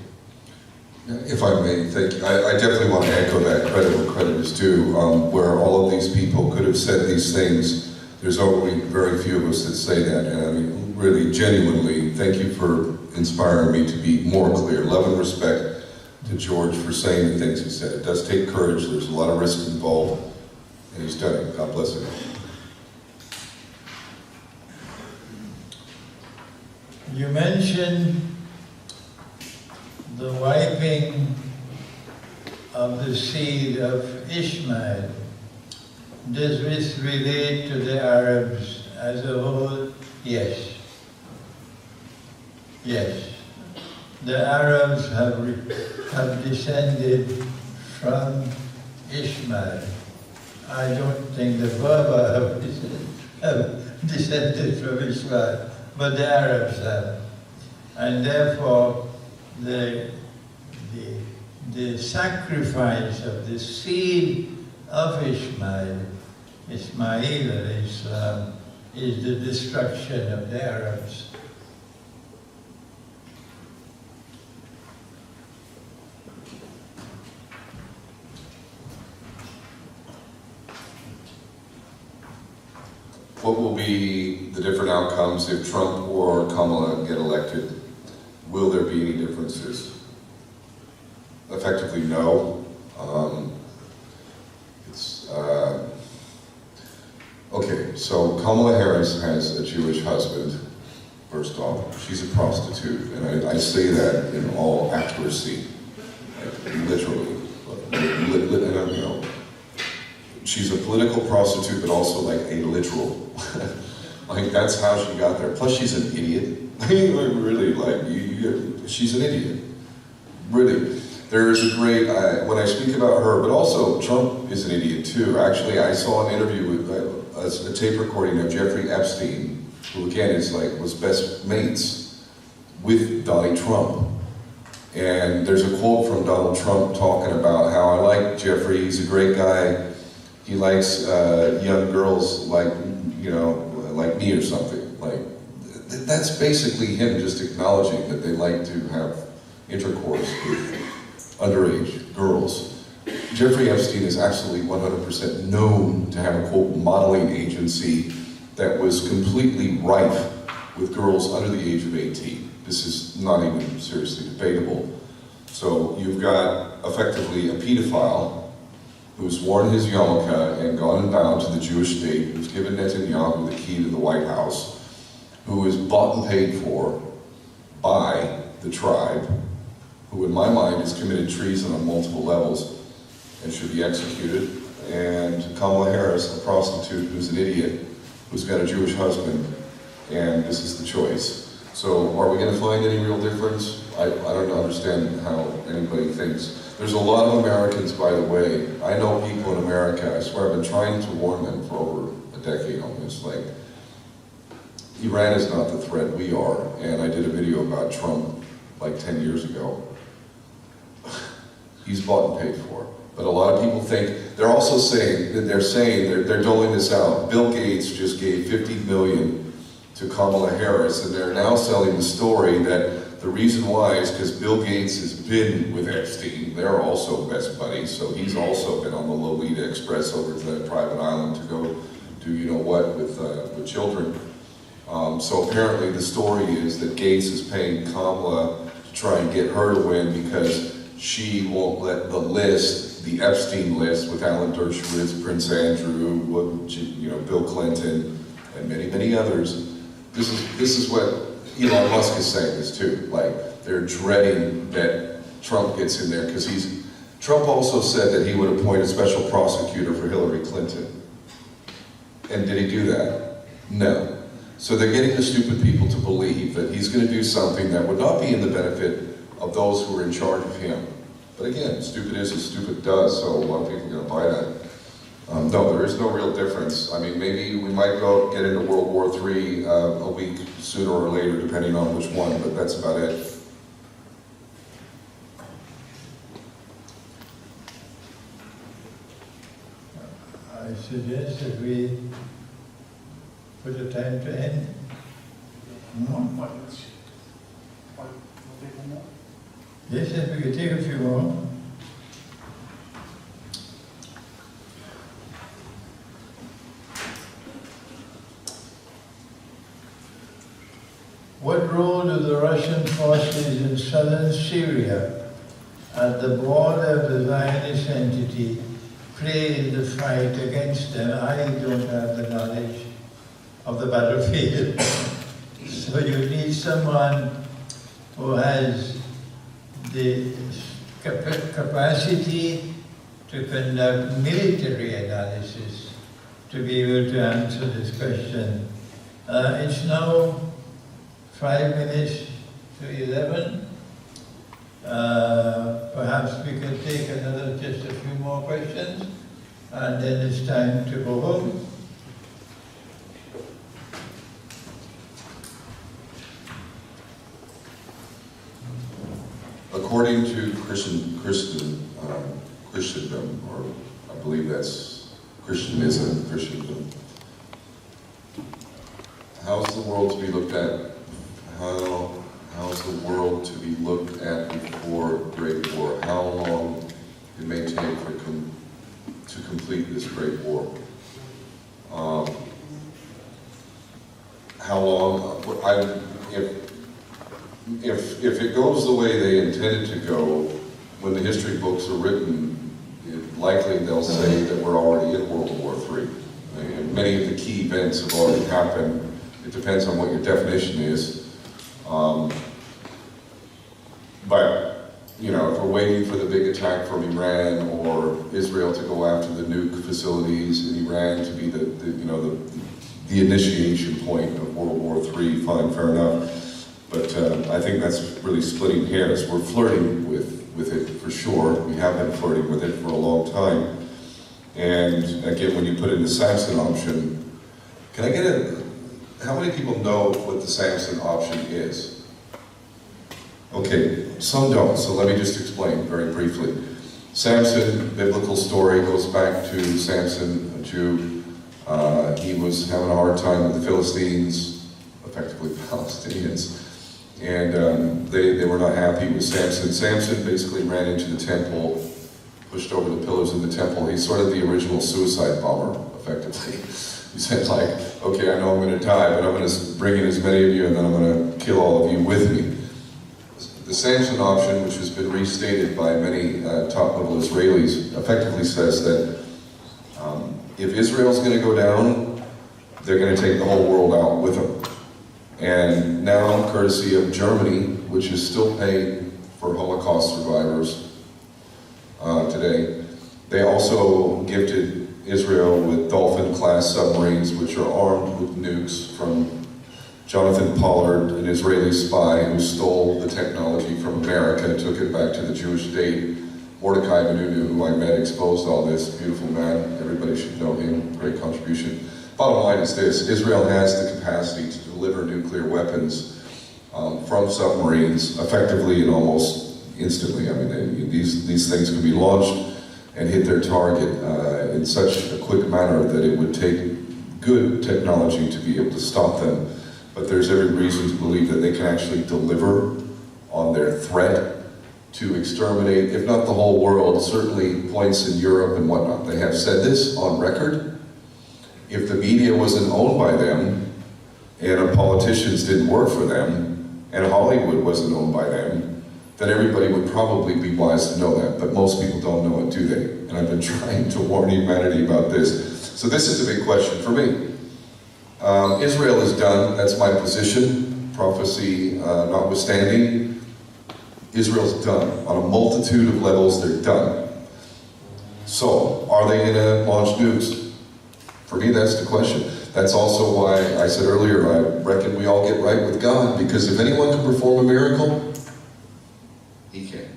If I may, thank you. I definitely want to echo that, credit where credit is due, where all of these people could have said these things. There's only very few of us that say that, and I mean, really, genuinely, thank you for inspiring me to be more clear. Love and respect to George for saying the things he said. It does take courage, there's a lot of risk involved, and he's done it. God bless him. You mentioned the wiping of the seed of Ishmael. Does this relate to the Arabs as a whole? Yes. Yes. The Arabs have descended from Ishmael. I don't think the Berber have descended from Ishmael, but the Arabs have. And therefore, the sacrifice of the seed of Ismail al-Islam, is the destruction of the Arabs. What will be the different outcomes if Trump or Kamala get elected? Will there be any differences? Effectively, no. Okay, so Kamala Harris has a Jewish husband, first off. She's a prostitute, and I say that in all accuracy, like literally. You know, she's a political prostitute, but also like a literal. Like that's how she got there. Plus, she's an idiot. I mean, really, like she's an idiot. Really. There is a great, when I speak about her, but also Trump is an idiot too. Actually, I saw an interview with a tape recording of Jeffrey Epstein, who again was best mates with Donald Trump. And there's a quote from Donald Trump talking about how I like Jeffrey, he's a great guy. He likes young girls like me or something. Like, that's basically him just acknowledging that they like to have intercourse with underage girls. Jeffrey Epstein is absolutely 100% known to have a, quote, modeling agency that was completely rife with girls under the age of 18. This is not even seriously debatable. So you've got, effectively, a pedophile who's worn his yarmulke and gone and bound to the Jewish state, who's given Netanyahu the key to the White House, who is bought and paid for by the tribe, who in my mind has committed treason on multiple levels and should be executed, and Kamala Harris, a prostitute who's an idiot, who's got a Jewish husband, and this is the choice. So are we going to find any real difference? I don't understand how anybody thinks. There's a lot of Americans, by the way, I know people in America, I swear I've been trying to warn them for over a decade on this, like, Iran is not the threat, we are, and I did a video about Trump like 10 years ago. He's bought and paid for. But a lot of people think, they're also saying, they're doling this out. Bill Gates just gave $50 million to Kamala Harris, and they're now selling the story that the reason why is because Bill Gates has been with Epstein. They're also best buddies, so he's also been on the Lolita Express over to that private island to go do you know what with children. So apparently the story is that Gates is paying Kamala to try and get her to win because she won't let the Epstein list with Alan Dershowitz, Prince Andrew, Bill Clinton, and many, many others. This is what Elon Musk is saying this too. Like, they're dreading that Trump gets in there because Trump also said that he would appoint a special prosecutor for Hillary Clinton. And did he do that? No. So they're getting the stupid people to believe that he's going to do something that would not be in the benefit of those who are in charge of him. But again, stupid is as stupid does, so a lot of people are going to buy that. No, there is no real difference. I mean, maybe we might get into World War III a week sooner or later, depending on which one, but that's about it. I suggest that we put a time to end. Yes, yes, we could take a few more. What role do the Russian forces in southern Syria at the border of the Zionist entity play in the fight against them? I don't have the knowledge of the battlefield. So you need someone who has the capacity to conduct military analysis to be able to answer this question. It's now 5 minutes to 11. Perhaps we could take just a few more questions, and then it's time to go home. According to Christendom, or I believe that's Christendom, how's the world to be looked at? How's the world to be looked at before Great War? How long it may take to complete this Great War? How long? If it goes the way they intended to go, when the history books are written, likely they'll say that we're already in World War III. And many of the key events have already happened. It depends on what your definition is. But, you know, if we're waiting for the big attack from Iran or Israel to go after the nuke facilities in Iran to be the initiation point of World War III, fine, fair enough. But I think that's really splitting hairs. We're flirting with it for sure. We have been flirting with it for a long time. And again, when you put in the Samson option, can I get how many people know what the Samson option is? Okay, some don't, so let me just explain very briefly. Samson, biblical story, goes back to Samson, a Jew. He was having a hard time with the Philistines, effectively Palestinians, and they were not happy with Samson. Samson basically ran into the temple, pushed over the pillars of the temple. He's sort of the original suicide bomber, effectively. He said, like, okay, I know I'm going to die, but I'm going to bring in as many of you, and then I'm going to kill all of you with me. The Samson option, which has been restated by many top-level Israelis, effectively says that if Israel's going to go down, they're going to take the whole world out with them. And now, courtesy of Germany, which is still paying for Holocaust survivors today, they also gifted Israel with Dolphin-class submarines, which are armed with nukes from Jonathan Pollard, an Israeli spy who stole the technology from America and took it back to the Jewish state. Mordecai Benunu, who I met, exposed all this. Beautiful man. Everybody should know him. Great contribution. Bottom line is this. Israel has the capacity to deliver nuclear weapons from submarines effectively and almost instantly. I mean, these things can be launched and hit their target in such a quick manner that it would take good technology to be able to stop them. But there's every reason to believe that they can actually deliver on their threat to exterminate, if not the whole world, certainly points in Europe and whatnot. They have said this on record. If the media wasn't owned by them, and politicians didn't work for them, and Hollywood wasn't owned by them, then everybody would probably be wise to know that. But most people don't know it, do they? And I've been trying to warn humanity about this. So this is a big question for me. Israel is done, that's my position, prophecy notwithstanding. Israel's done. On a multitude of levels, they're done. So, are they going to launch nukes? For me, that's the question. That's also why I said earlier, I reckon we all get right with God, because if anyone can perform a miracle, He can.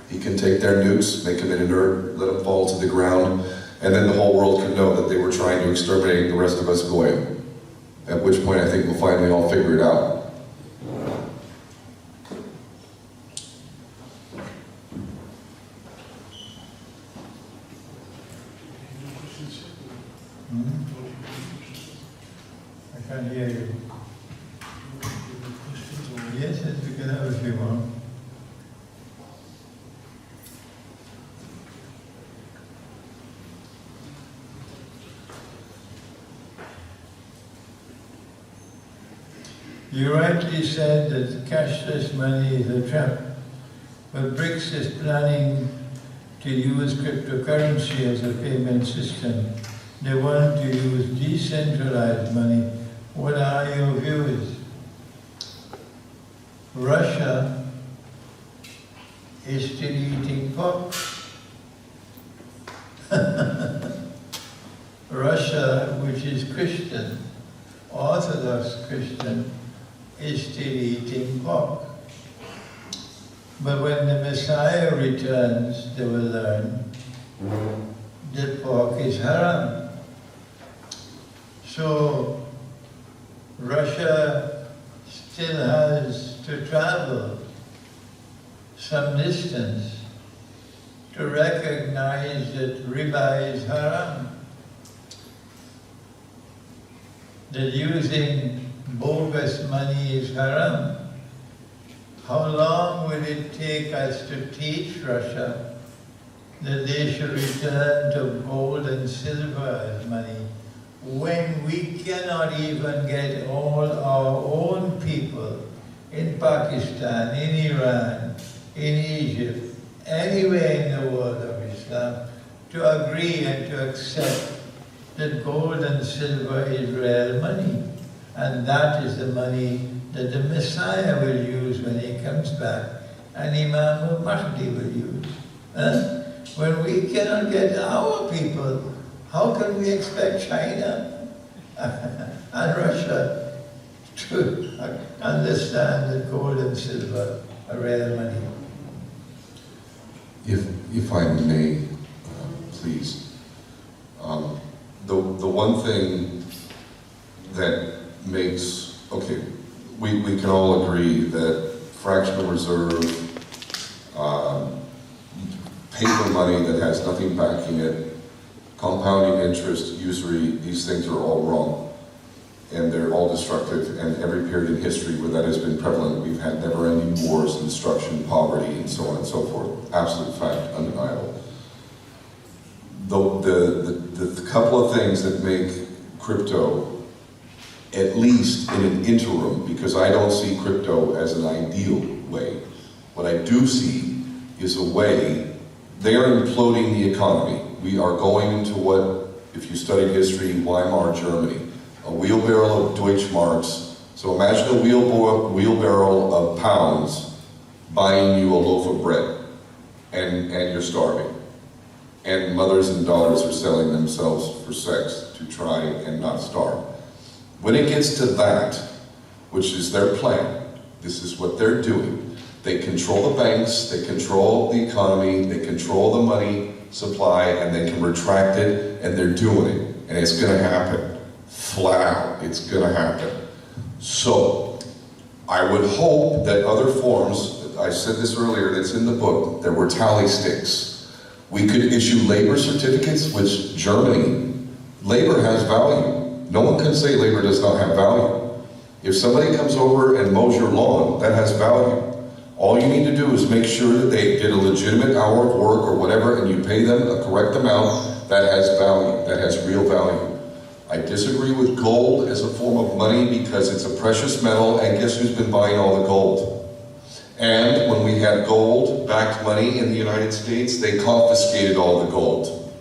He can take their nukes, make them inert, let them fall to the ground, And then the whole world can know that they were trying to exterminate the rest of us goyim. At which point I think we'll finally all figure it out. I can't hear you. Yes, we can have a few more. You rightly said that cashless money is a trap, but BRICS is planning to use cryptocurrency as a payment system. They want to use decentralized money. What are your views? Russia is still eating pork. Russia, which is Christian, Orthodox Christian, is still eating pork. But when the Messiah returns, they will learn that pork is haram. So Russia still has to travel some distance to recognize that riba is haram. That using bogus money is haram. How long will it take us to teach Russia that they should return to gold and silver as money when we cannot even get all our own people in Pakistan, in Iran, in Egypt, anywhere in the world of Islam to agree and to accept that gold and silver is real money? And that is the money that the Messiah will use when he comes back, and Imam al-Mahdi will use. When we cannot get our people, how can we expect China and Russia to understand that gold and silver are real money? If I may, please. The one thing that makes, okay, we can all agree that fractional reserve, paper money that has nothing backing it, compounding interest, usury, these things are all wrong. And they're all destructive, and every period in history where that has been prevalent, we've had never-ending wars, destruction, poverty, and so on and so forth. Absolute fact, undeniable. The couple of things that make crypto, at least in an interim, because I don't see crypto as an ideal way. What I do see is a way, they are imploding the economy. We are going into what, if you studied history, Weimar Germany, a wheelbarrow of Deutschmarks. So imagine a wheelbarrow of pounds buying you a loaf of bread, and you're starving. And mothers and daughters are selling themselves for sex to try and not starve. When it gets to that, which is their plan, this is what they're doing. They control the banks, they control the economy, they control the money supply, and they can retract it, and they're doing it. And it's gonna happen. Flat out, it's gonna happen. So, I would hope that other forms, I said this earlier, that's in the book, there were tally sticks. We could issue labor certificates, which Germany, labor has value. No one can say labor does not have value. If somebody comes over and mows your lawn, that has value. All you need to do is make sure that they did a legitimate hour of work or whatever, and you pay them a correct amount. That has value, that has real value. I disagree with gold as a form of money because it's a precious metal, and guess who's been buying all the gold? And when we had gold-backed money in the United States, they confiscated all the gold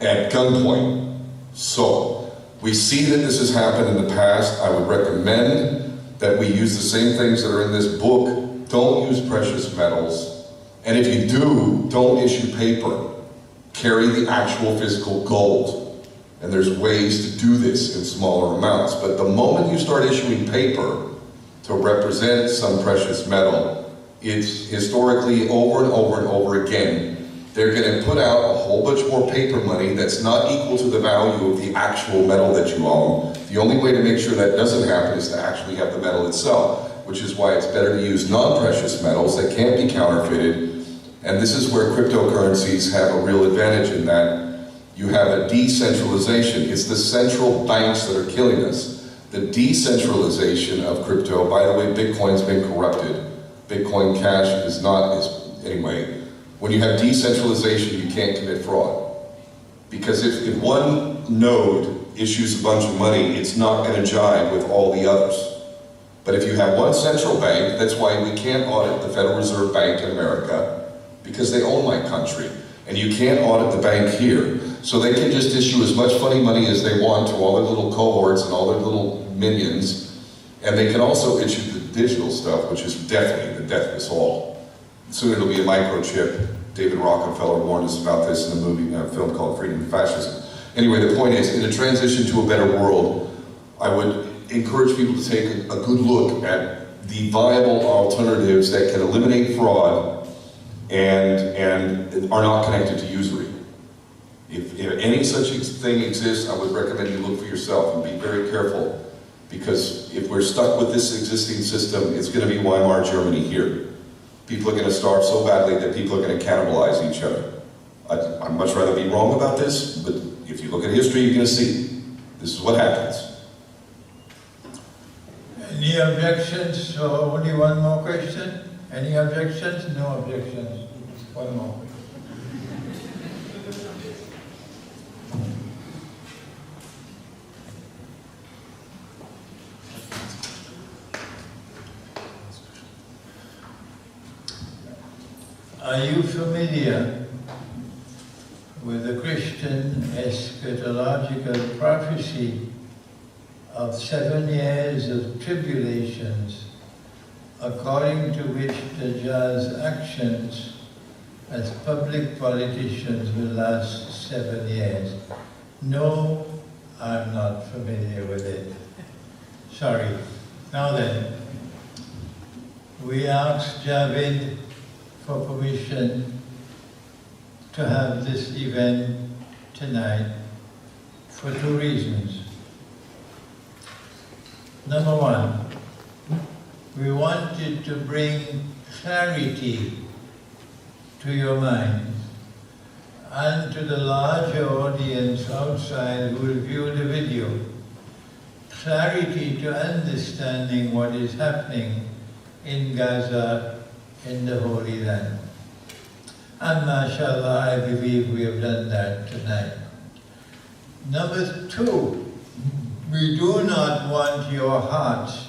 at gunpoint. So, we see that this has happened in the past. I would recommend that we use the same things that are in this book. Don't use precious metals. And if you do, don't issue paper. Carry the actual physical gold. And there's ways to do this in smaller amounts. But the moment you start issuing paper to represent some precious metal, it's historically over and over and over again They're going to put out a whole bunch more paper money that's not equal to the value of the actual metal that you own. The only way to make sure that doesn't happen is to actually have the metal itself, which is why it's better to use non-precious metals that can't be counterfeited. And this is where cryptocurrencies have a real advantage in that you have a decentralization. It's the central banks that are killing us. The decentralization of crypto, by the way, Bitcoin's been corrupted. Bitcoin Cash is not, anyway. When you have decentralization, you can't commit fraud. Because if one node issues a bunch of money, it's not going to jive with all the others. But if you have one central bank, that's why we can't audit the Federal Reserve Bank in America, because they own my country. And you can't audit the bank here. So they can just issue as much funny money as they want to all their little cohorts and all their little minions. And they can also issue the digital stuff, which is definitely the death of us all. Soon it'll be a microchip. David Rockefeller warned us about this in a film called Freedom and Fascism. Anyway, the point is, in a transition to a better world, I would encourage people to take a good look at the viable alternatives that can eliminate fraud and are not connected to usury. If any such thing exists, I would recommend you look for yourself and be very careful, because if we're stuck with this existing system, it's going to be Weimar Germany here. People are going to starve so badly that people are going to cannibalize each other. I'd much rather be wrong about this, but if you look at history, you're going to see this is what happens. Any objections? So only one more question. Any objections? No objections. One more. Are you familiar with the Christian eschatological prophecy of 7 years of tribulations, according to which the judge's actions as public politicians will last 7 years? No, I'm not familiar with it. Sorry. Now then, we asked Javid for permission to have this event tonight for 2 reasons. Number one, we wanted to bring clarity to your minds and to the larger audience outside who will view the video. Clarity to understanding what is happening in Gaza, in the Holy Land. And mashallah, I believe we have done that tonight. Number 2, we do not want your hearts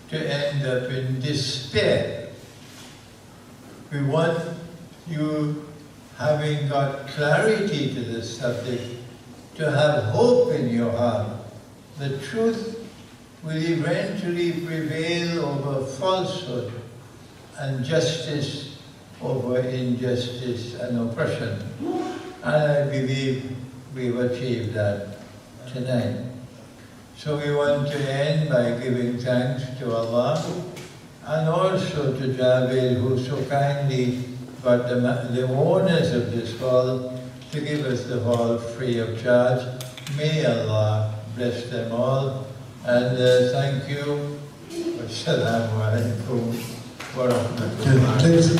to end up in despair. We want you, having got clarity to the subject, to have hope in your heart. The truth will eventually prevail over falsehood, and justice over injustice and oppression. And I believe we've achieved that tonight. So we want to end by giving thanks to Allah and also to Javid, who so kindly got the owners of this hall to give us the hall free of charge. May Allah bless them all. And thank you. Wassalamu alaikum. Please.